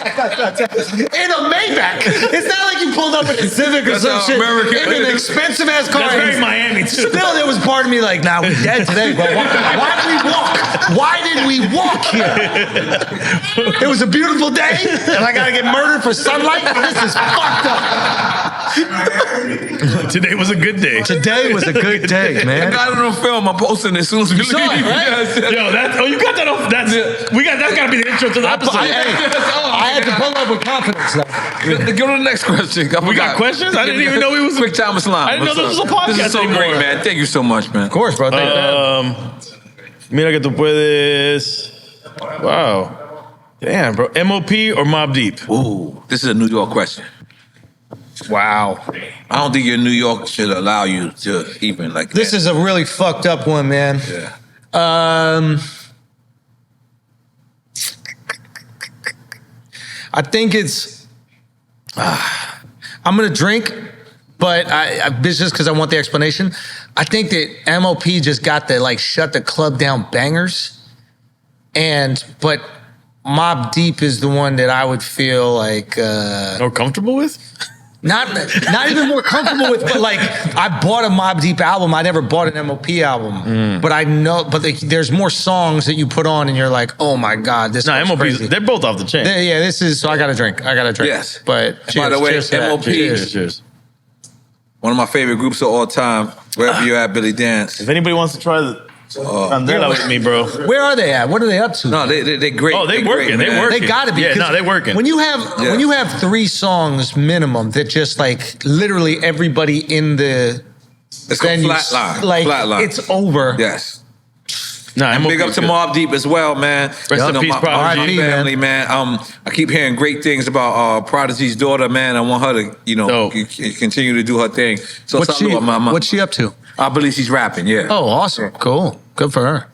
In a Maybach. It's not like you pulled up in a Civic or That's some how shit. American- In an expensive ass car. That's very Miami, too. Still, there was part of me like, "Nah, we dead today, bro. Why did we walk? Why did we walk here? It was a beautiful day, and I gotta get murdered for sunlight. This is fucked up." Today was a good day. Today was a good day, I man. got it on film. I'm posting it as soon as we leave. saw it, right? Yes. Yo, you got that off. That's gotta be the intro to the episode. I had to pull up with confidence, though. Go to the next question. We got questions? I didn't even know we was- Quick time Islam. I didn't know What's this was up? a podcast This is so anymore. great, man. Thank you so much, man. Of course, bro. Thank you. Mira que tú puedes. Wow. Damn, bro. MOP or Mobb Deep? Ooh, this is a New York question. Wow. I don't think your New York should allow you to even like This that. is a really fucked up one, man. Yeah. I think it's. I'm gonna drink, but it's just because I want the explanation. I think that MOP just got the like shut the club down bangers, but Mobb Deep is the one that I would feel like More comfortable with? not even more comfortable with, but like I bought a Mobb Deep album. I never bought an MOP album, but I know. But there's more songs that you put on, and you're like, oh my god, this. No, goes MOP's, crazy. they're both off the chain. Yeah, this is. So I gotta drink. Yes. But By cheers, the way, cheers to that. MOP. Cheers. One of my favorite groups of all time. Wherever you're at, Billy Dance. If anybody wants to try the Candela with me, bro. Where are they at? What are they up to? No, they're great. Oh, they They're working. great, They man. working. They gotta be. Yeah, 'cause no, they working. When you have 3 songs minimum that just like literally everybody in the It's called venue, Flatline. like Flatline. it's over. Yes. Nah, and big up to Mobb Deep as well, man. Rest in peace, my Prodigy. family, man. I keep hearing great things about Prodigy's daughter, man. I want her to, continue to do her thing. So what's she up to? I believe she's rapping. Yeah. Oh, awesome, cool, good for her.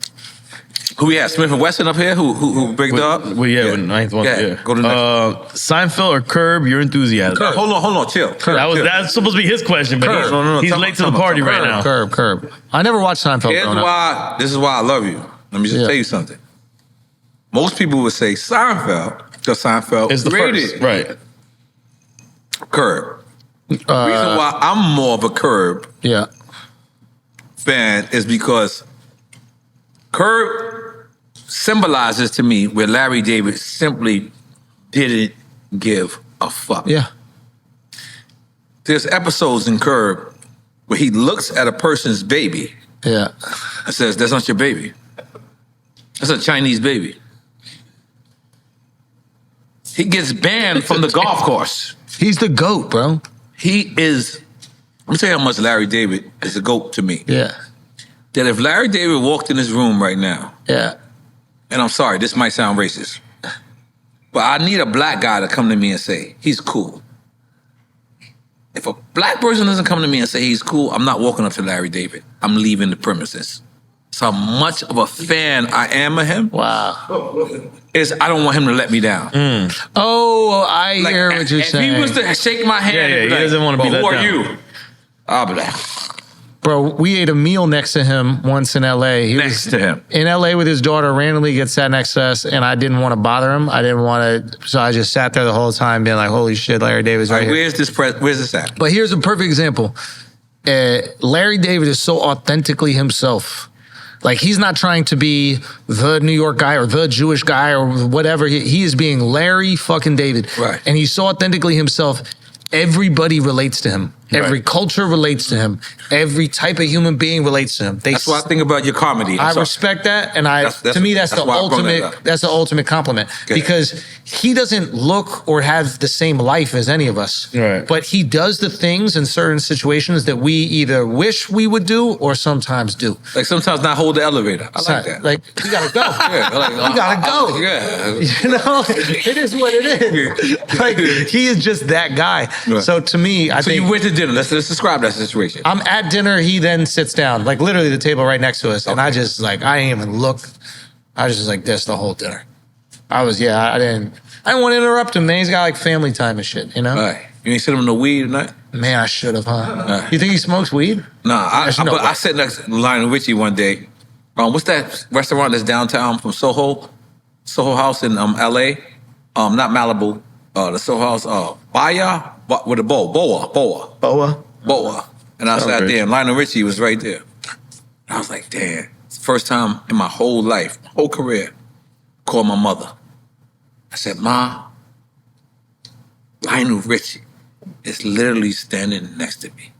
Who we have? Smith and Wesson up here. Who bricked up? Ninth one. Yeah. Go to the next. Seinfeld or Curb Your Enthusiasm? Curb. Hold on, chill. That's supposed to be his question, but he's late to the party right now. Curb. I never watched Seinfeld. This is why I love you. Let me just tell you something. Most people would say Seinfeld because Seinfeld is the first, right? Curb. The reason why I'm more of a Curb fan is because Curb symbolizes to me where Larry David simply didn't give a fuck. Yeah. There's episodes in Curb where he looks at a person's baby and says, "That's not your baby. That's a Chinese baby." He gets banned from the golf course. He's the GOAT, bro. He is. Let me tell you how much Larry David is a GOAT to me. Yeah. That if Larry David walked in this room right now, and I'm sorry, this might sound racist, but I need a black guy to come to me and say, he's cool. If a black person doesn't come to me and say he's cool, I'm not walking up to Larry David. I'm leaving the premises. So how much of a fan I am of him. Wow. Is I don't want him to let me down. Oh, I hear what you're saying. If he was to shake my hand and be he doesn't want to be let who down. are you? I'll be like, bro, we ate a meal next to him once in L.A. He was him. In L.A. with his daughter, randomly gets sat next to us, and I didn't want to bother him. I didn't want to, so I just sat there the whole time being like, holy shit, Larry David's right here. Where's this at? But here's a perfect example. Larry David is so authentically himself. Like, he's not trying to be the New York guy or the Jewish guy or whatever. He is being Larry fucking David. Right. And he's so authentically himself. Everybody relates to him. Every culture relates to him. Every type of human being relates to him. That's what I think about your comedy. I respect that, and to me that's the ultimate. That's the ultimate compliment because he doesn't look or have the same life as any of us. Right. But he does the things in certain situations that we either wish we would do or sometimes do. Like sometimes not hold the elevator. I like that. Like you gotta go. You gotta go. Yeah. You know, it is what it is. Like he is just that guy. Right. So to me, I think you went to dinner. Let's describe that situation. I'm at dinner. He then sits down, like literally the table right next to us, and I just like I didn't even look. I was just like this the whole dinner. I didn't want to interrupt him. Man, he's got like family time and shit. You know. Right. You ain't sent him no weed tonight? Man, I should have, huh? You think he smokes weed? Nah, I sat next to Lionel Richie one day. What's that restaurant that's downtown from Soho House in L.A. Not Malibu. The Soho House, Baya with a Boa. And I sat there, and Lionel Richie was right there. And I was like, damn, it's the first time in my whole life, my whole career, I called my mother. I said, Ma, Lionel Richie is literally standing next to me.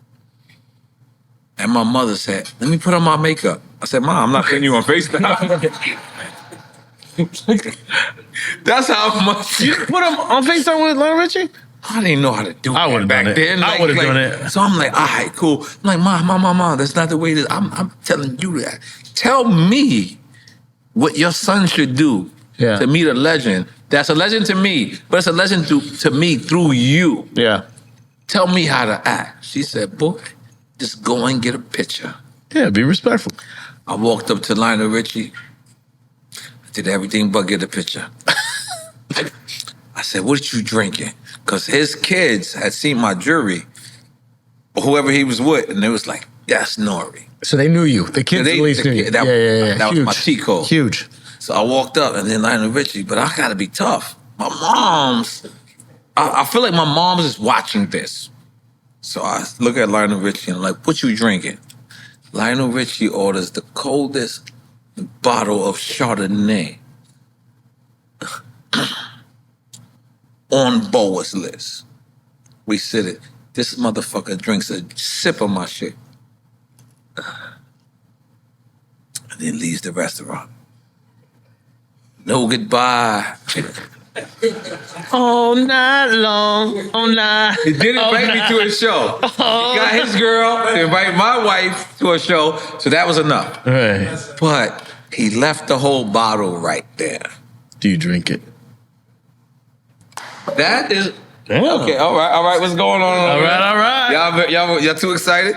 And my mother said, let me put on my makeup. I said, Ma, I'm not putting you on FaceTime. That's how much. You put him on FaceTime with Lionel Richie? I didn't know how to do I that would've back done it. then. I would've done it. So I'm like, all right, cool. I'm like, Mom, that's not the way it is. I'm telling you that. Tell me what your son should do to meet a legend. That's a legend to me, but it's a legend to me through you. Yeah. Tell me how to act. She said, boy, just go and get a picture. Yeah, be respectful. I walked up to Lionel Richie. I did everything but get a picture. I said, what you drinking? Because his kids had seen my jury, or whoever he was with, and it was like, that's N.O.R.E. So they knew you. The kids at least knew you. That was my cheat code. Huge. So I walked up, and then Lionel Richie, but I gotta be tough. My mom's, I feel like my mom's is watching this. So I look at Lionel Richie and I'm like, what you drinking? Lionel Richie orders the coldest bottle of Chardonnay on Boa's list. We sit it. This motherfucker drinks a sip of my shit. And then leaves the restaurant. No goodbye. All night long, all night. He did invite me to his show. He got his girl to invite my wife to a show, so that was enough. Right. But He left the whole bottle right there. Do you drink it? That is... Damn. Okay, all right. What's going on? All right. Y'all too excited?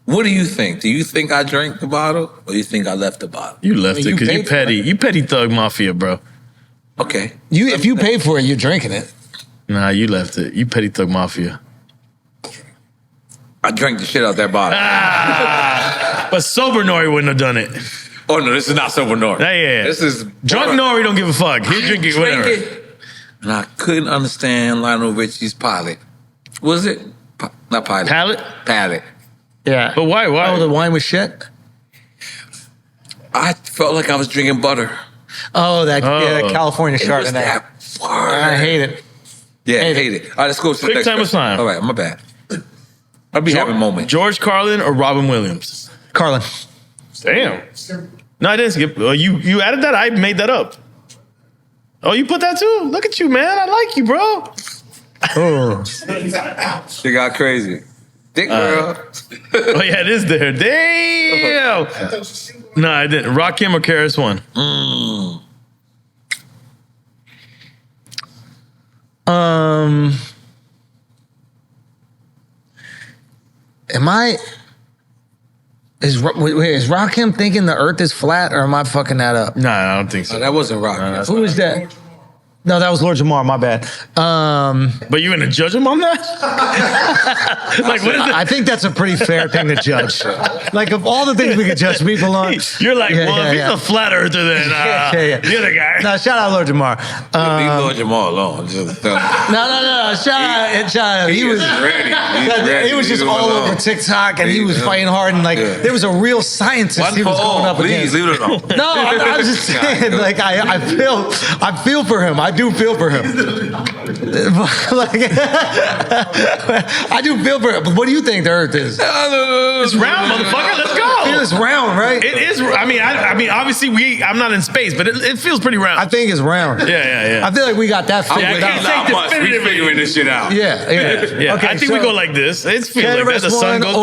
What do you think? Do you think I drank the bottle, or do you think I left the bottle? You left it because you petty. You petty thug mafia, bro. Okay. If you paid for it, you're drinking it. Nah, you left it. You petty thug mafia. I drank the shit out that bottle. But sober N.O.R.E wouldn't have done it. Oh no, this is not sober N.O.R.E. Yeah. This is drunk N.O.R.E don't give a fuck. He'll drink it, whatever. And I couldn't understand Lionel Richie's pilot. Was it? Not pilot. Palate. Yeah. But why? Oh, the wine was shit? I felt like I was drinking butter. Oh, that California Chardonnay. That I hate it. Yeah, I hate it. All right, let's go to the Quick next time of time. All right, my bad. I'll be having a moment. George Carlin or Robin Williams? Carlin. Damn. No, I didn't skip. You added that? I made that up. Oh, you put that too? Look at you, man. I like you, bro. Oh. She got crazy. Dick girl. Oh, yeah, it is there. Damn. No, I didn't. Rakim or Karis One? Is Rakim thinking the earth is flat, or am I fucking that up? No, I don't think so. Oh, that wasn't Rakim. Who was that? No, that was Lord Jamar, my bad. But you gonna judge him on that? Like, what is it? I think that's a pretty fair thing to judge. Like, of all the things we could judge people on. You're like, if he's a flat earther, then the other guy. No, shout out Lord Jamar. Leave Lord Jamar alone. Just, No. Shout out. He was ready. He was just all over TikTok, and he was fighting hard, and like there was a real scientist he was going up against. Please leave it alone. No, I was just saying, like I feel for him. I do feel for him. I do feel for him. But what do you think the Earth is? It's round, motherfucker. Let's go. It's round, right? It is. I mean, obviously I'm not in space, but it feels pretty round. I think it's round. Yeah. I feel like we got that figured out. We figuring this shit out. Yeah. Okay, I think we go like this. It feels like that. The sun goes.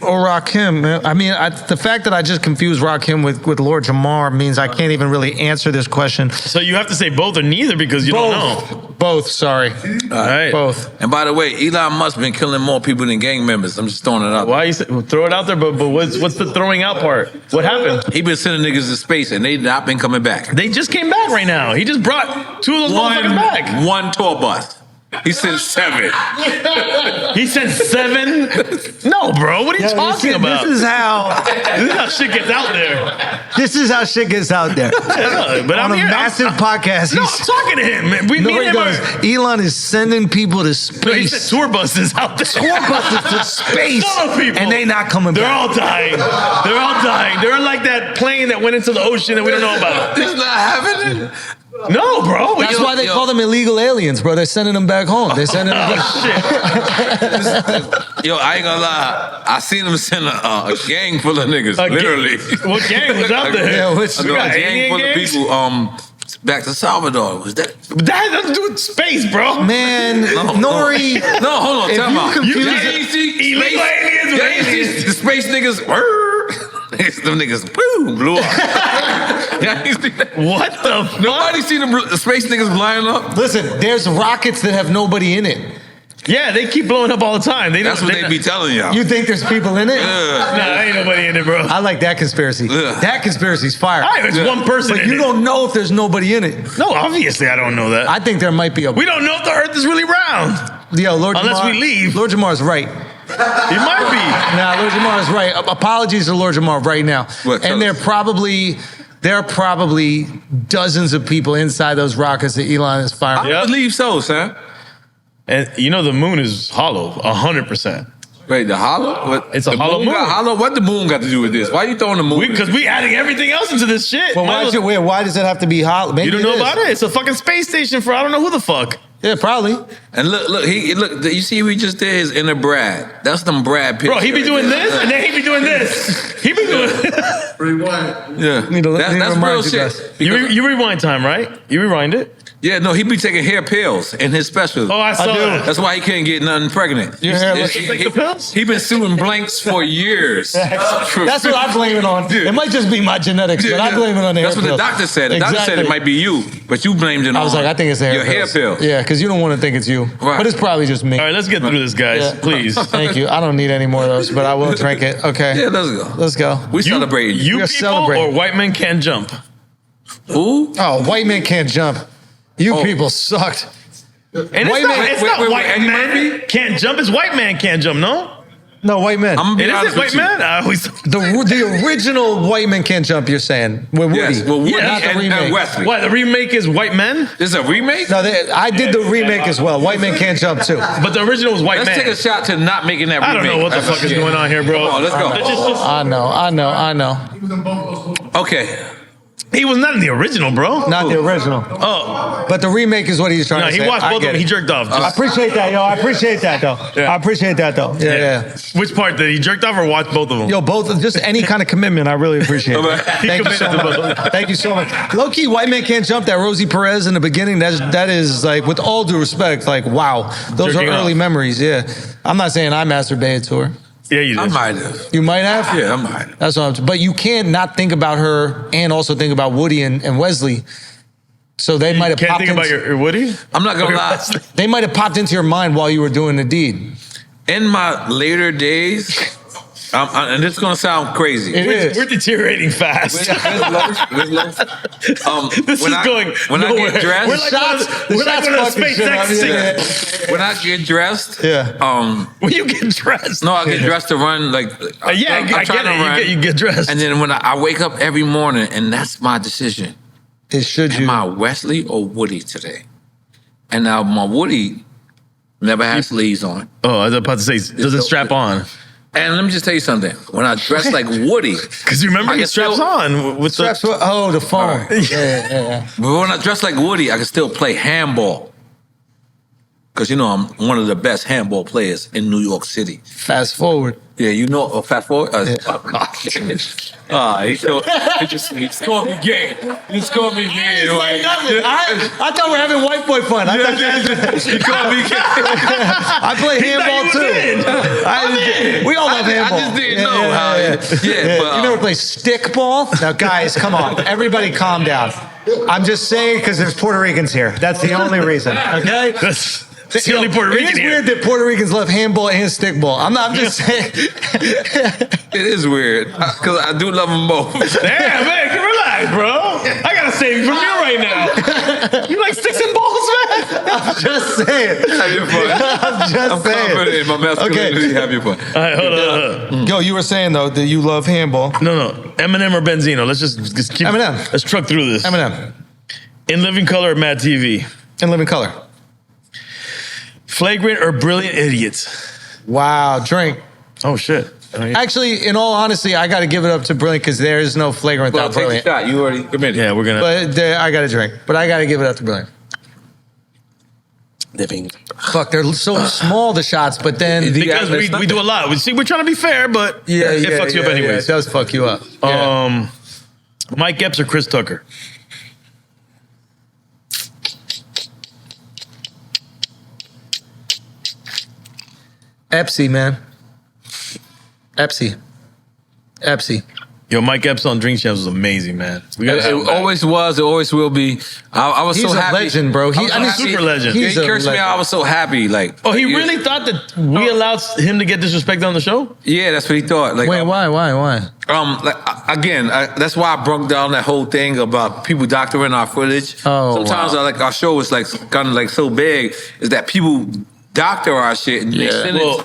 Or Rakim, man. I mean, the fact that I just confused Rakim with Lord Jamar means I can't even really answer this question. So you have to say both or neither because you don't know. Both, sorry. All right. Both. And by the way, Elon Musk been killing more people than gang members. I'm just throwing it out. Why you throw it out there? But what's the throwing out part? What happened? He been sending niggas to space and they not been coming back. They just came back right now. He just brought 2 of those motherfuckers back. One tour bus. He sent 7. He sent 7? No, bro. What are you talking about? This is how shit gets out there. This is how shit gets out there. But on a massive podcast. No, I'm talking to him. Elon is sending people to space. No, he said tour buses out there. Tour buses to space. And they not coming back. They're all dying. They're in like that plane that went into the ocean that we don't know about. It's not happening. No, bro. That's why they call them illegal aliens, bro. They're sending them back home. They're sending them back. Yo, I ain't gonna lie. I seen them send a gang full of niggas, literally. What gang was out there? Yeah, a gang full of people back to Salvador. Was that? That doesn't do with space, bro. Man, N.O.R.E. No, hold on. Tell me. Illegal aliens with aliens. The space niggas. Them niggas blew up. What the fuck? Nobody seen the space niggas flying up? Listen, there's rockets that have nobody in it. Yeah, they keep blowing up all the time. That's what they be telling y'all. You think there's people in it? Nah, ain't nobody in it, bro. I like that conspiracy. That conspiracy's fire. All right, it's one person but in you it. don't know if there's nobody in it. No, obviously I don't know that. I think there might be a... We don't know if the Earth is really round. Yo, Lord Unless Jamar, we leave. Lord Jamar's right. He might be. Nah, Lord Jamar is right. Apologies to Lord Jamar right now. And there are probably dozens of people inside those rockets that Elon is firing. I believe so, son. And you know the moon is hollow, 100%. Wait, the hollow? What? It's a hollow moon. What the moon got to do with this? Why are you throwing the moon? Because we adding everything else into this shit. Well, why does it have to be hollow? Maybe you don't know about it? It's a fucking space station for I don't know who the fuck. Yeah, probably. And look, you see what he just did? His inner Brad. That's them Brad pictures. Bro, he be doing this, and then he be doing this. He be doing. Rewind. Yeah, that's real shit. You rewind time, right? You rewind it. Yeah, no, he be taking hair pills in his specials. Oh, I saw that. That's why he couldn't get nothing pregnant. Your hair looks like the pills? He been suing blanks for years. That's what I blame it on. Dude. It might just be my genetics, but I blame it on the hair That's what pills. the doctor said. The doctor said it might be you, but you blamed it on I was like, I think it's your hair pill. Yeah, because you don't want to think it's you. Right. But it's probably just me. All right, let's get through this, guys. Yeah. Please. Thank you. I don't need any more of those, but I will drink it. Okay. Yeah, let's go. Let's go. We celebrating. You We are people celebrating. or white men can't jump? Who? Oh, white men can't jump. You people sucked. And White it's not, man- it's wait, not wait, white Eddie man Murphy? can't jump. It's white man can't jump. No, No, white men. I'm gonna be it honest isn't white with you. man. I always The original white men can't jump, you're saying. With Woody. Yes, well, Woody not the and remake. Wesley. what the remake is white men, This is a remake? No, I did the remake as well. White men can't jump too. but the original was white Let's man. take a shot to not making that remake. I don't know what the fuck is going on here, bro. Come on, let's go. I know. He was in both those. Okay. He was not in the original, bro. Not the original. Oh, But the remake is what he's trying no, to he say. watched I both of get them. it. He jerked off. I appreciate that, yo. I appreciate that, though. Yeah. I appreciate that, though. Yeah. Which part did he jerked off or watched both of them? Yo, both, just any kind of commitment, I really appreciate it. Thank you so much. Thank you so much. Low key, white man can't jump. That Rosie Perez in the beginning. That is like, with all due respect, like wow, those Jerking are early off. memories. Yeah, I'm not saying I masturbated to her. Yeah, you did. I might have. You might have. Yeah, I might have. That's what I'm. But you can't not think about her and also think about Woody and Wesley. So they might have Can't popped think about into, your Woody. I'm not gonna lie. they might have popped into your mind while you were doing the deed. In my later days, and this is gonna sound crazy. It is. We're deteriorating fast. This This is going when I nowhere. get dressed. We're like on a SpaceX singer. When I get dressed, Yeah. When you get dressed. no, I get dressed to run. Like, Yeah, I get it. You get dressed. And then when I wake up every morning, and that's my decision. It should you. Am I Wesley or Woody today? And now my Woody never has sleeves on. Oh, I was about to say, doesn't strap on. And let me just tell you something. When I dress like Woody, Because you remember I he can straps still- on with the. Straps. Oh, the phone. Right. Yeah. but when I dress like Woody, I can still play handball. Because, you know, I'm one of the best handball players in New York City. Fast forward. Yeah, you know, fast forward. He scored me game. He scored me game. Like, I thought we were having white boy fun. I thought he called me game. I play handball too. We all love handball. I just didn't know how. But, You never play stickball? Now, guys, come on. Everybody calm down. I'm just saying because there's Puerto Ricans here. That's the only reason, okay? That's the only Puerto Rican It is here. weird that Puerto Ricans love handball and stickball. I'm just saying. it is weird because I do love them both. Damn, man, relax, bro. I gotta save you from you right now. You like sticks and balls, man? I'm just saying. Have your fun. I'm just saying. Confident in my masculinity. Okay. Have your fun. All right, hold on. Yo, you were saying though that you love handball. No. Eminem or Benzino? Let's just keep. Eminem. Let's truck through this. Eminem. In Living Color or Mad TV? In Living Color. Flagrant or Brilliant Idiots? Wow, drink. Oh shit. Actually, in all honesty, I got to give it up to Brilliant because there is no flagrant Well, without take the Brilliant. shot. You already committed. Yeah, we're gonna. But I got to drink. But I got to give it up to Brilliant. Fuck, they're so small, the shots, but then... Because we do a lot. We're trying to be fair, but it fucks you up anyways. it does fuck you up. Mike Epps or Chris Tucker? Epsy, man. Epsy. Yo, Mike Epps on Drink Champs was amazing, man. We gotta have him It back. always was. It always will be. I was He's so a happy. legend, bro. I was so happy. super legend. He He's a cursed me legend. out. I was so happy. Like, Oh, he really thought that we allowed him to get disrespected on the show? Yeah, that's what he thought. Like, Wait, why? That's why I broke down that whole thing about people doctoring our footage. Oh, sometimes wow. our show is like kind of like so big is that people doctor our shit and they send it.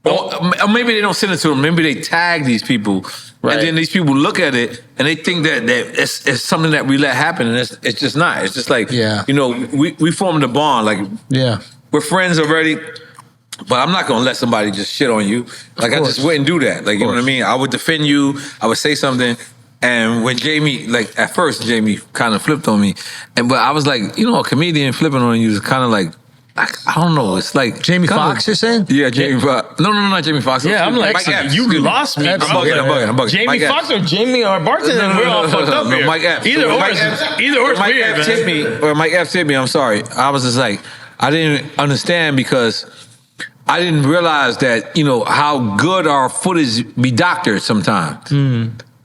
Or maybe they don't send it to them. Maybe they tag these people, Right. and then these people look at it and they think that it's something that we let happen, and it's just not. It's just like, we formed a bond. Like, we're friends already. But I'm not gonna let somebody just shit on you. Like, I just wouldn't do that. Like, you know what I mean? I would defend you. I would say something. And when Jamie, like, at first Jamie kind of flipped on me, but I was like, a comedian flipping on you is kind of like, I don't know. It's like Jamie Foxx, you're saying? Yeah, Jamie Foxx. No, not Jamie Foxx. Yeah, I'm like, Mike Epps. you lost me. I'm bugging. Jamie Mike Foxx Epps. or Jamie or bartender? We're all fucked up here. Mike Epps. Either or Mike is Mike weird, Epps man. hit me, or Mike Epps hit me. I'm sorry. I was just like, I didn't understand because I didn't realize that, how good our footage be doctored sometimes.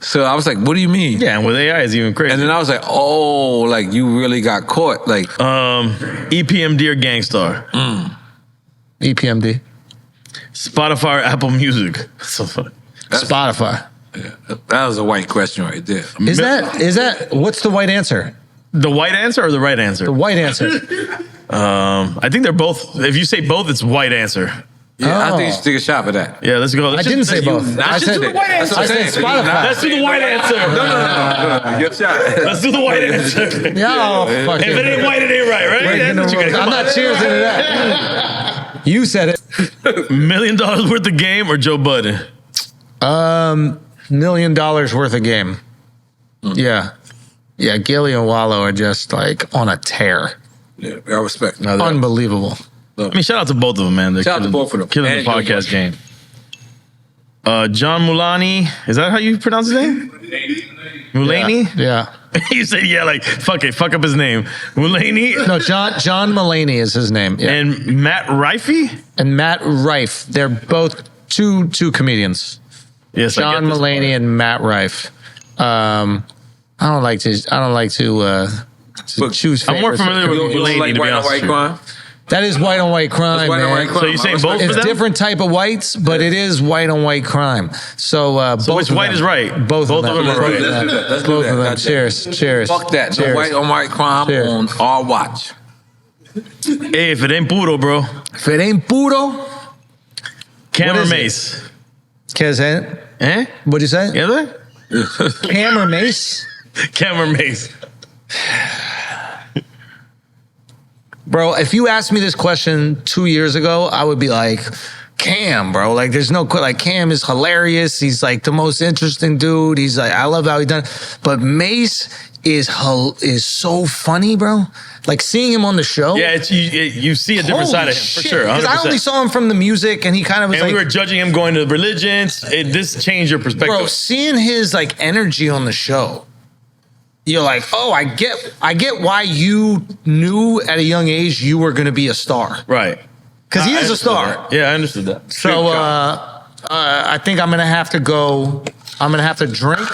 So I was like, what do you mean? Yeah, and with AI, it's even crazy. And then I was like, oh, like you really got caught. Like, EPMD or Gangstar? EPMD. Spotify or Apple Music? So funny. Spotify. yeah, that was a white question right there. Is that what's the white answer? The white answer or the right answer? The white answer. I think they're both. If you say both, it's white answer. Yeah, I think you should take a shot for that. Yeah, let's go. I didn't say both. I Let's just do the white answer. I said Spotify. Let's do the white answer. No. Your shot. Let's do the white answer. Yeah, fuck If it ain't white, it ain't right, right? That's what you gotta I'm come not on. cheersing to that. You said it. $1 million worth of game or Joe Budden? $1 million worth of game. Yeah. Yeah, Gilly and Wallow are just like on a tear. Yeah, I respect. Unbelievable. I mean, shout out to both of them, man. They're Shout out to both of them. Killing And the podcast game. John Mulaney. Is that how you pronounce his name? Mulaney? Yeah. You said, yeah, like, fuck up his name. Mulaney? No, John Mulaney is his name. Yeah. And Matt Rifey? And Matt Rife. They're both two comedians. Yes, John Mulaney and Matt Rife. I don't like to choose favorites. I'm more familiar with Mulaney, like to be white on honest white with you. crime. That is white on white crime, White on man. white crime. So you saying both It's of them? different type of whites, but it is white on white crime. So, both which of white them. is right? Both of them. are right. Let's do that. Let's do Both that. of them. Goddamn. Cheers. Fuck that. No Cheers. white on white crime Cheers. on our watch. Hey, if it ain't puro, bro. If it ain't puro, Cam What or is it? Mace? can I say it? Eh? What'd you say? Yeah, there? Cam or Mace? Cam or Mace? Bro, if you asked me this question 2 years ago, I would be like, Cam, bro. Like, there's no, like, Cam is hilarious. He's like the most interesting dude. He's like, I love how he done it. But Mace is so funny, bro. Like, seeing him on the show. Yeah, you see a different side of him, for sure. Because I 100%. only saw him from the music, and he kind of was And like, we were judging him going to religions. This changed your perspective. bro, seeing his like energy on the show, you're like, oh, I get why you knew at a young age you were going to be a star. Right. Because he I is a understood star. that. Yeah, I understood that. So I think I'm gonna have to go. I'm gonna have to drink.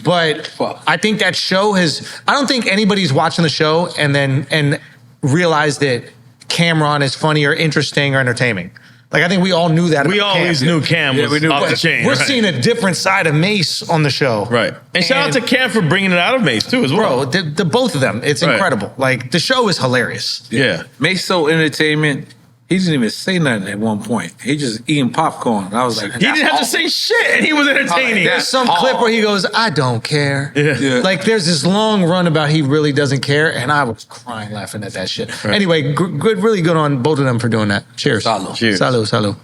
But I think that show has. I don't think anybody's watching the show and realized that Cameron is funny or interesting or entertaining. Like, I think we all knew that. We about always Cam. knew Cam was off the chain. We're right. seeing a different side of Mace on the show. Right. And shout out to Cam for bringing it out of Mace, too, as well. Bro, the both of them. It's Right. incredible. Like, the show is hilarious. Yeah. Mace so entertainment. He didn't even say nothing at one point. He just eating popcorn. I was like, He didn't have to say shit, and he was entertaining. That's Some clip where he goes, I don't care. Yeah. Like, there's this long run about he really doesn't care, and I was crying laughing at that shit. Right. Anyway, good, really good on both of them for doing that. Cheers. Salud. Cheers. Salud.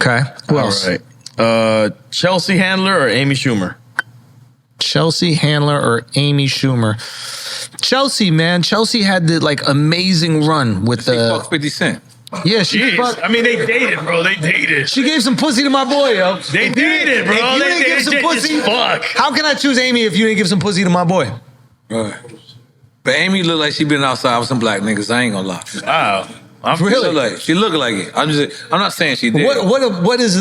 Okay. Who All else? right. Chelsea Handler or Amy Schumer? Chelsea Handler or Amy Schumer? Chelsea, man. Chelsea had the like amazing run with he the. fucked 50 Cent. Yeah, she Jeez. fucked. I mean, they dated, bro. They dated. She gave some pussy to my boy, yo. They dated, bro. If you They didn't give some dated pussy, as fuck. how can I choose Amy if you didn't give some pussy to my boy? Right. But Amy looked like she been outside with some black niggas. I ain't gonna lie. Wow. I'm Really? She look like it. I'm not saying she did. What is?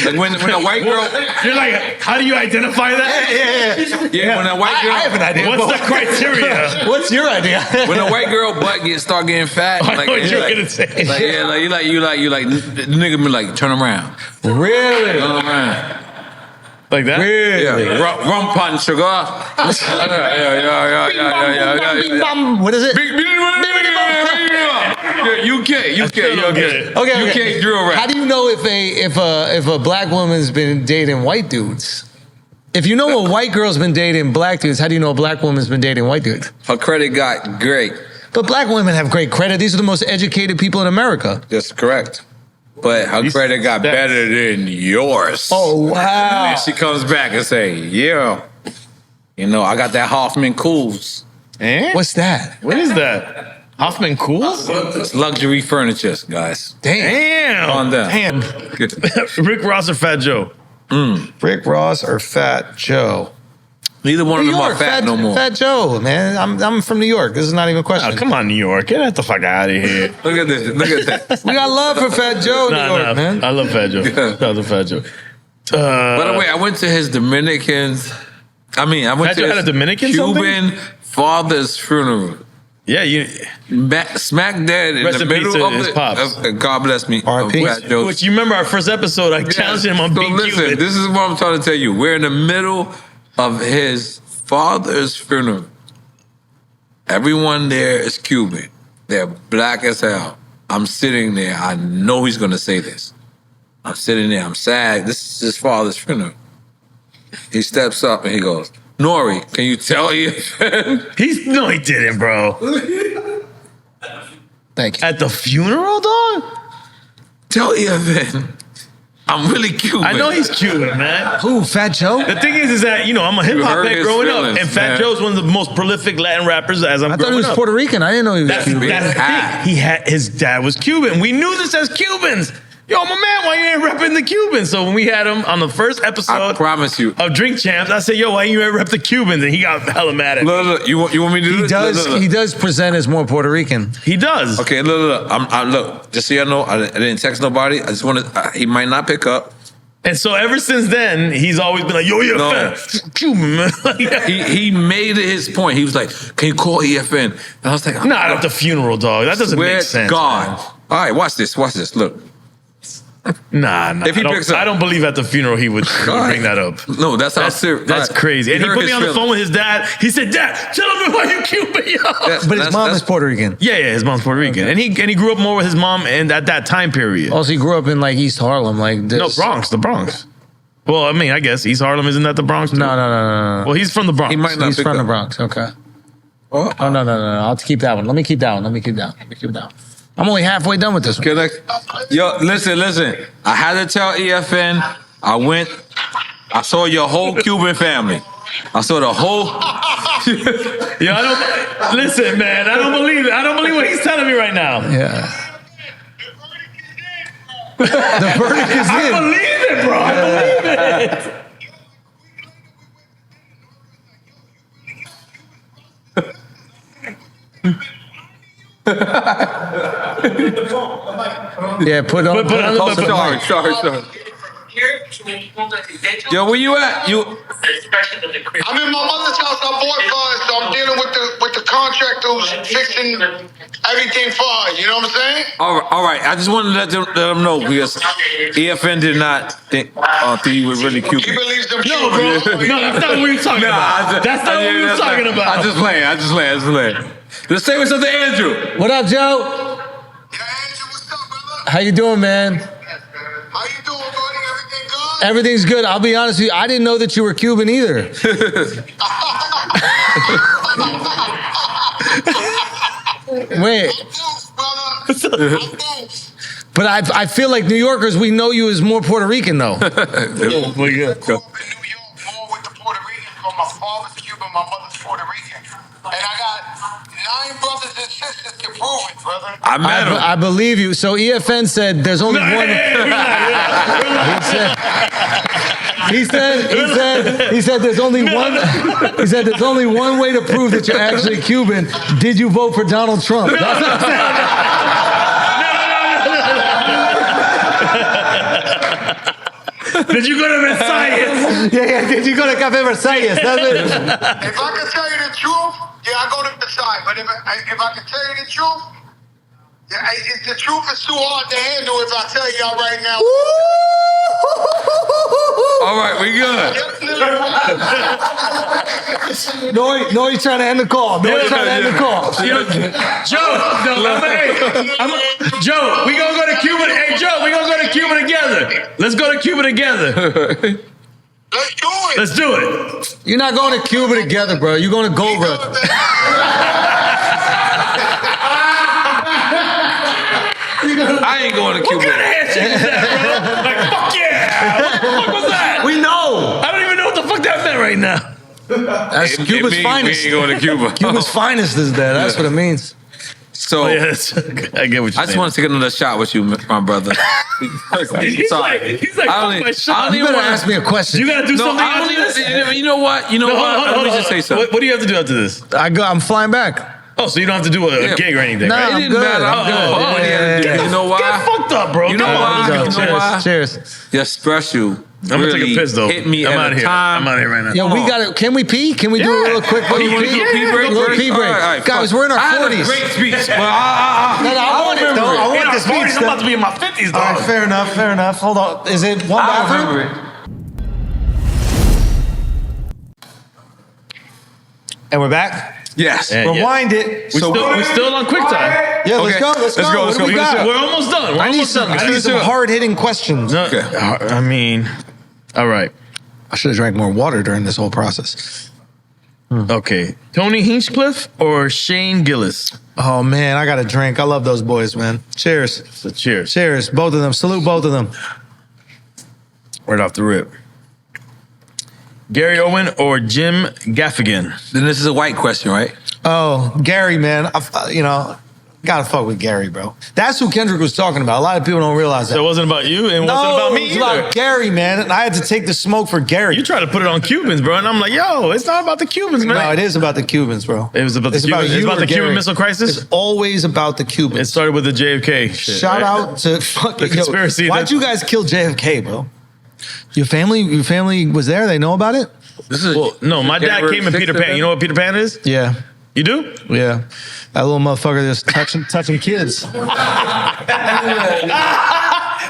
Like when a white girl. You're like, how do you identify that? Yeah, when a white girl. I have an idea. What's the criteria? What's your idea? When a white girl butt start getting fat, I like, know what it's you're like, gonna say. like, yeah, like you like the nigga be like, turn around, Really? turn around. Like that? Yeah, rum punch sugar. Yeah. What is it? Yeah, UK. UK drill rap. How do you know if a black woman's been dating white dudes? If you know a white girl's been dating black dudes, how do you know a black woman's been dating white dudes? Her credit got great. But black women have great credit. These are the most educated people in America. That's correct. But her credit got better than yours. Oh, wow. And she comes back and say, yeah, I got that Hoffman Cools. Eh? What's that? What is that? Hoffman Cool? It's luxury furniture, guys. Damn. On that. Damn. Rick Ross or Fat Joe? Rick Ross or Fat Joe? Neither one of them are fat no more. Fat Joe, man. I'm from New York. This is not even a question. Oh, come on, New York. Get the fuck out of here. Look at this. Look at that. We got love for Fat Joe, New York, man. I love Fat Joe. I love Fat Joe. By the way, I went to his Dominicans. I went Fat to Joe his had a Dominican Cuban father's funeral. Yeah, you. Smack dead in Rest the in peace middle to his of pops. God bless me. R.I.P. Which you remember our first episode? I challenged him on being listen, Cuban. this is what I'm trying to tell you. We're in the middle of his father's funeral. Everyone there is Cuban. They're black as hell. I'm sitting there. I know he's going to say this. I'm sitting there. I'm sad. This is his father's funeral. He steps up and he goes, N.O.R.E, can you tell you? No, he didn't, bro. Thank you. At the funeral, dog? Tell EFN, I'm really Cuban. I know he's Cuban, man. Who, Fat Joe? The thing is that, I'm a hip hop head growing up, and Fat Joe's one of the most prolific Latin rappers as I'm growing up. I thought he was Puerto Rican. I didn't know he was Cuban. That's the thing. His dad was Cuban. We knew this as Cubans. Yo, my man, why you ain't repping the Cubans? So when we had him on the first episode I promise you. of Drink Champs, I said, yo, why you ain't rep the Cubans? And he got hella mad at me. Look, you want me to do this? He does present as more Puerto Rican. He does. Okay, look. Look, just so you know, I didn't text nobody. I just wanted, he might not pick up. And so ever since then, he's always been like, yo, EFN, Cuban, man. he made it his point. He was like, can you call EFN? And I was like, not at the funeral, dog. That doesn't make sense. God. All right, watch this. Look. Nah. If he picks up, I don't believe at the funeral he would bring that up. No, that's serious. That's crazy. And he put me on the phone with his dad. He said, Dad, tell me why you Cuban, yo. But his mom is Puerto Rican. Yeah, his mom's Puerto Rican. Okay. And he grew up more with his mom and at that time period. Also, he grew up in like East Harlem, like this. No, Bronx, the Bronx. Well, I guess East Harlem, isn't that the Bronx too? No. Well, he's from the Bronx. He might not He's from the Bronx. Okay. Oh, no. I'll keep that one. Let me keep that one. I'm only halfway done with this one. Yo, listen. I had to tell EFN, I saw your whole Cuban family. I saw the whole... Yo, listen, man, I don't believe it. I don't believe what he's telling me right now. Yeah. The verdict is in. I believe it, bro. I believe it. Yeah, put on. Sorry. Yo, where you at? I'm in my mother's house. I bought for her, so I'm dealing with the contractor who's fixing everything for her. You know what I'm saying? All right. I just wanted to let them know because EFN did not think you were really Cuban. He believes them No, bro. No, that's not what we were talking about. That's not what we were talking about. I'm just playing. Let's say what's up to Andrew. What up, Joe? Yeah, Andrew, what's up, brother? How you doing, man? How you doing, buddy? Everything good? Everything's good. I'll be honest with you. I didn't know that you were Cuban either. Wait. But I feel like New Yorkers, we know you as more Puerto Rican, though. I grew up in New York more with the Puerto Ricans, but my father's Cuban, my mother's Puerto Rican. And I got 9 brothers and sisters to prove it, brother. I met him. I believe you. So EFN said there's only one. He said there's only one. He said there's only one way to prove that you're actually Cuban. Did you vote for Donald Trump? That's what I'm saying. Did you go to Versailles? Yeah. Did you go to Café Versailles? That's it. If I can tell you the truth, yeah, I go to the side. But if I can tell you the truth, the truth is too hard to handle if I tell y'all right now. All right, we good. No, he's trying to end the call. Joe, Joe, we gonna go to Cuba. Hey, Joe, we gonna go to Cuba together. Let's go to Cuba together. Let's do it. You're not going to Cuba together, bro. You're going to Gora. I ain't going to Cuba. What kind of handshake is that, bro? Like, fuck yeah. What the fuck was that? We know. I don't even know what the fuck that meant right now. That's Cuba's finest. We ain't going to Cuba. Cuba's finest is there. That's what it means. So I get what you're saying. I just want to take another shot with you, my brother. He's like, fuck my shot. You better ask me a question. You gotta do something after this? You know what? Let me just say something. What do you have to do after this? I'm flying back. Oh, so you don't have to do a gig or anything, right? It didn't matter. I'm good. You know why? Get fucked up, bro. You know why? You know why? Cheers. You're special. I'm gonna take a piss though. Hit me I'm at out a here. time. I'm out here right now. Yo, we got it. Can we pee? Can we do a little quick You want to do a pee break? A little pee break. All right, Guys, we're in our 40s. I had a great speech. But I want it though. I want this speech. I'm about to be in my 50s, All dog. right, fair enough. Hold on. Is it one bathroom? And we're back. Yes. Rewind it. We're still on quick time. Yeah, let's go. Let's go. What do we got? We're almost done. I need some hard-hitting questions. No, I mean, all right. I should have drank more water during this whole process. Okay. Tony Hinchcliffe or Shane Gillis? Oh, man, I got a drink. I love those boys, man. Cheers. So cheers. Cheers. Both of them. Salute both of them. Right off the rip. Gary Owen or Jim Gaffigan? Then this is a white question, right? Oh, Gary, man. Gotta fuck with Gary, bro. That's who Kendrick was talking about. A lot of people don't realize that. So it wasn't about you and it wasn't about me it was either. about Gary, man. And I had to take the smoke for Gary. You try to put it on Cubans, bro. And I'm like, yo, it's not about the Cubans, man. No, it is about the Cubans, bro. It was about the Cubans. It's about the Cuban Missile Crisis? It's always about the Cubans. It started with the JFK shit. Shout out to fucking the conspiracy. Why'd you guys kill JFK, bro? Your family was there? They know about it? No, my dad came in Peter Pan. You know what Peter Pan is? Yeah. You do? Yeah. That little motherfucker just touching kids.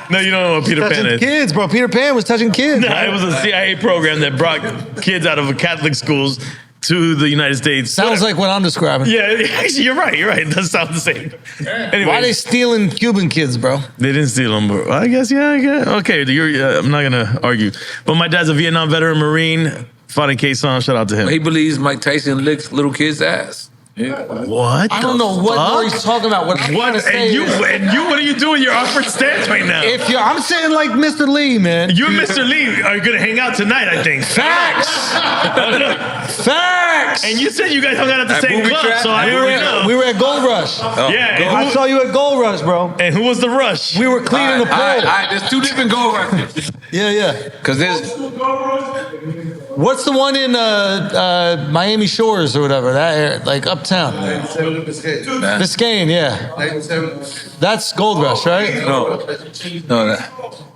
No, you don't know what Peter Pan Touching is. kids, bro. Peter Pan was touching kids. No, it was a CIA program that brought kids out of Catholic schools to the United States. Sounds like what I'm describing. Yeah, actually, you're right. It does sound the same. Anyway, Why are they stealing Cuban kids, bro? They didn't steal them, bro. I guess, yeah. Okay, I'm not going to argue. But my dad's a Vietnam veteran Marine. Fought in Quezon. Shout out to him. He believes Mike Tyson licks little kids' ass. Yeah. What? I don't know what he's talking about. What I'm trying to say and you, what are you doing? Your awkward stance right now. I'm saying like Mr. Lee, man. You and Mr. Lee are gonna hang out tonight, I think. Facts. Facts. And you said you guys hung out at the same club, trap? so I already know. We were at Gold Rush. Yeah. I saw you at Gold Rush, bro. And who was the rush? We were cleaning the pool. All right, there's two different goal rushes. Yeah. Because there's What's the one in Miami Shores or whatever? That area, like uptown. Biscayne, yeah. That's Gold Rush, right? no,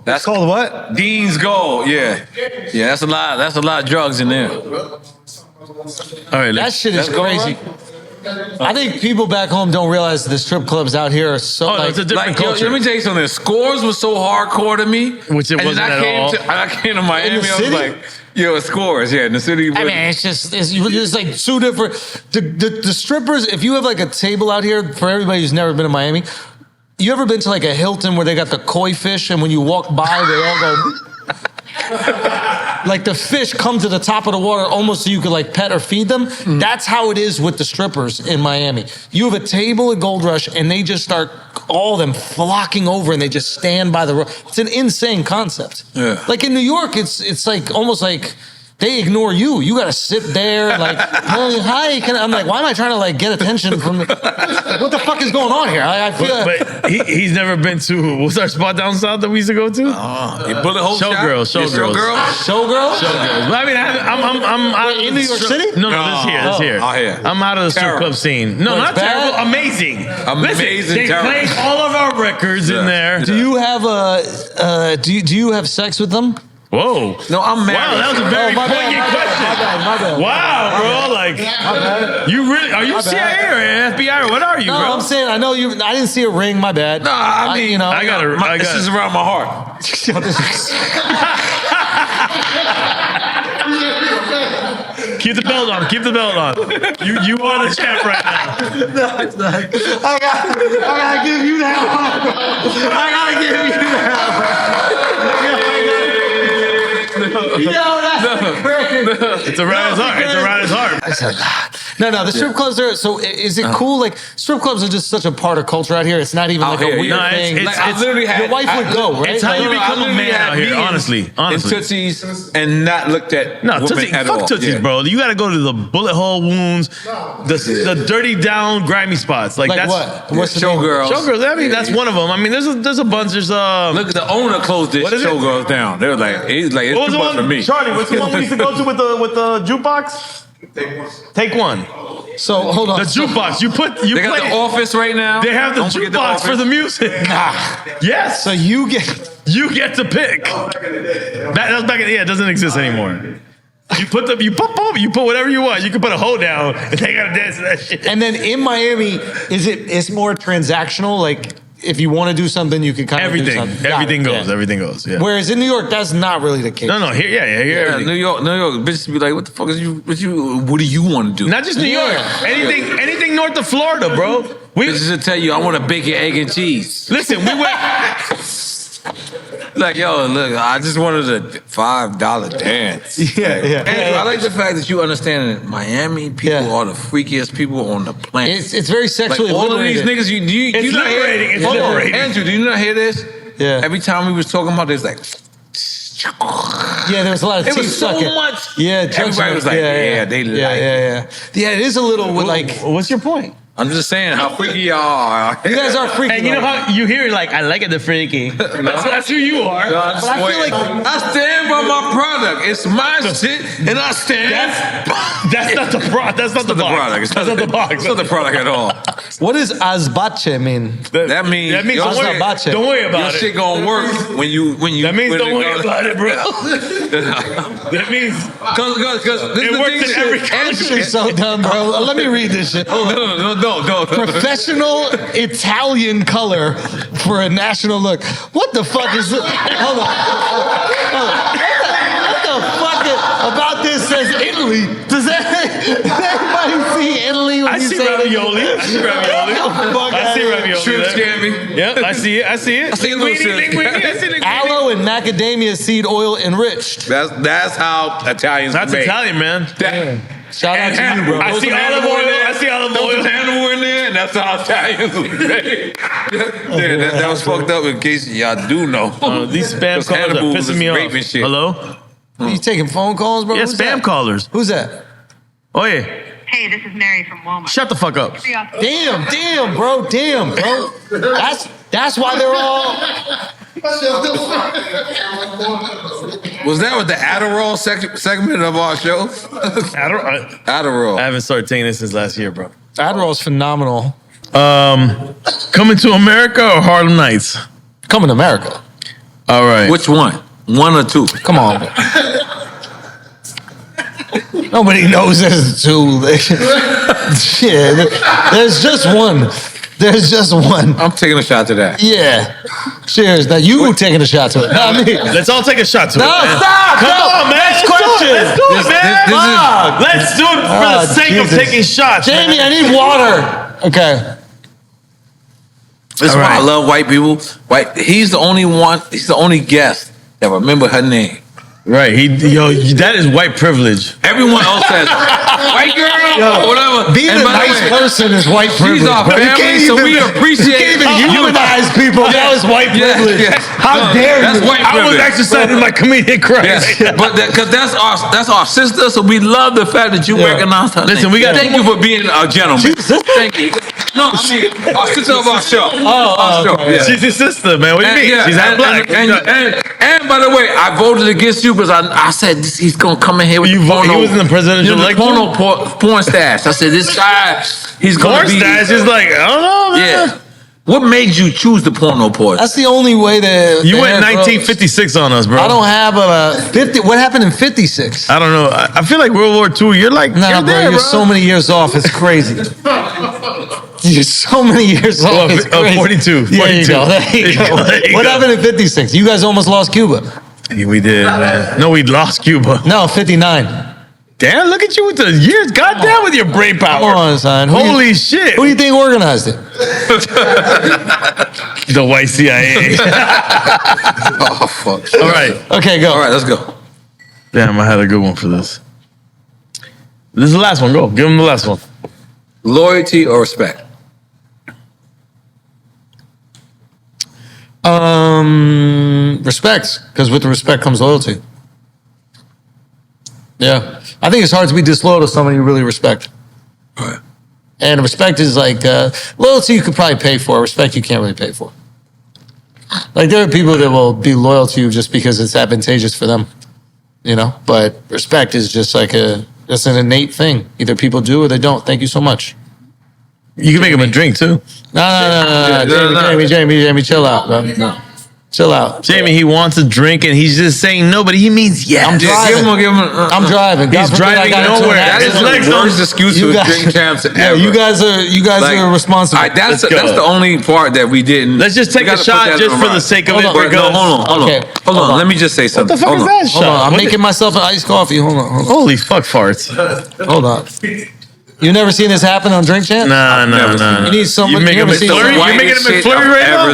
that's Called what? Dean's Gold. Yeah. That's a lot of drugs in there. All right, That shit is crazy. I think people back home don't realize the strip clubs out here are so it's a different culture. Let me tell you something. Scores was so hardcore to me, which it wasn't at all. I came to Miami. I was like, Scores. Yeah, in the city. I mean, it's just like two different. The strippers. If you have like a table out here for everybody who's never been to Miami, you ever been to like a Hilton where they got the koi fish and when you walk by they all go. Like the fish come to the top of the water almost so you could like pet or feed them. That's how it is with the strippers in Miami. You have a table at Gold Rush and they just start all of them flocking over and they just stand by the road. It's an insane concept. Yeah. Like in New York, it's like almost like they ignore you. You got to sit there like, hi. I'm like, why am I trying to like get attention from the, what the fuck is going on here? I feel but he's never been to, what's our spot down south that we used to go to? Bullet Hole Showgirls. Showgirls? But I mean, I'm out in New York City? No, this here. Oh, yeah. I'm out of the strip club scene. No, not terrible. Amazing. Amazing. They played all of our records in there. Do you have do you have sex with them? Whoa. No, I'm married. Wow, that was a very poignant question. My bad. Wow, bro. Like, you really, are you CIA or FBI or what are you, bro? No, I'm saying, I know you, I didn't see a ring, my bad. No, I mean, this is around my heart. Keep the belt on. Keep the belt on. You are the champ right now. I gotta give you that one. I gotta give you that one. that's crazy. It's around his heart. It's around his heart. I said, no, the strip clubs are, so is it cool? Like, strip clubs are just such a part of culture out here. It's not even like a weird thing. Like, I literally had, your wife would go, right? It's how you become a man out here, honestly. In Tootsies and not looked at Tootsies, at all. fuck Tootsies, bro. You got to go to the bullet hole wounds, the dirty down, grimy spots. Like that's what? What's the Showgirls. Showgirls. I mean, that's one of them. I mean, there's a bunch. There's Look, the owner closed this Showgirls down. They were like, it's too much for me. Charlie, what's the one we used to go to with the jukebox? Take one. So hold on. The jukebox. They got the Office right now. They have the jukebox for the music. Yes. So you get to pick. That was back in it doesn't exist anymore. You put whatever you want. You can put a hoe down and they gotta dance to that shit. And then in Miami, it's more transactional, like if you want to do something, you can kind of do something. Everything goes. Yeah. Whereas in New York, that's not really the case. No, here, here. New York, bitches be like, what the fuck is what do you want to do? Not just New York. Anything north of Florida, bro. Bitches will tell you, I want a bacon, egg, and cheese. Listen, we went. Like, yo, look, I just wanted a $5 dance. Yeah. Andrew, I like the fact that you understand that Miami people are the freakiest people on the planet. It's very sexually all liberating. of these niggas, It's liberating. It's liberating. Andrew, do you not hear this? Yeah. Every time we was talking about this, like, there was a lot of it teeth was so sucking. much. Yeah, everybody was like, they like it. Yeah, it is a little like. What's your point? I'm just saying how freaky y'all are. You guys are freaky. And you know how you hear like, I like it the freaky. That's who you are. But I feel like I stand by my product. It's my shit, and I stand. That's not the product. That's not the product. That's not the box. It's not the product at all. What does azbache mean? That means don't worry about your shit gonna work when you. That means don't worry about it, bro. That means because it works in every country. You're so dumb, bro. Let me read this shit. No. Professional Italian color for a national look. What the fuck is this? Hold on. What the fuck about this says Italy? Does anybody see Italy when you say ravioli? I see ravioli. Shrimp scampi. Yep, I see it. I see it. Aloe and macadamia seed oil enriched. That's how Italians That's make. Italian, man. Shout out to you, bro. I see olive oil. Animal in there, and that's how Italians made. That was fucked up. In case y'all do know, These spam callers are pissing me off. Shit. Hello? You taking phone calls, bro? Yeah, Who's spam that? callers. Who's that? Oh yeah. Hey, this is Mary from Walmart. Shut the fuck up. Damn, bro. That's why they're all. Was that with the Adderall segment of our show? Adderall. I haven't started taking this since last year, bro. Adderall's phenomenal. Coming to America or Harlem Nights? Coming to America. All right. Which one? One or two? Come on. Nobody knows there's two. Shit. There's just one. There's just one. I'm taking a shot to that. Yeah. Cheers. Now you taking a shot to it. Not me. Let's all take a shot to it. No, man. stop. Come on, man. Next question. Let's do it, man. Let's do it for the sake of taking shots. Jamie, I need water. Okay. That's why I love white people. He's the only one. He's the only guest that remember her name. Right, that is white privilege. Everyone else says white girl or whatever. Being a nice person is white privilege. She's our family, so we appreciate. You can't even humanize people. That was white privilege. How dare you? That's white I privilege. was exercising my comedic credit. Yes. But because that's our sister, so we love the fact that you recognize her. Listen, name. Thank you for being a gentleman. Thank you. No, I mean our sister of our show. She's your sister, man. What do you mean? Yeah, she's half black. And by the way, I voted against you because I said he's gonna come in here with He was in the presidential election? porn stash. I said this guy, he's gonna Porn be. stash is like, I don't know, man. Yeah. What made you choose the porno porn? That's the only way that You went 1956 on us, bro. I don't have a 50. What happened in 56? I don't know. I feel like World War II. You're like, No, you're bro, there, you're bro. so many years off. It's crazy. You're so many years off. It's crazy. 42. There you go. There you go. What happened in 56? You guys almost lost Cuba. Yeah, we did, man. No, we lost Cuba. No, 59. Damn, look at you with the years. Goddamn, with your brain power. Come on, son. Holy shit. Who do you think organized it? The white CIA. Oh fuck. All right. Okay, go. All right, let's go. Damn, I had a good one for this. This is the last one. Go. Give him the last one. Loyalty or respect? Respect, because with the respect comes loyalty. Yeah, I think it's hard to be disloyal to someone you really respect. Right. And respect is like loyalty you could probably pay for. Respect you can't really pay for. Like there are people that will be loyal to you just because it's advantageous for them, you know. But respect is just like it's an innate thing. Either people do or they don't. Thank you so much. You can make him a drink too. No. Jamie, chill out, bro. No. Chill out. Jamie, he wants a drink and he's just saying no, but he means yes. I'm driving. I'm driving. He's driving nowhere. That's the worst excuse for drink champs ever. Yeah, you guys are responsible. That's the only part that we didn't. Let's just take a shot just for the sake of it. Hold on. Let me just say something. What the fuck is that shot? Hold on. I'm making myself an iced coffee. Hold on. Holy fuck farts. Hold on. You never seen this happen on Drink Champ? Nah. You need someone. You making a McFlurry? You making a McFlurry right now?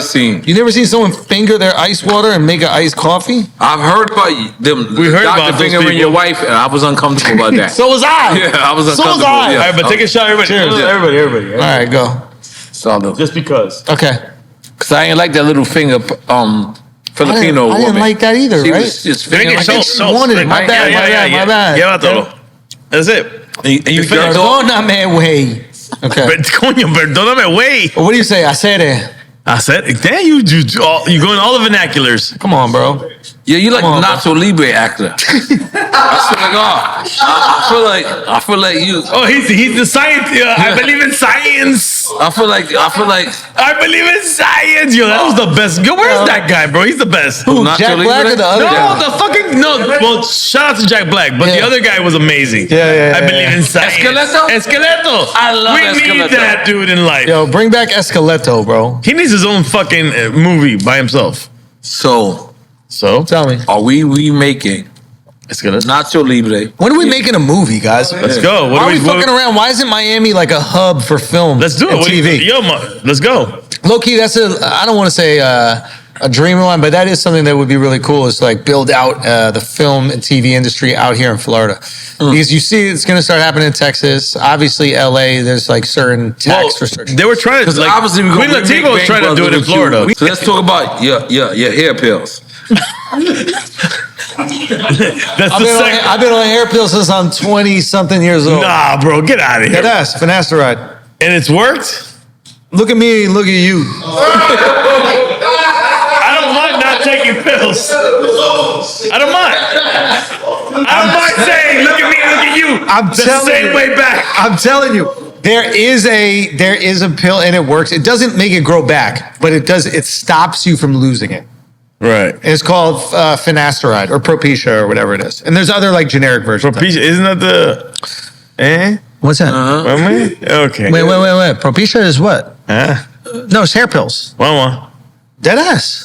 You never seen someone finger their ice water and make an iced coffee? I've heard about them. We heard about fingering your wife, and I was uncomfortable about that. So was I. Yeah, I was uncomfortable. So was I. Yeah. All right, but take a shot, everybody. Cheers. Everybody. All right, go. So Just because. Okay. Because I ain't like that little finger Filipino woman. I didn't like that either, She right? was just Drink fingering it, my Schulz. wanted it. My bad. Llévatelo. That's it. And you jerked off. Perdóname, güey. Okay. Coño, perdóname, güey. What do you say? I said it. I said, damn, you going all the vernaculars. Come on, bro. Yeah, you like the Nacho Libre actor. I swear to God. I feel like you. Oh, he's the science. I believe in science. I feel like. I believe in science. Yo, that was the best. Yo, where's that guy, bro? He's the best. Who? Nacho Jack Black Libre? or the other guy? No. Well, shout out to Jack Black, but the other guy was amazing. Yeah. I believe in science. Esqueleto? I love We Esqueleto. need that dude in life. Yo, bring back Esqueleto, bro. He needs his own fucking movie by himself. So Tell me. are we remaking Esqueleto. Nacho Libre? When are we making a movie, guys? Let's go. Why are we fucking around? Why isn't Miami like a hub for film? Let's do it. and TV. Let's go. Low key, that's I don't want to say a dream of mine, but that is something that would be really cool is to like build out the film and TV industry out here in Florida. Because you see it's going to start happening in Texas. Obviously, LA, there's like certain tax restrictions. They were trying to, like, Obviously, we're Queen gonna Latifah was trying to do it in Florida. So let's talk about your hair pills. That's I've been on hair pills since I'm 20-something years old. Nah, bro, get out of here. Deadass, finasteride. And it's worked? Look at me, look at you. I don't mind not taking pills. I don't mind saying, look at me, look at you. I'm the telling same you. way back. I'm telling you, there is a pill and it works. It doesn't make it grow back, but it stops you from losing it. Right. And it's called finasteride or Propecia or whatever it is. And there's other like generic versions. Propecia, isn't that the... What's that? Okay. Wait. Propecia is what? No, it's hair pills. One. Deadass.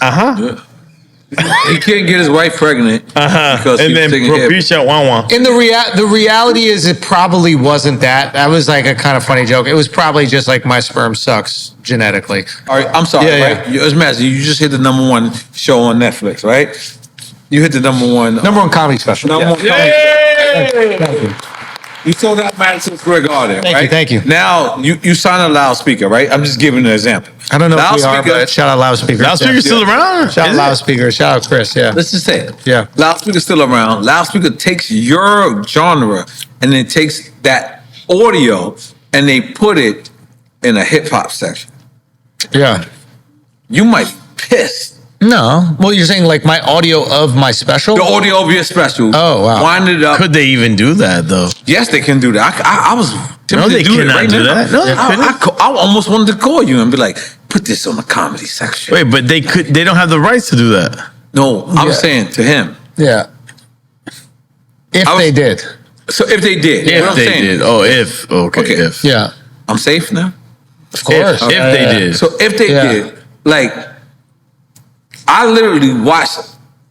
He can't get his wife pregnant because And he's then taking hair. Propecia, one. And the reality is it probably wasn't that. That was like a kind of funny joke. It was probably just like my sperm sucks genetically. All right, I'm sorry, Yeah, right? It's massive. You just hit the #1 show on Netflix, right? You hit the #1 comedy special. Number one comedy. Thank you. You sold out Madison Square Garden, right? Thank you. Now, you sign a loudspeaker, right? I'm just giving an example. I don't know if we are, Loudspeaker- but shout out loudspeakers. Loudspeaker's still around? Shout out Is it? loudspeaker. Shout out Chris. Yeah. Let's just say it. Yeah. Loudspeaker's still around. Loudspeaker takes your genre and then takes that audio and they put it in a hip-hop section. Yeah. You might be pissed. No. Well, you're saying like my audio of my special? The audio of your special. Oh, wow. Wind it up. Could they even do that, though? Yes, they can do that. I was tempted they to do it cannot right do now. that. No, they couldn't. I almost wanted to call you and be like, put this on the comedy section. Wait, but they don't have the rights to do that. No, I'm saying to him. Yeah. If they did. So if they did. If what I'm they saying. did. Oh, if. Okay, if. Yeah. I'm safe now? Of course. If they did. So if they did, like, I literally watched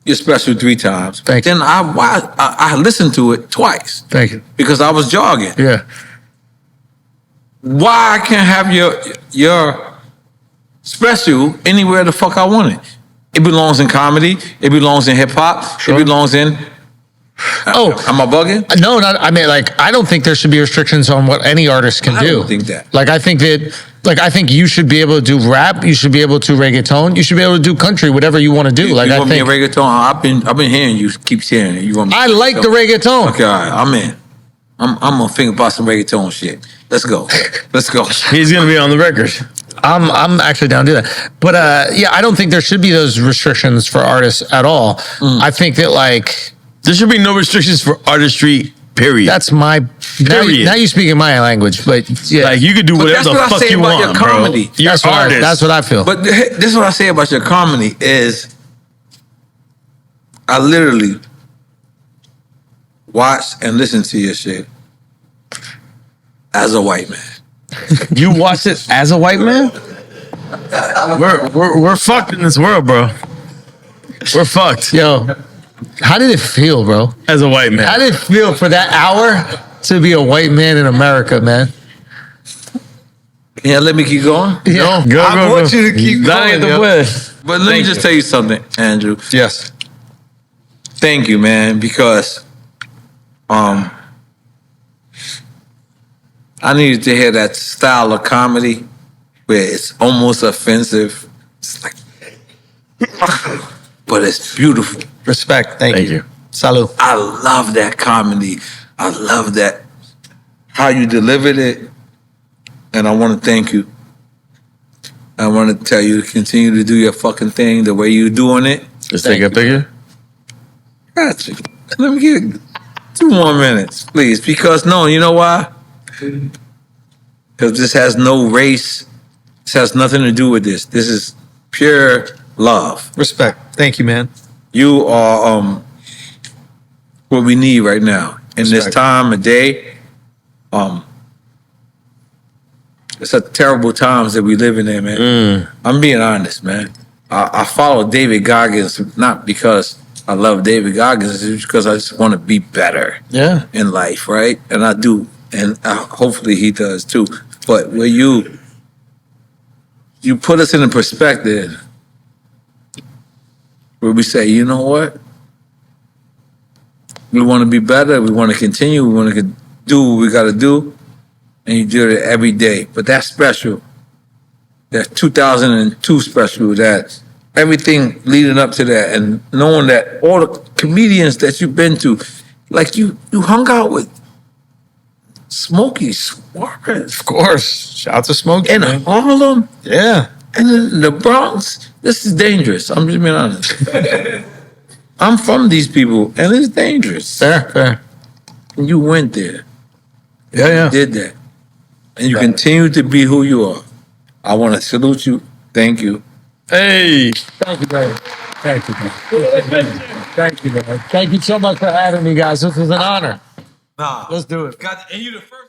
your special 3 times. Thank you. Then I listened to it twice. Thank you. Because I was jogging. Yeah. Why I can't have your special anywhere the fuck I want it? It belongs in comedy. It belongs in hip hop. Sure. It belongs in Am I bugging? No, not. I mean, like, I don't think there should be restrictions on what any artist can do. I don't think that. Like, I think you should be able to do rap. You should be able to reggaeton. You should be able to do country, whatever you want to do. You Like, I want think me a reggaeton? I've been hearing you keep saying it. You want me? I like the reggaeton. Okay, all right, I'm in. I'm gonna think about some reggaeton shit. Let's go. Let's go. He's gonna be on the record. I'm actually down to do that. But yeah, I don't think there should be those restrictions for artists at all. I think that, like, there should be no restrictions for artistry. Period. That's my period. Now you speak in my language, but yeah, like, you could do whatever the fuck you want, your comedy. Bro. You're that's artist. That's what I feel. But this is what I say about your comedy is, I literally watch and listen to your shit as a white man. You watch it as a white man? We're fucked in this world, bro. We're fucked. Yo, how did it feel, bro? As a white man. How did it feel for that hour to be a white man in America, man? Yeah, let me keep going. Yeah. Go, I want you to keep that going. Ain't the Yo. way. But let me just tell you something, Andrew. Yes. Thank you, man, because I needed to hear that style of comedy where it's almost offensive. It's like, but it's beautiful. Respect. Thank you. Salud. I love that comedy. I love that how you delivered it, and I want to thank you. I want to tell you to continue to do your fucking thing the way you're doing it. Just take a picture. Got you. Let me get 2 more minutes, please. Because you know why? Because this has no race. This has nothing to do with this. This is pure love. Respect. Thank you, man. You are what we need right now in this time of day. It's a terrible times that we live in there, man. I'm being honest, man. I follow David Goggins not because I love David Goggins, it's because I just want to be better in life, right? And I do, and hopefully he does too. But where you put us in a perspective where we say, you know what? We want to be better. We want to continue. We want to do what we got to do. And you do it every day. But that's special. That 2002 special, that everything leading up to that, and knowing that all the comedians that you've been to, like you hung out with Smokey Suarez. Of course. Shout out to Smokey. In Harlem. Yeah. And in the Bronx. This is dangerous. I'm just being honest. I'm from these people, and it's dangerous. Fair. And you went there. Yeah. You did that. And you continue to be who you are. I want to salute you. Thank you. Hey. Thank you, brother. Thank you, man. Thank you, man. Thank you so much for having me, guys. This was an honor. Nah. Let's do it. And you the first.